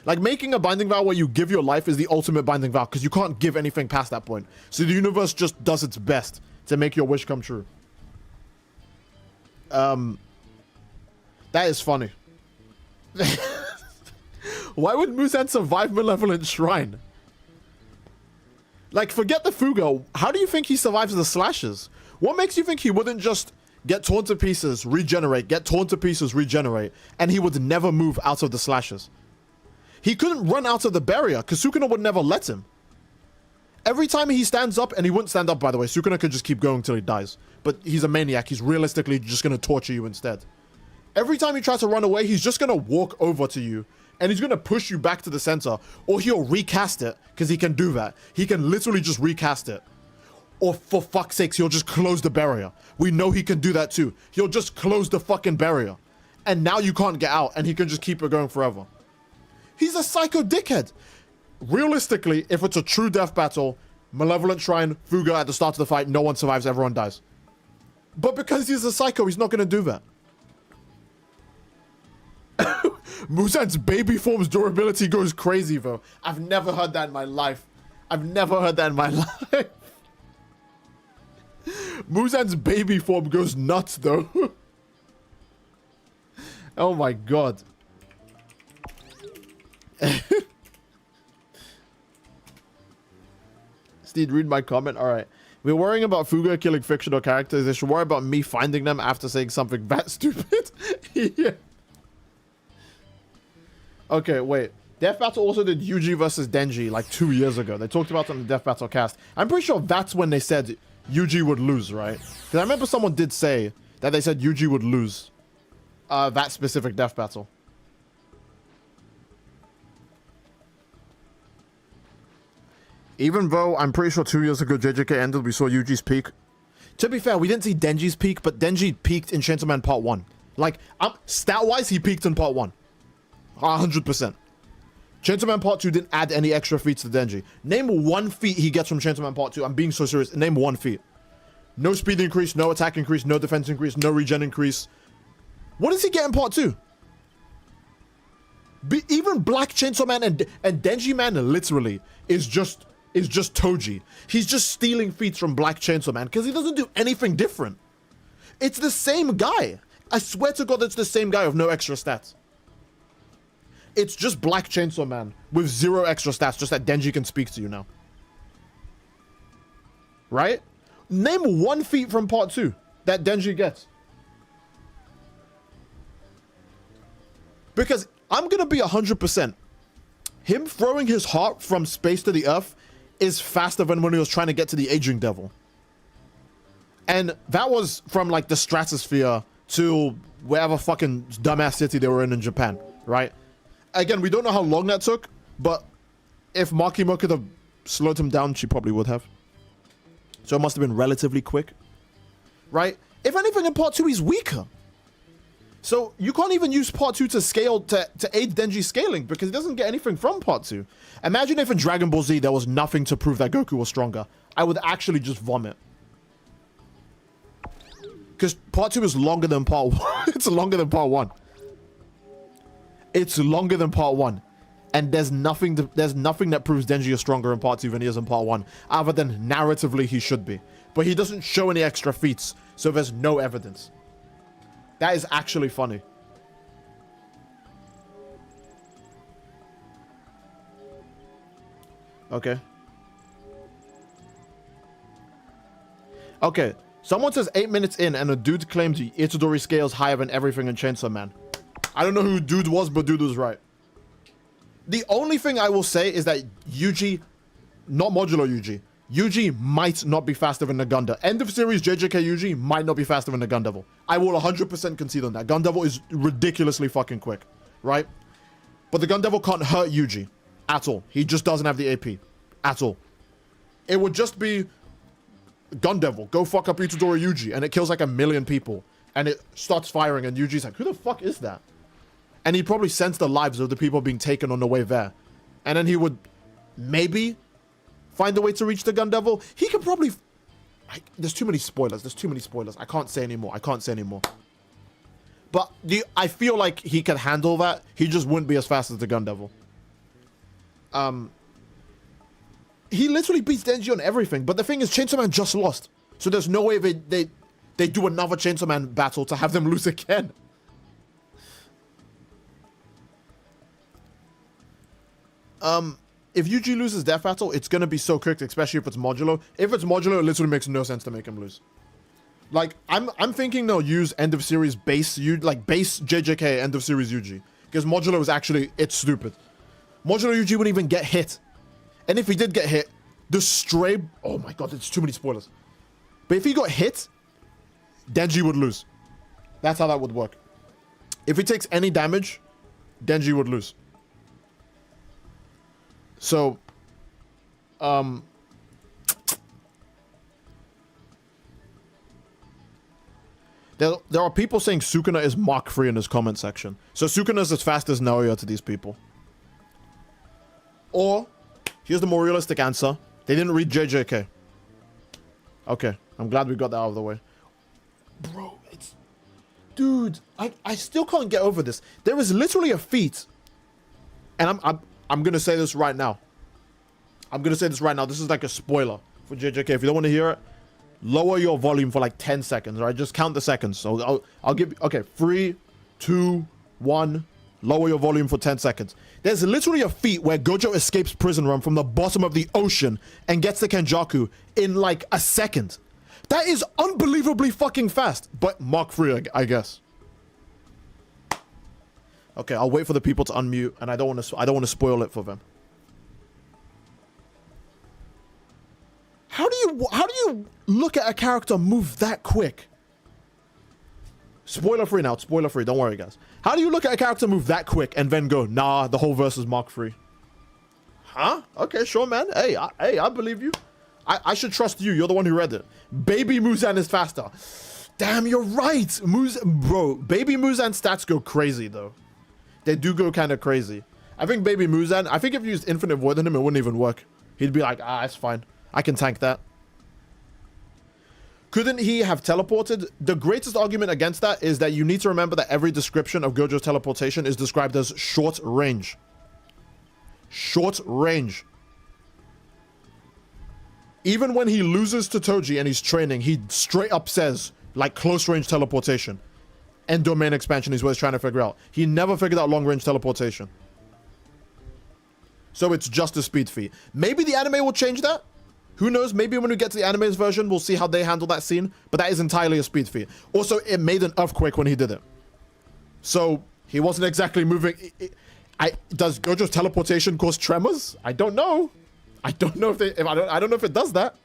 Like, making a binding vow where you give your life is the ultimate binding vow, because you can't give anything past that point. So the universe just does its best to make your wish come true. That is funny. Why would Muzan survive Malevolent Shrine? Like, forget the Fuga. How do you think he survives the slashes? What makes you think he wouldn't just get torn to pieces, regenerate, get torn to pieces, regenerate, and he would never move out of the slashes? He couldn't run out of the barrier because Sukuna would never let him. Every time he stands up, and he wouldn't stand up, by the way, Sukuna could just keep going until he dies. But he's a maniac. He's realistically just going to torture you instead. Every time he tries to run away, he's just going to walk over to you, and he's going to push you back to the center, or he'll recast it, because he can do that. He can literally just recast it. Or for fuck's sakes, he'll just close the barrier. We know he can do that too. He'll just close the fucking barrier. And now you can't get out, and he can just keep it going forever. He's a psycho dickhead. Realistically, if it's a true death battle, Malevolent Shrine, Fuga at the start of the fight, no one survives, everyone dies. But because he's a psycho, he's not going to do that. Muzan's baby form's durability goes crazy, though. I've never heard that in my life. I've never heard that in my life. Muzan's baby form goes nuts, though. Oh my god. Steed, read my comment. Alright. We're worrying about Fuga killing fictional characters. They should worry about me finding them after saying something that stupid. Yeah. Okay, wait. Death Battle also did Yuji versus Denji like 2 years ago. They talked about it on the Death Battle cast. I'm pretty sure that's when they said Yuji would lose, right? Because I remember someone did say that they said Yuji would lose that specific Death Battle. Even though I'm pretty sure 2 years ago JJK ended, we saw Yuji's peak. To be fair, we didn't see Denji's peak, but Denji peaked in Chainsaw Man Part 1. Like, stat-wise, he peaked in Part 1. 100%. Chainsaw Man Part 2 didn't add any extra feats to Denji. Name one feat he gets from Chainsaw Man Part 2. I'm being so serious. Name one feat. No speed increase, no attack increase, no defense increase, no regen increase. What does he get in Part 2? Even Black Chainsaw Man and Denji Man literally is just Toji. He's just stealing feats from Black Chainsaw Man because he doesn't do anything different. It's the same guy. I swear to God, it's the same guy with no extra stats. It's just Black Chainsaw Man with 0 extra stats, just that Denji can speak to you now. Right? Name one feat from Part 2 that Denji gets. Because I'm going to be 100%. Him throwing his heart from space to the earth is faster than when he was trying to get to the aging devil. And that was from like the stratosphere to wherever fucking dumbass city they were in Japan, right? Again, we don't know how long that took, but if Makima could have slowed him down, she probably would have. So it must have been relatively quick, right? If anything, in Part 2, he's weaker. So you can't even use Part 2 to scale, to aid Denji's scaling, because he doesn't get anything from Part 2. Imagine if in Dragon Ball Z there was nothing to prove that Goku was stronger. I would actually just vomit. Because Part 2 is longer than Part 1. It's longer than Part 1. It's longer than Part 1. And there's nothing that proves Denji is stronger in Part 2 than he is in Part 1. Other than narratively he should be. But he doesn't show any extra feats, so there's no evidence. That is actually funny. Okay. Okay. Someone says 8 minutes in and a dude claims Itadori scales higher than everything in Chainsaw Man. I don't know who dude was, but dude was right. The only thing I will say is that Yuji, not modular Yuji, Yuji might not be faster than the Gundam. End of series JJK Yuji might not be faster than the Gun Devil. I will 100% concede on that. Gun Devil is ridiculously fucking quick, right? But the Gun Devil can't hurt Yuji at all. He just doesn't have the AP at all. It would just be Gun Devil, go fuck up Itadori Yuji, and it kills like 1 million people. And it starts firing, and Yuji's like, who the fuck is that? And he'd probably sense the lives of the people being taken on the way there. And then he would maybe find a way to reach the Gun Devil. He could probably... there's too many spoilers. There's too many spoilers. I can't say anymore. I can't say anymore. But I feel like he could handle that. He just wouldn't be as fast as the Gun Devil. He literally beats Denji on everything. But the thing is, Chainsaw Man just lost. So there's no way they do another Chainsaw Man battle to have them lose again. If Yuji loses Death Battle, it's gonna be so cooked, especially if it's modulo. If it's modulo, it literally makes no sense to make him lose. Like, I'm thinking they'll use end of series base base JJK end of series Yuji. Because modulo is actually, it's stupid. Modulo Yuji wouldn't even get hit. And if he did get hit, the stray, oh my god, it's too many spoilers. But if he got hit, Denji would lose. That's how that would work. If he takes any damage, Denji would lose. So, there are people saying Sukuna is Mach 3 in his comment section. So Sukuna is as fast as Naoya to these people. Or, here's the more realistic answer. They didn't read JJK. Okay, I'm glad we got that out of the way. Bro, it's... Dude, I still can't get over this. There is literally a feat. And I'm gonna say this right now. I'm gonna say this right now. This is like a spoiler for JJK. If you don't want to hear it, lower your volume for like 10 seconds, right? Just count the seconds. So I'll give... Okay, 3, 2, 1... Lower your volume for 10 seconds. There's literally a feat where Gojo escapes prison run from the bottom of the ocean and gets to Kenjaku in like a second. That is unbelievably fucking fast. But Mach 3, I guess. Okay, I'll wait for the people to unmute, and I don't want to spoil it for them. How do you look at a character move that quick? Spoiler free now. Spoiler free. Don't worry, guys. How do you look at a character move that quick and then go, nah, the whole verse is Mach 3? Huh? Okay, sure, man. Hey, I believe you. I should trust you. You're the one who read it. Baby Muzan is faster. Damn, you're right. Bro, Baby Muzan stats go crazy, though. They do go kind of crazy. I think Baby Muzan, I think if you used Infinite Void on him, it wouldn't even work. He'd be like, it's fine. I can tank that. Couldn't he have teleported? The greatest argument against that is that you need to remember that every description of Gojo's teleportation is described as short range. Short range. Even when he loses to Toji and he's training, he straight up says, like, close range teleportation. And domain expansion is what he's trying to figure out. He never figured out long range teleportation. So it's just a speed feat. Maybe the anime will change that. Who knows? Maybe when we get to the anime's version, we'll see how they handle that scene. But that is entirely a speed feat. Also, it made an earthquake when he did it. So he wasn't exactly moving. Does Gojo's teleportation cause tremors? I don't know. I don't know I don't know if it does that.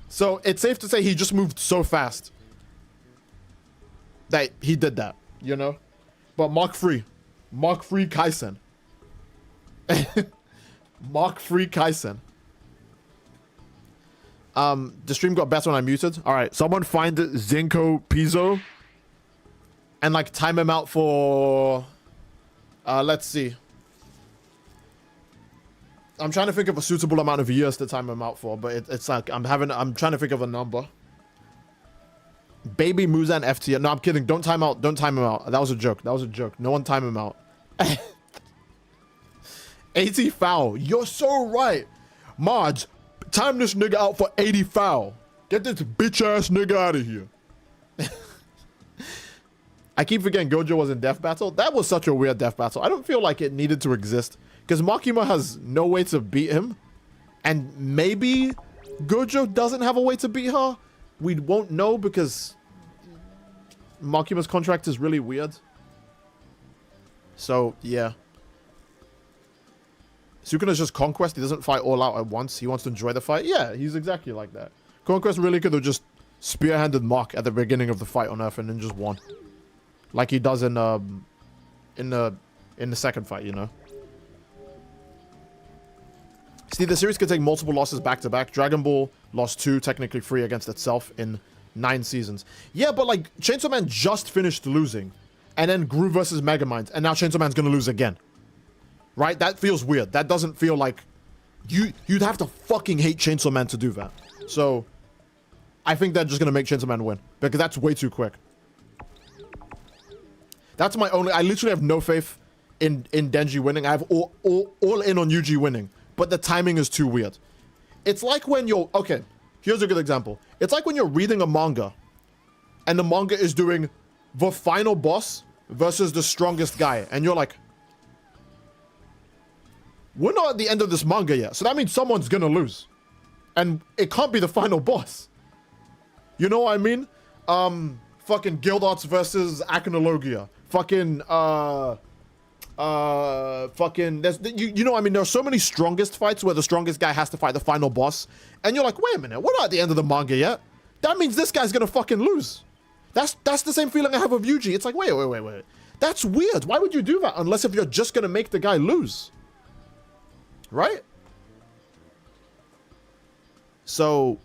So it's safe to say he just moved so fast that he did that, you know? But Mach 3 Kaisen. Mach 3 Kaisen. The stream got better when I muted. All right, someone find Zinko Pizzo and like time him out for let's see. I'm trying to think of a suitable amount of years to time him out for, but it's like I'm trying to think of a number. Baby Muzan FT. No, I'm kidding. Don't time out. Don't time him out. That was a joke. That was a joke. No one time him out. 80 foul. You're so right. Mods, time this nigga out for 80 foul. Get this bitch ass nigga out of here. I keep forgetting Gojo was in Death Battle. That was such a weird Death Battle. I don't feel like it needed to exist. Because Makima has no way to beat him. And maybe Gojo doesn't have a way to beat her. We won't know because Makima's contract is really weird. So, yeah. Sukuna's just Conquest. He doesn't fight all out at once. He wants to enjoy the fight. Yeah, he's exactly like that. Conquest really could have just spearhanded Mach at the beginning of the fight on Earth and then just won. Like he does in the second fight, you know. See, the series could take multiple losses back to back. Dragon Ball lost 2, technically 3 against itself in 9 seasons. Yeah, but like Chainsaw Man just finished losing, and then grew versus Megamind, and now Chainsaw Man's gonna lose again. Right? That feels weird. That doesn't feel like you'd have to fucking hate Chainsaw Man to do that. So I think they're just gonna make Chainsaw Man win because that's way too quick. That's my only. I literally have no faith in Denji winning. I have all in on Yuji winning, but the timing is too weird. It's like when you're okay. Here's a good example. It's like when you're reading a manga, and the manga is doing the final boss versus the strongest guy, and you're like, we're not at the end of this manga yet. So that means someone's gonna lose. And it can't be the final boss. You know what I mean? Fucking Guild Arts versus Akinologia. Fucking, there's, you know what I mean? There are so many strongest fights where the strongest guy has to fight the final boss. And you're like, wait a minute, we're not at the end of the manga yet. That means this guy's gonna fucking lose. That's the same feeling I have of Yuji. It's like, wait. That's weird. Why would you do that? Unless if you're just gonna make the guy lose. Right? So,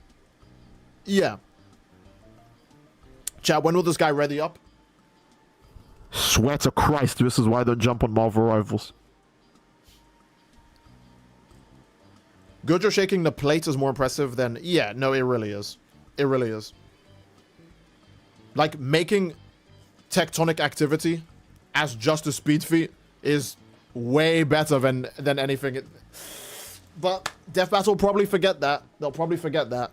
yeah. Chat, when will this guy ready up? Swear to Christ, this is why I don't jump on Marvel Rivals. Gojo shaking the plate is more impressive than... Yeah, no, it really is. It really is. Like, making tectonic activity as just a speed feat is way better than anything. But Death Battle will probably forget that. They'll probably forget that.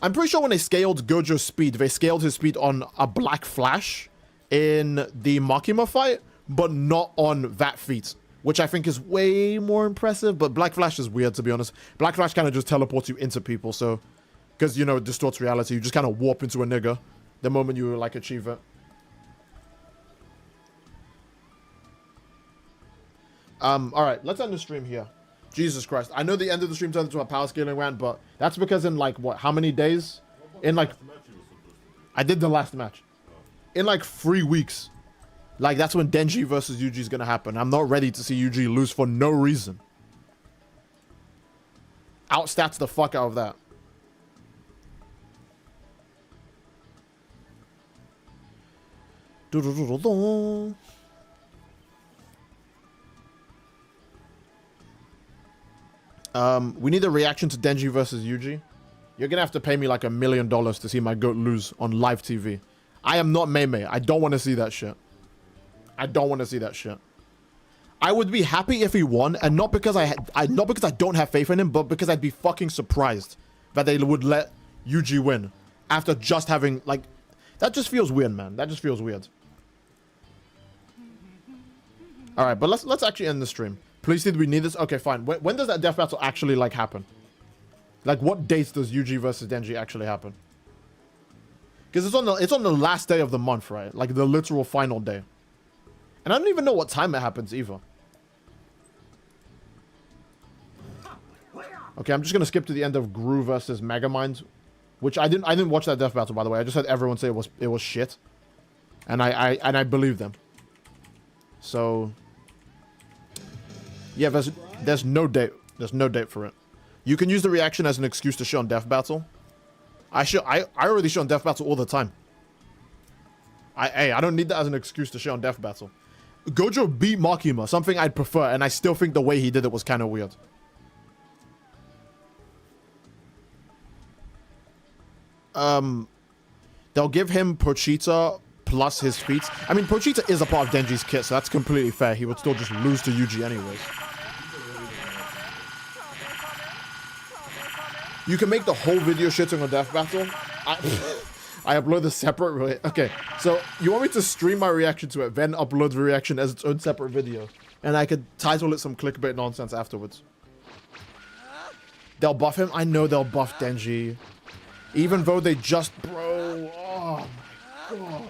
I'm pretty sure when they scaled Gojo's speed, they scaled his speed on a Black Flash in the Makima fight, but not on that feat, which I think is way more impressive. But Black Flash is weird, to be honest. Black Flash kind of just teleports you into people, so... Because, you know, it distorts reality. You just kind of warp into a nigga the moment you, like, achieve it. Alright, let's end the stream here. Jesus Christ. I know the end of the stream turned into a power scaling rant, but that's because in, like, what, how many days? In, like... I did the last match. In, like, 3 weeks. Like, that's when Denji versus Yuji is gonna happen. I'm not ready to see Yuji lose for no reason. Outstats the fuck out of that. We need a reaction to Denji versus Yuji. You're gonna have to pay me like $1 million to see my goat lose on live TV. I am not Mei. I don't want to see that shit. I don't want to see that shit. I would be happy if he won, and not because not because I don't have faith in him, but because I'd be fucking surprised that they would let Yuji win after just having, like, that just feels weird, man. That just feels weird. All right, but let's actually end the stream. Please, did we need this? Okay, fine. When does that death battle actually, like, happen? Like, what dates does Yuji versus Denji actually happen? Because it's on the last day of the month, right? Like, the literal final day. And I don't even know what time it happens either. Okay, I'm just gonna skip to the end of Gru versus Megamind, which I didn't watch that death battle, by the way. I just heard everyone say it was shit, and I believe them. So yeah, there's no date. There's no date for it. You can use the reaction as an excuse to shit on Death Battle. I already shit on Death Battle all the time. I don't need that as an excuse to shit on Death Battle. Gojo beat Makima, something I'd prefer, and I still think the way he did it was kind of weird. They'll give him Pochita plus his feats. I mean, Pochita is a part of Denji's kit, so that's completely fair. He would still just lose to Yuji anyways. You can make the whole video shitting on Death Battle. I upload the separate... Okay, so you want me to stream my reaction to it, then upload the reaction as its own separate video. And I could title it some clickbait nonsense afterwards. They'll buff him? I know they'll buff Denji. Even though they just... Bro, oh my god.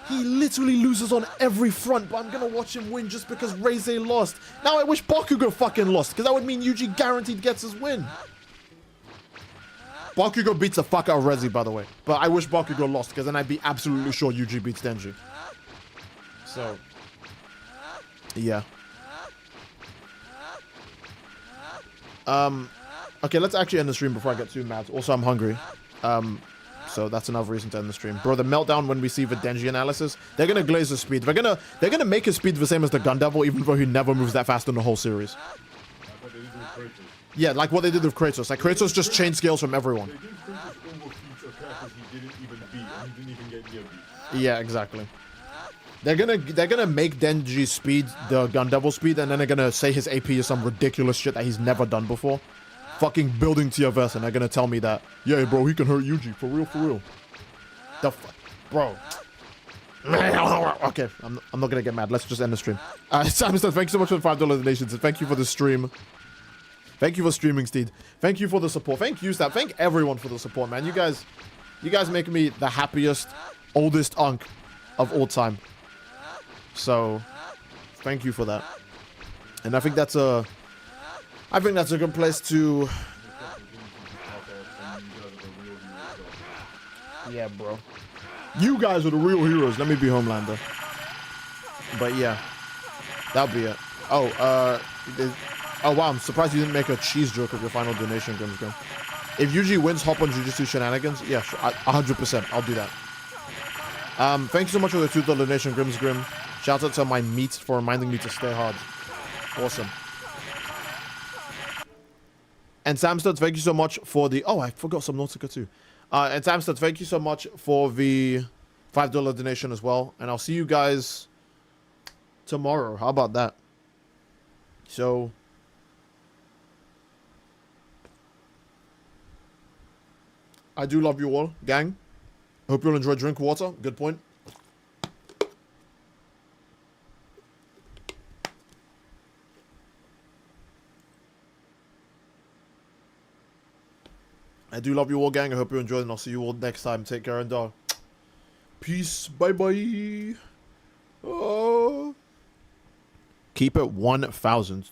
He literally loses on every front, but I'm gonna watch him win just because Reize lost. Now I wish Bakugo fucking lost, because that would mean Yuji guaranteed gets his win. Bakugo beats the fuck out of Rezi, by the way. But I wish Bakugo lost, because then I'd be absolutely sure Yuji beats Denji. So, yeah. Okay, let's actually end the stream before I get too mad. Also, I'm hungry. So that's another reason to end the stream. Bro, the meltdown when we see the Denji analysis, they're gonna glaze his speed. They're gonna make his speed the same as the Gun Devil, even though he never moves that fast in the whole series. Yeah, like what they did with Kratos. Like, Kratos just chain scales from everyone. Yeah, exactly. They're gonna make Denji's speed the Gun Devil speed, and then they're gonna say his AP is some ridiculous shit that he's never done before. Fucking building Xenoverse, and they're gonna tell me that, yeah, bro, he can hurt Yuji, for real, for real. Bro. Okay, I'm not gonna get mad. Let's just end the stream. Samson, thank you so much for the $5 donations, and thank you for the stream. Thank you for streaming, Steed. Thank you for the support. Thank you, Stab. Thank everyone for the support, man. You guys make me the happiest, oldest unk of all time. So, thank you for that. And I think that's a good place to. Yeah, bro. You guys are the real heroes. Let me be Homelander. But yeah, that'll be it. Oh, oh wow, I'm surprised you didn't make a cheese joke of your final donation, Grimsgrim. If Yuji wins hop on Jujutsu shenanigans, yeah, sure, 100%, I'll do that. Thank you so much for the $2 donation, Grimsgrim. Shout out to my meat for reminding me to stay hard. Awesome. And Samstad, thank you so much for the... Oh, I forgot some Nautica too. And Samstad, thank you so much for the $5 donation as well. And I'll see you guys tomorrow. How about that? So... I do love you all, gang. Hope you'll enjoy drink water. Good point. I do love you all, gang. I hope you enjoyed, and I'll see you all next time. Take care and peace. Bye-bye. Keep it 1,000.